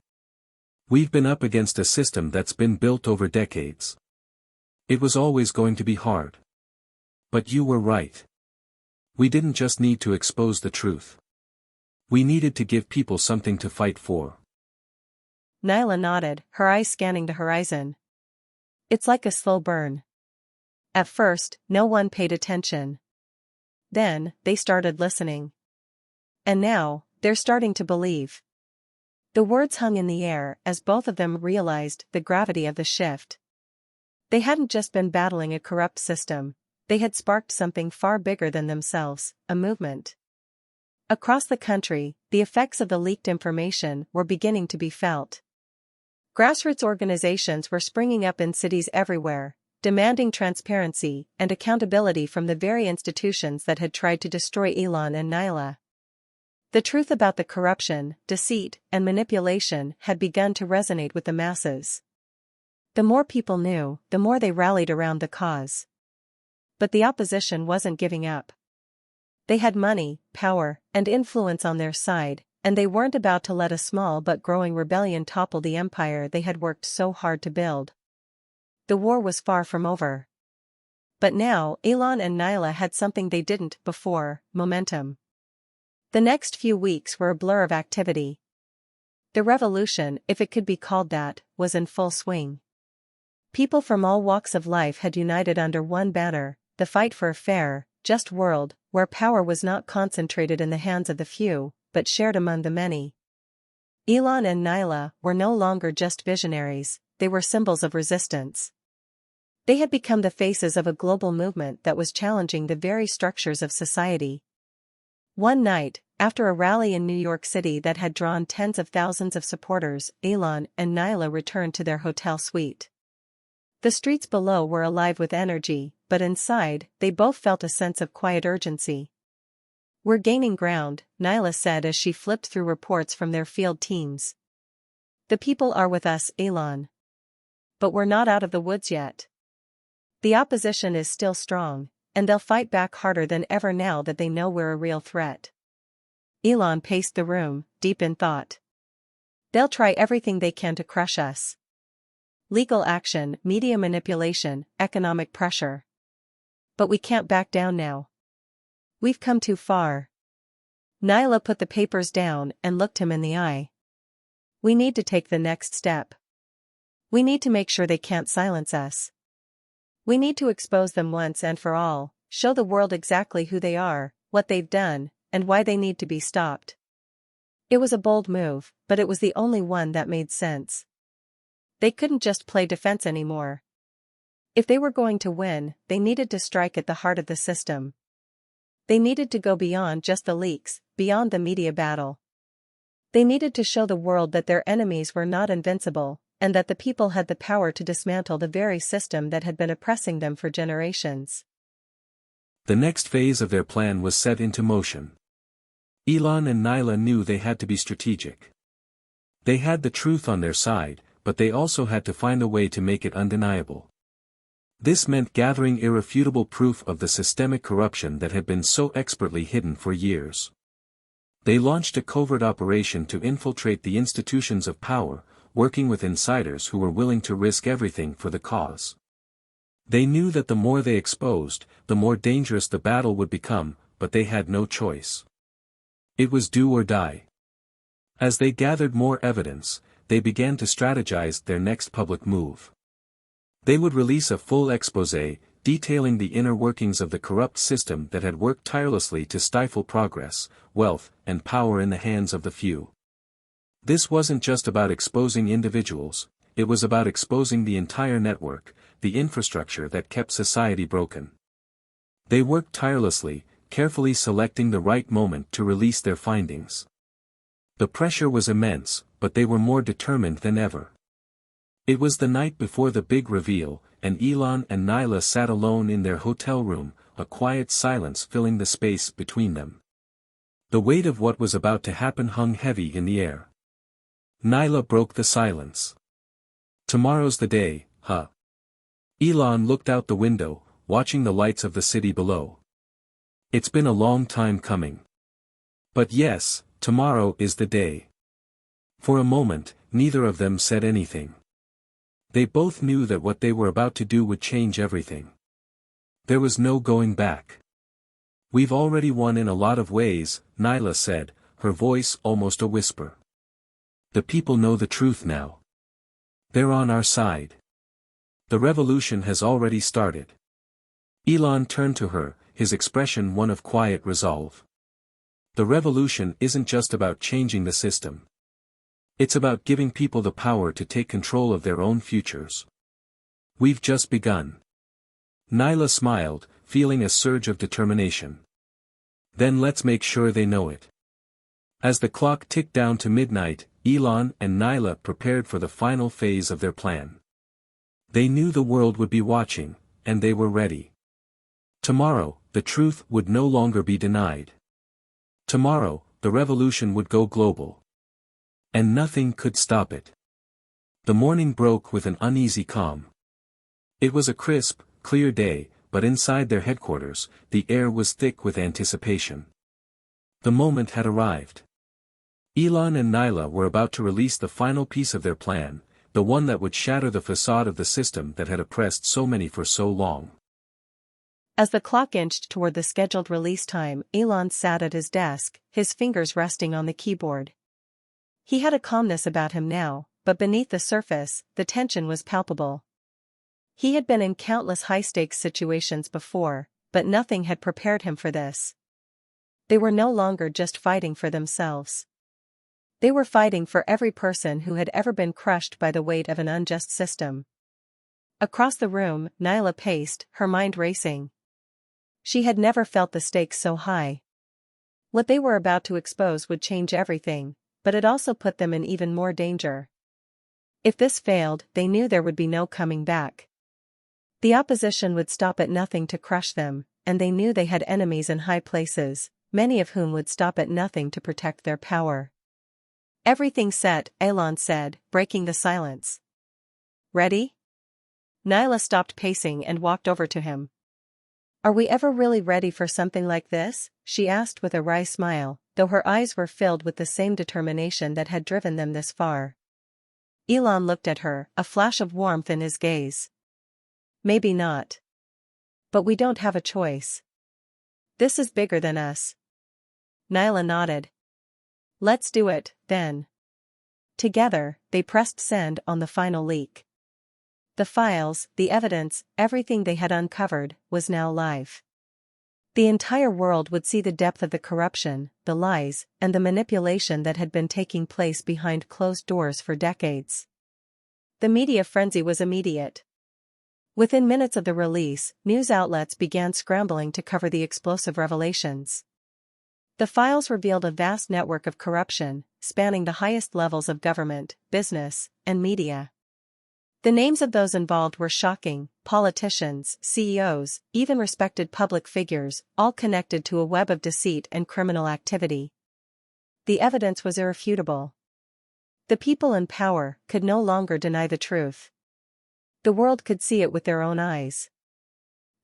"We've been up against a system that's been built over decades. It was always going to be hard. But you were right. We didn't just need to expose the truth. We needed to give people something to fight for." Nyla nodded, her eyes scanning the horizon. "It's like a slow burn. At first, no one paid attention. Then, they started listening. And now, they're starting to believe." The words hung in the air as both of them realized the gravity of the shift. They hadn't just been battling a corrupt system, they had sparked something far bigger than themselves, a movement. Across the country, the effects of the leaked information were beginning to be felt. Grassroots organizations were springing up in cities everywhere, demanding transparency and accountability from the very institutions that had tried to destroy Elon and Nyla. The truth about the corruption, deceit, and manipulation had begun to resonate with the masses. The more people knew, the more they rallied around the cause. But the opposition wasn't giving up. They had money, power, and influence on their side, and they weren't about to let a small but growing rebellion topple the empire they had worked so hard to build. The war was far from over. But now, Elon and Nyla had something they didn't before: momentum. The next few weeks were a blur of activity. The revolution, if it could be called that, was in full swing. People from all walks of life had united under one banner: the fight for a fair, just world, where power was not concentrated in the hands of the few, but shared among the many. Elon and Nyla were no longer just visionaries, they were symbols of resistance. They had become the faces of a global movement that was challenging the very structures of society. One night, after a rally in New York City that had drawn tens of thousands of supporters, Elon and Nyla returned to their hotel suite. The streets below were alive with energy, but inside, they both felt a sense of quiet urgency. "We're gaining ground," Nyla said as she flipped through reports from their field teams. "The people are with us, Elon. But we're not out of the woods yet. The opposition is still strong, and they'll fight back harder than ever now that they know we're a real threat." Elon paced the room, deep in thought. "They'll try everything they can to crush us. Legal action, media manipulation, economic pressure. But we can't back down now. We've come too far." Nyla put the papers down and looked him in the eye. "We need to take the next step. We need to make sure they can't silence us. We need to expose them once and for all, show the world exactly who they are, what they've done, and why they need to be stopped." It was a bold move, but it was the only one that made sense. They couldn't just play defense anymore. If they were going to win, they needed to strike at the heart of the system. They needed to go beyond just the leaks, beyond the media battle. They needed to show the world that their enemies were not invincible, and that the people had the power to dismantle the very system that had been oppressing them for generations. The next phase of their plan was set into motion. Elon and Nyla knew they had to be strategic. They had the truth on their side, but they also had to find a way to make it undeniable. This meant gathering irrefutable proof of the systemic corruption that had been so expertly hidden for years. They launched a covert operation to infiltrate the institutions of power, working with insiders who were willing to risk everything for the cause. They knew that the more they exposed, the more dangerous the battle would become, but they had no choice. It was do or die. As they gathered more evidence, they began to strategize their next public move. They would release a full exposé, detailing the inner workings of the corrupt system that had worked tirelessly to stifle progress, wealth, and power in the hands of the few. This wasn't just about exposing individuals, it was about exposing the entire network, the infrastructure that kept society broken. They worked tirelessly, carefully selecting the right moment to release their findings. The pressure was immense, but they were more determined than ever. It was the night before the big reveal, and Elon and Nyla sat alone in their hotel room, a quiet silence filling the space between them. The weight of what was about to happen hung heavy in the air. Nyla broke the silence. "Tomorrow's the day, huh?" Elon looked out the window, watching the lights of the city below. "It's been a long time coming. But yes, tomorrow is the day." For a moment, neither of them said anything. They both knew that what they were about to do would change everything. There was no going back. "We've already won in a lot of ways," Nyla said, her voice almost a whisper. "The people know the truth now. They're on our side. The revolution has already started." Elon turned to her, his expression one of quiet resolve. "The revolution isn't just about changing the system. It's about giving people the power to take control of their own futures. We've just begun." Nyla smiled, feeling a surge of determination. "Then let's make sure they know it." As the clock ticked down to midnight, Elon and Nyla prepared for the final phase of their plan. They knew the world would be watching, and they were ready. Tomorrow, the truth would no longer be denied. Tomorrow, the revolution would go global. And nothing could stop it. The morning broke with an uneasy calm. It was a crisp, clear day, but inside their headquarters, the air was thick with anticipation. The moment had arrived. Elon and Nyla were about to release the final piece of their plan, the one that would shatter the facade of the system that had oppressed so many for so long. As the clock inched toward the scheduled release time, Elon sat at his desk, his fingers resting on the keyboard. He had a calmness about him now, but beneath the surface, the tension was palpable. He had been in countless high-stakes situations before, but nothing had prepared him for this. They were no longer just fighting for themselves. They were fighting for every person who had ever been crushed by the weight of an unjust system. Across the room, Nyla paced, her mind racing. She had never felt the stakes so high. What they were about to expose would change everything, but it also put them in even more danger. If this failed, they knew there would be no coming back. The opposition would stop at nothing to crush them, and they knew they had enemies in high places, many of whom would stop at nothing to protect their power. Everything set, Elon said, breaking the silence. Ready? Nyla stopped pacing and walked over to him. Are we ever really ready for something like this? She asked with a wry smile, though her eyes were filled with the same determination that had driven them this far. Elon looked at her, a flash of warmth in his gaze. Maybe not. But we don't have a choice. This is bigger than us. Nyla nodded. Let's do it, then. Together, they pressed send on the final leak. The files, the evidence, everything they had uncovered, was now live. The entire world would see the depth of the corruption, the lies, and the manipulation that had been taking place behind closed doors for decades. The media frenzy was immediate. Within minutes of the release, news outlets began scrambling to cover the explosive revelations. The files revealed a vast network of corruption, spanning the highest levels of government, business, and media. The names of those involved were shocking: politicians, CEOs, even respected public figures, all connected to a web of deceit and criminal activity. The evidence was irrefutable. The people in power could no longer deny the truth. The world could see it with their own eyes.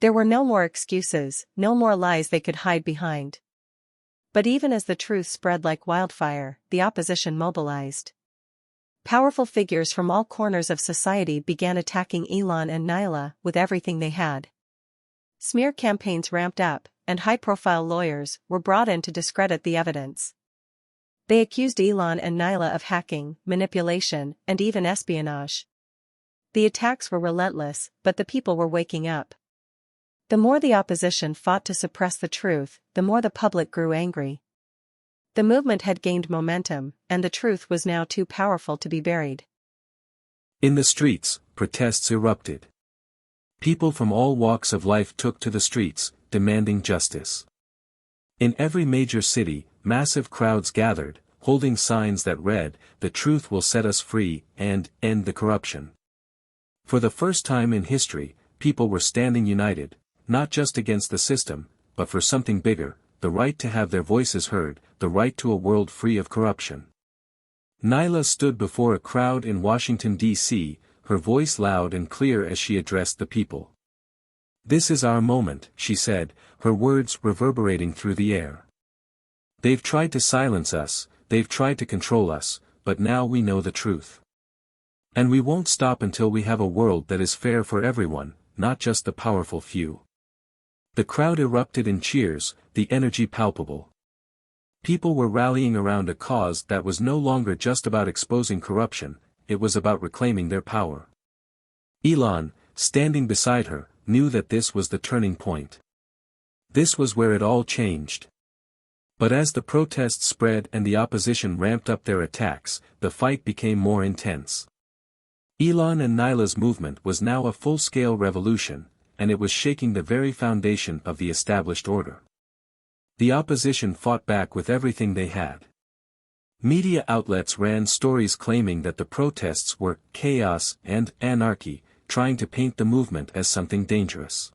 There were no more excuses, no more lies they could hide behind. But even as the truth spread like wildfire, the opposition mobilized. Powerful figures from all corners of society began attacking Elon and Nyla with everything they had. Smear campaigns ramped up, and high-profile lawyers were brought in to discredit the evidence. They accused Elon and Nyla of hacking, manipulation, and even espionage. The attacks were relentless, but the people were waking up. The more the opposition fought to suppress the truth, the more the public grew angry. The movement had gained momentum, and the truth was now too powerful to be buried. In the streets, protests erupted. People from all walks of life took to the streets, demanding justice. In every major city, massive crowds gathered, holding signs that read, "The truth will set us free," and "End the corruption." For the first time in history, people were standing united, not just against the system, but for something bigger: the right to have their voices heard, the right to a world free of corruption. Nyla stood before a crowd in Washington, D.C., her voice loud and clear as she addressed the people. "This is our moment," she said, her words reverberating through the air. "They've tried to silence us, they've tried to control us, but now we know the truth. And we won't stop until we have a world that is fair for everyone, not just the powerful few." The crowd erupted in cheers, the energy palpable. People were rallying around a cause that was no longer just about exposing corruption, it was about reclaiming their power. Elon, standing beside her, knew that this was the turning point. This was where it all changed. But as the protests spread and the opposition ramped up their attacks, the fight became more intense. Elon and Nyla's movement was now a full-scale revolution, and it was shaking the very foundation of the established order. The opposition fought back with everything they had. Media outlets ran stories claiming that the protests were chaos and anarchy, trying to paint the movement as something dangerous.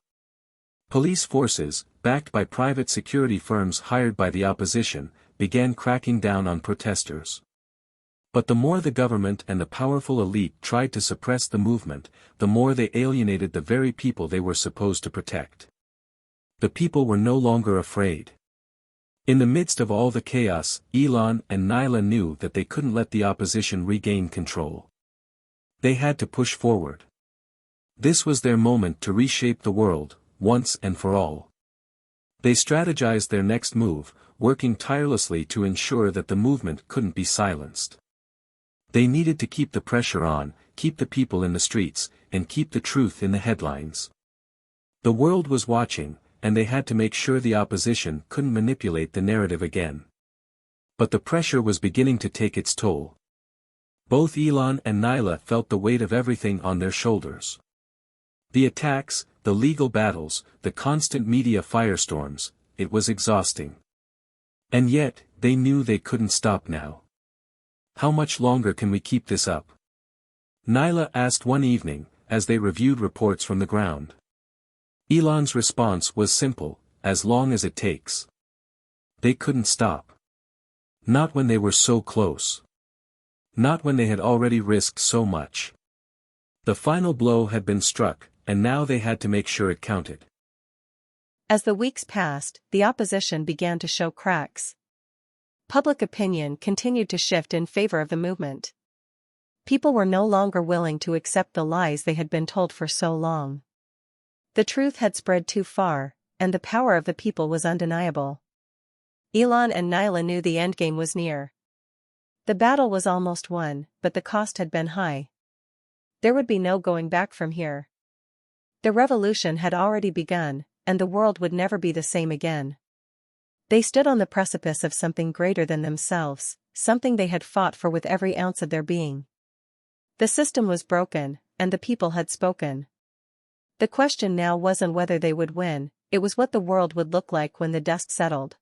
Police forces, backed by private security firms hired by the opposition, began cracking down on protesters. But the more the government and the powerful elite tried to suppress the movement, the more they alienated the very people they were supposed to protect. The people were no longer afraid. In the midst of all the chaos, Elon and Nyla knew that they couldn't let the opposition regain control. They had to push forward. This was their moment to reshape the world, once and for all. They strategized their next move, working tirelessly to ensure that the movement couldn't be silenced. They needed to keep the pressure on, keep the people in the streets, and keep the truth in the headlines. The world was watching, and they had to make sure the opposition couldn't manipulate the narrative again. But the pressure was beginning to take its toll. Both Elon and Nyla felt the weight of everything on their shoulders. The attacks, the legal battles, the constant media firestorms, it was exhausting. And yet, they knew they couldn't stop now. How much longer can we keep this up? Nyla asked one evening, as they reviewed reports from the ground. Elon's response was simple, as long as it takes. They couldn't stop. Not when they were so close. Not when they had already risked so much. The final blow had been struck, and now they had to make sure it counted. As the weeks passed, the opposition began to show cracks. Public opinion continued to shift in favor of the movement. People were no longer willing to accept the lies they had been told for so long. The truth had spread too far, and the power of the people was undeniable. Elon and Nyla knew the endgame was near. The battle was almost won, but the cost had been high. There would be no going back from here. The revolution had already begun, and the world would never be the same again. They stood on the precipice of something greater than themselves, something they had fought for with every ounce of their being. The system was broken, and the people had spoken. The question now wasn't whether they would win, it was what the world would look like when the dust settled.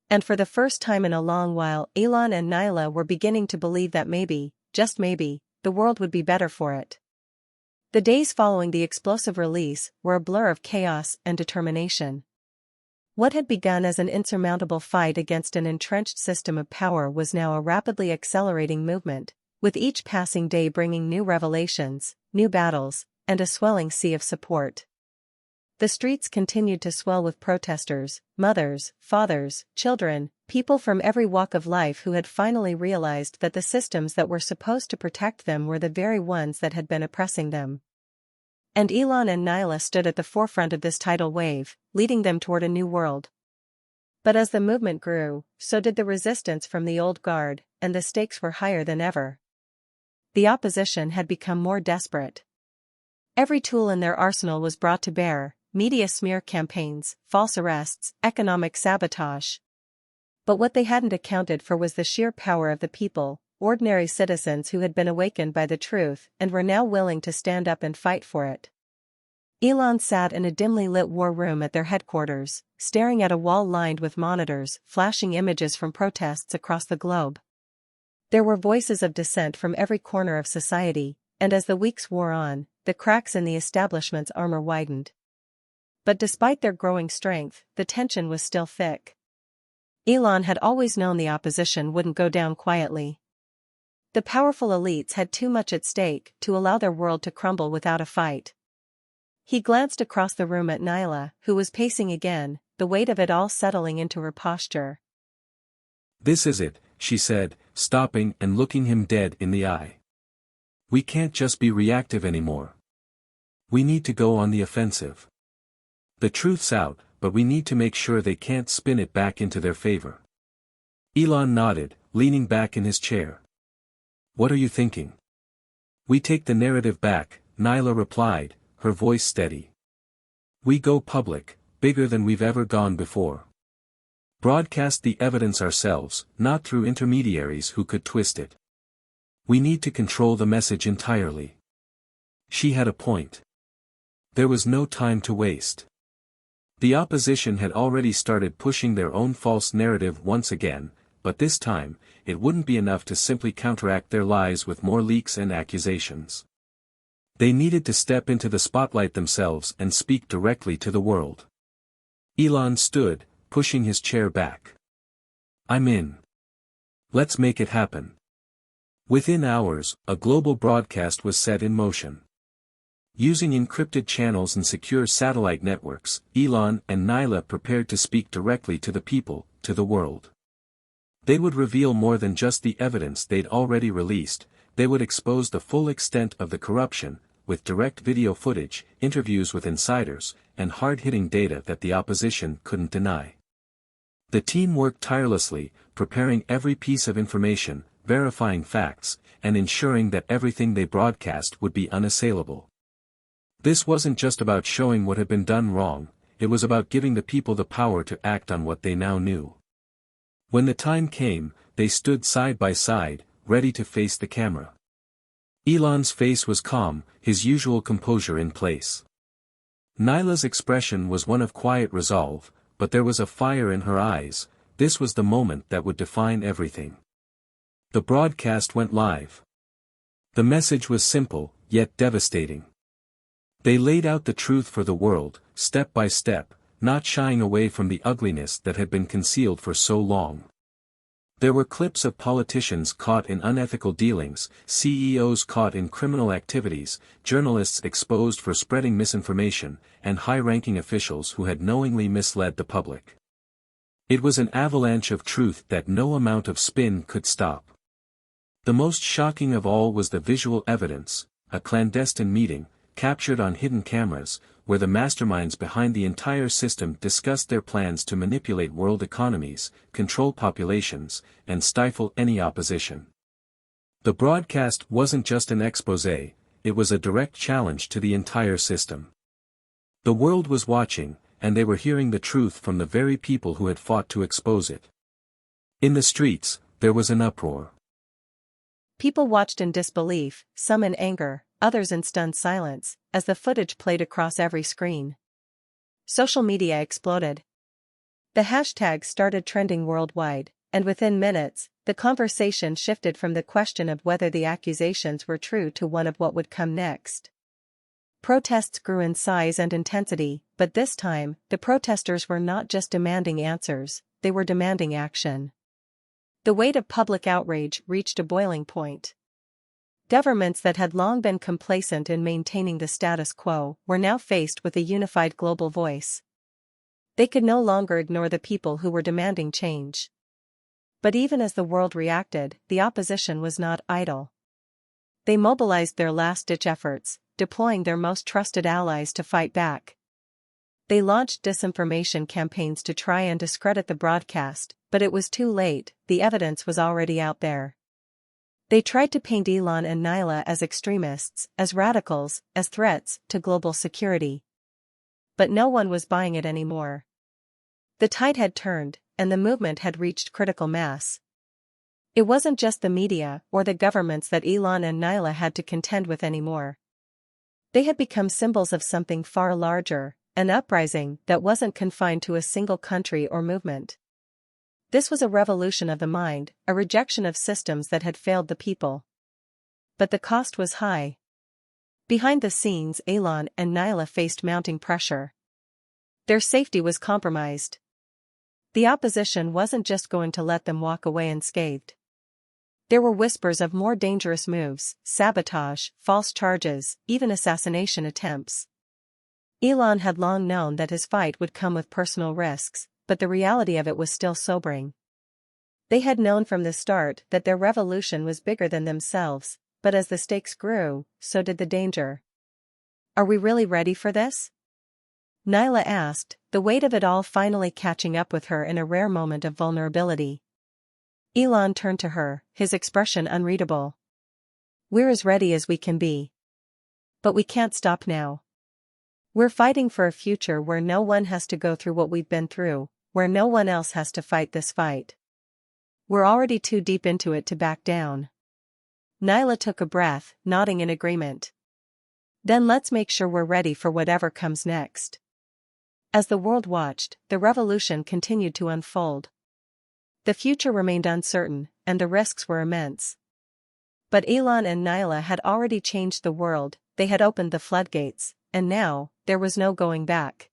And for the first time in a long while, Elon and Nyla were beginning to believe that maybe, just maybe, the world would be better for it. The days following the explosive release were a blur of chaos and determination. What had begun as an insurmountable fight against an entrenched system of power was now a rapidly accelerating movement, with each passing day bringing new revelations, new battles, and a swelling sea of support. The streets continued to swell with protesters, mothers, fathers, children, people from every walk of life who had finally realized that the systems that were supposed to protect them were the very ones that had been oppressing them. And Elon and Nyla stood at the forefront of this tidal wave, leading them toward a new world. But as the movement grew, so did the resistance from the old guard, and the stakes were higher than ever. The opposition had become more desperate. Every tool in their arsenal was brought to bear: media smear campaigns, false arrests, economic sabotage. But what they hadn't accounted for was the sheer power of the people, ordinary citizens who had been awakened by the truth and were now willing to stand up and fight for it. Elon sat in a dimly lit war room at their headquarters, staring at a wall lined with monitors, flashing images from protests across the globe. There were voices of dissent from every corner of society, and as the weeks wore on, the cracks in the establishment's armor widened. But despite their growing strength, the tension was still thick. Elon had always known the opposition wouldn't go down quietly. The powerful elites had too much at stake to allow their world to crumble without a fight. He glanced across the room at Nyla, who was pacing again, the weight of it all settling into her posture. "This is it," she said, stopping and looking him dead in the eye. "We can't just be reactive anymore. We need to go on the offensive. The truth's out, but we need to make sure they can't spin it back into their favor." Elon nodded, leaning back in his chair. "What are you thinking?" "We take the narrative back," Nyla replied, her voice steady. "We go public, bigger than we've ever gone before. Broadcast the evidence ourselves, not through intermediaries who could twist it. We need to control the message entirely." She had a point. There was no time to waste. The opposition had already started pushing their own false narrative once again, but this time, it wouldn't be enough to simply counteract their lies with more leaks and accusations. They needed to step into the spotlight themselves and speak directly to the world. Elon stood, pushing his chair back. "I'm in. Let's make it happen." Within hours, a global broadcast was set in motion. Using encrypted channels and secure satellite networks, Elon and Nyla prepared to speak directly to the people, to the world. They would reveal more than just the evidence they'd already released, they would expose the full extent of the corruption, with direct video footage, interviews with insiders, and hard-hitting data that the opposition couldn't deny. The team worked tirelessly, preparing every piece of information, verifying facts, and ensuring that everything they broadcast would be unassailable. This wasn't just about showing what had been done wrong, it was about giving the people the power to act on what they now knew. When the time came, they stood side by side, ready to face the camera. Elon's face was calm, his usual composure in place. Nyla's expression was one of quiet resolve, but there was a fire in her eyes. This was the moment that would define everything. The broadcast went live. The message was simple, yet devastating. They laid out the truth for the world, step by step, not shying away from the ugliness that had been concealed for so long. There were clips of politicians caught in unethical dealings, CEOs caught in criminal activities, journalists exposed for spreading misinformation, and high-ranking officials who had knowingly misled the public. It was an avalanche of truth that no amount of spin could stop. The most shocking of all was the visual evidence, a clandestine meeting, captured on hidden cameras, where the masterminds behind the entire system discussed their plans to manipulate world economies, control populations, and stifle any opposition. The broadcast wasn't just an exposé, it was a direct challenge to the entire system. The world was watching, and they were hearing the truth from the very people who had fought to expose it. In the streets, there was an uproar. People watched in disbelief, some in anger, others in stunned silence, as the footage played across every screen. Social media exploded. The hashtag started trending worldwide, and within minutes, the conversation shifted from the question of whether the accusations were true to one of what would come next. Protests grew in size and intensity, but this time, the protesters were not just demanding answers, they were demanding action. The weight of public outrage reached a boiling point. Governments that had long been complacent in maintaining the status quo were now faced with a unified global voice. They could no longer ignore the people who were demanding change. But even as the world reacted, the opposition was not idle. They mobilized their last-ditch efforts, deploying their most trusted allies to fight back. They launched disinformation campaigns to try and discredit the broadcast, but it was too late, the evidence was already out there. They tried to paint Elon and Nyla as extremists, as radicals, as threats to global security. But no one was buying it anymore. The tide had turned, and the movement had reached critical mass. It wasn't just the media or the governments that Elon and Nyla had to contend with anymore. They had become symbols of something far larger, an uprising that wasn't confined to a single country or movement. This was a revolution of the mind, a rejection of systems that had failed the people. But the cost was high. Behind the scenes, Elon and Nyla faced mounting pressure. Their safety was compromised. The opposition wasn't just going to let them walk away unscathed. There were whispers of more dangerous moves, sabotage, false charges, even assassination attempts. Elon had long known that his fight would come with personal risks, but the reality of it was still sobering. They had known from the start that their revolution was bigger than themselves, but as the stakes grew, so did the danger. "Are we really ready for this?" Nyla asked, the weight of it all finally catching up with her in a rare moment of vulnerability. Elon turned to her, his expression unreadable. "We're as ready as we can be. But we can't stop now. We're fighting for a future where no one has to go through what we've been through, where no one else has to fight this fight. We're already too deep into it to back down." Nyla took a breath, nodding in agreement. "Then let's make sure we're ready for whatever comes next." As the world watched, the revolution continued to unfold. The future remained uncertain, and the risks were immense. But Elon and Nyla had already changed the world, they had opened the floodgates, and now, there was no going back.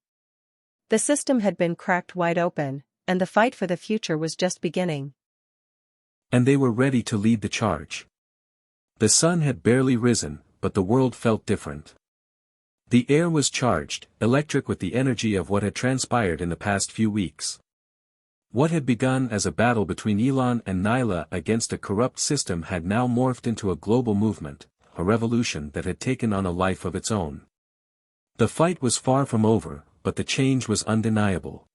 The system had been cracked wide open, and the fight for the future was just beginning. And they were ready to lead the charge. The sun had barely risen, but the world felt different. The air was charged, electric with the energy of what had transpired in the past few weeks. What had begun as a battle between Elon and Nyla against a corrupt system had now morphed into a global movement, a revolution that had taken on a life of its own. The fight was far from over, but the change was undeniable.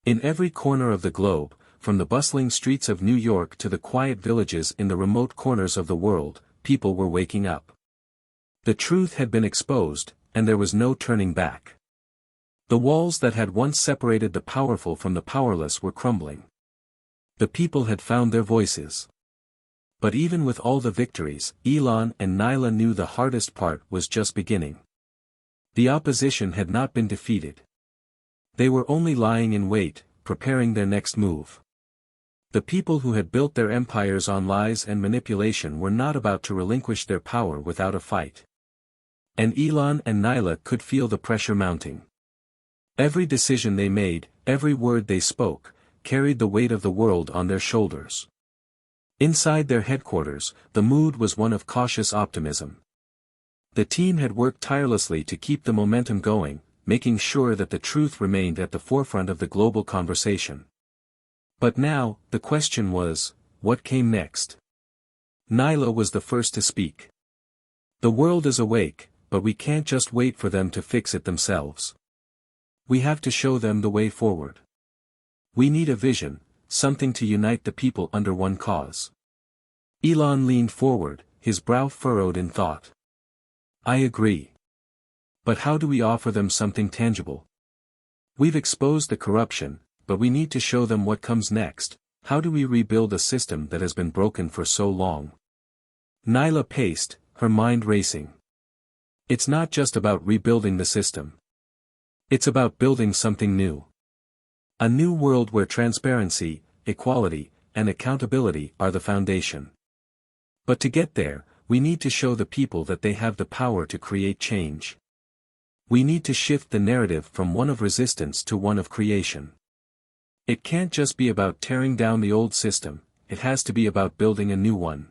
In every corner of the globe, from the bustling streets of New York to the quiet villages in the remote corners of the world, people were waking up. The truth had been exposed, and there was no turning back. The walls that had once separated the powerful from the powerless were crumbling. The people had found their voices. But even with all the victories, Elon and Nyla knew the hardest part was just beginning. The opposition had not been defeated. They were only lying in wait, preparing their next move. The people who had built their empires on lies and manipulation were not about to relinquish their power without a fight. And Elon and Nyla could feel the pressure mounting. Every decision they made, every word they spoke, carried the weight of the world on their shoulders. Inside their headquarters, the mood was one of cautious optimism. The team had worked tirelessly to keep the momentum going, making sure that the truth remained at the forefront of the global conversation. But now, the question was, what came next? Nyla was the first to speak. The world is awake, but we can't just wait for them to fix it themselves. We have to show them the way forward. We need a vision, something to unite the people under one cause. Elon leaned forward, his brow furrowed in thought. I agree. But how do we offer them something tangible? We've exposed the corruption, but we need to show them what comes next. How do we rebuild a system that has been broken for so long? Nyla paced, her mind racing. It's not just about rebuilding the system. It's about building something new. A new world where transparency, equality, and accountability are the foundation. But to get there, we need to show the people that they have the power to create change. We need to shift the narrative from one of resistance to one of creation. It can't just be about tearing down the old system, it has to be about building a new one.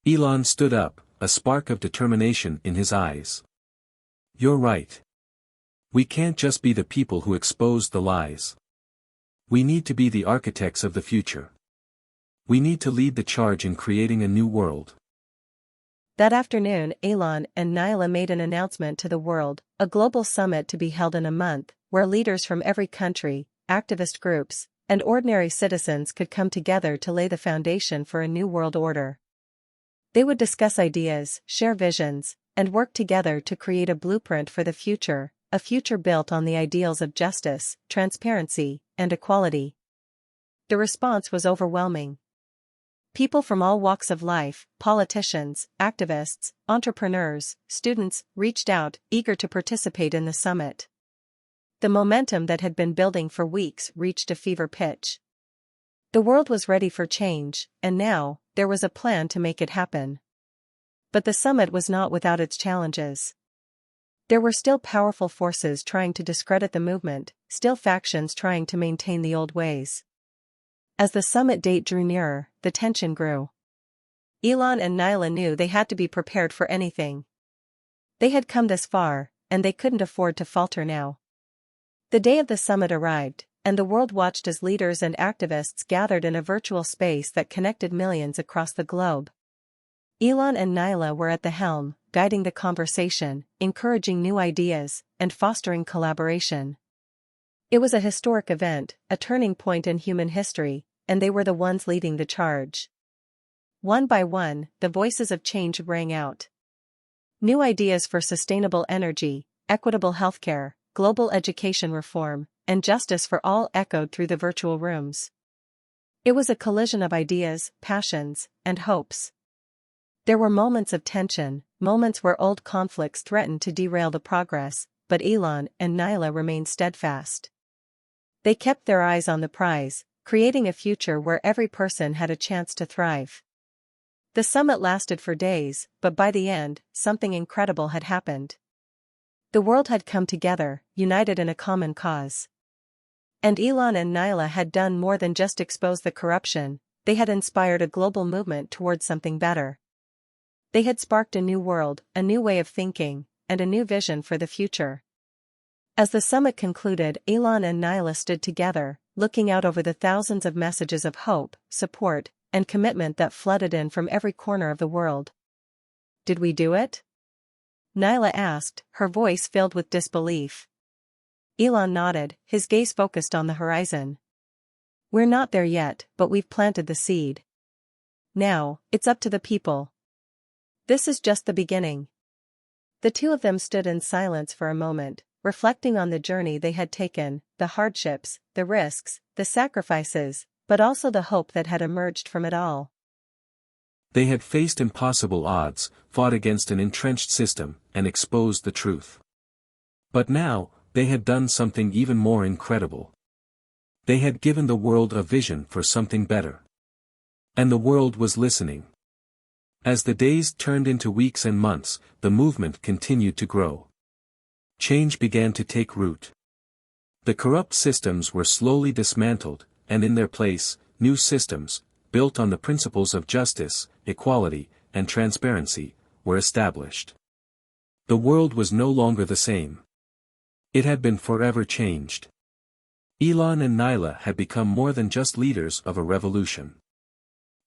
Elon stood up, a spark of determination in his eyes. You're right. We can't just be the people who expose the lies. We need to be the architects of the future. We need to lead the charge in creating a new world. That afternoon, Elon and Nyla made an announcement to the world, a global summit to be held in a month, where leaders from every country, activist groups, and ordinary citizens could come together to lay the foundation for a new world order. They would discuss ideas, share visions, and work together to create a blueprint for the future, a future built on the ideals of justice, transparency, and equality. The response was overwhelming. People from all walks of life, politicians, activists, entrepreneurs, students, reached out, eager to participate in the summit. The momentum that had been building for weeks reached a fever pitch. The world was ready for change, and now, there was a plan to make it happen. But the summit was not without its challenges. There were still powerful forces trying to discredit the movement, still factions trying to maintain the old ways. As the summit date drew nearer, the tension grew. Elon and Nyla knew they had to be prepared for anything. They had come this far, and they couldn't afford to falter now. The day of the summit arrived, and the world watched as leaders and activists gathered in a virtual space that connected millions across the globe. Elon and Nyla were at the helm, guiding the conversation, encouraging new ideas, and fostering collaboration. It was a historic event, a turning point in human history, and they were the ones leading the charge. One by one, the voices of change rang out. New ideas for sustainable energy, equitable healthcare, global education reform, and justice for all echoed through the virtual rooms. It was a collision of ideas, passions, and hopes. There were moments of tension, moments where old conflicts threatened to derail the progress, but Elon and Nyla remained steadfast. They kept their eyes on the prize, creating a future where every person had a chance to thrive. The summit lasted for days, but by the end, something incredible had happened. The world had come together, united in a common cause. And Elon and Nyla had done more than just expose the corruption, they had inspired a global movement towards something better. They had sparked a new world, a new way of thinking, and a new vision for the future. As the summit concluded, Elon and Nyla stood together, looking out over the thousands of messages of hope, support, and commitment that flooded in from every corner of the world. Did we do it? Nyla asked, her voice filled with disbelief. Elon nodded, his gaze focused on the horizon. We're not there yet, but we've planted the seed. Now, it's up to the people. This is just the beginning. The two of them stood in silence for a moment, reflecting on the journey they had taken, the hardships, the risks, the sacrifices, but also the hope that had emerged from it all. They had faced impossible odds, fought against an entrenched system, and exposed the truth. But now, they had done something even more incredible. They had given the world a vision for something better. And the world was listening. As the days turned into weeks and months, the movement continued to grow. Change began to take root. The corrupt systems were slowly dismantled, and in their place, new systems, built on the principles of justice, equality, and transparency, were established. The world was no longer the same. It had been forever changed. Elon and Nyla had become more than just leaders of a revolution.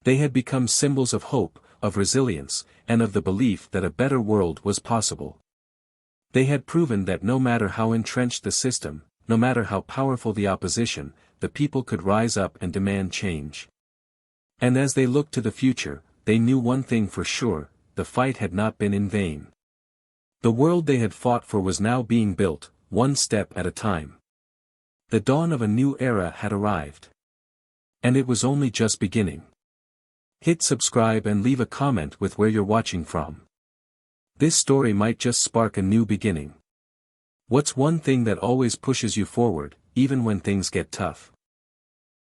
They had become symbols of hope, of resilience, and of the belief that a better world was possible. They had proven that no matter how entrenched the system, no matter how powerful the opposition, the people could rise up and demand change. And as they looked to the future, they knew one thing for sure: the fight had not been in vain. The world they had fought for was now being built, one step at a time. The dawn of a new era had arrived. And it was only just beginning. Hit subscribe and leave a comment with where you're watching from. This story might just spark a new beginning. What's one thing that always pushes you forward, even when things get tough?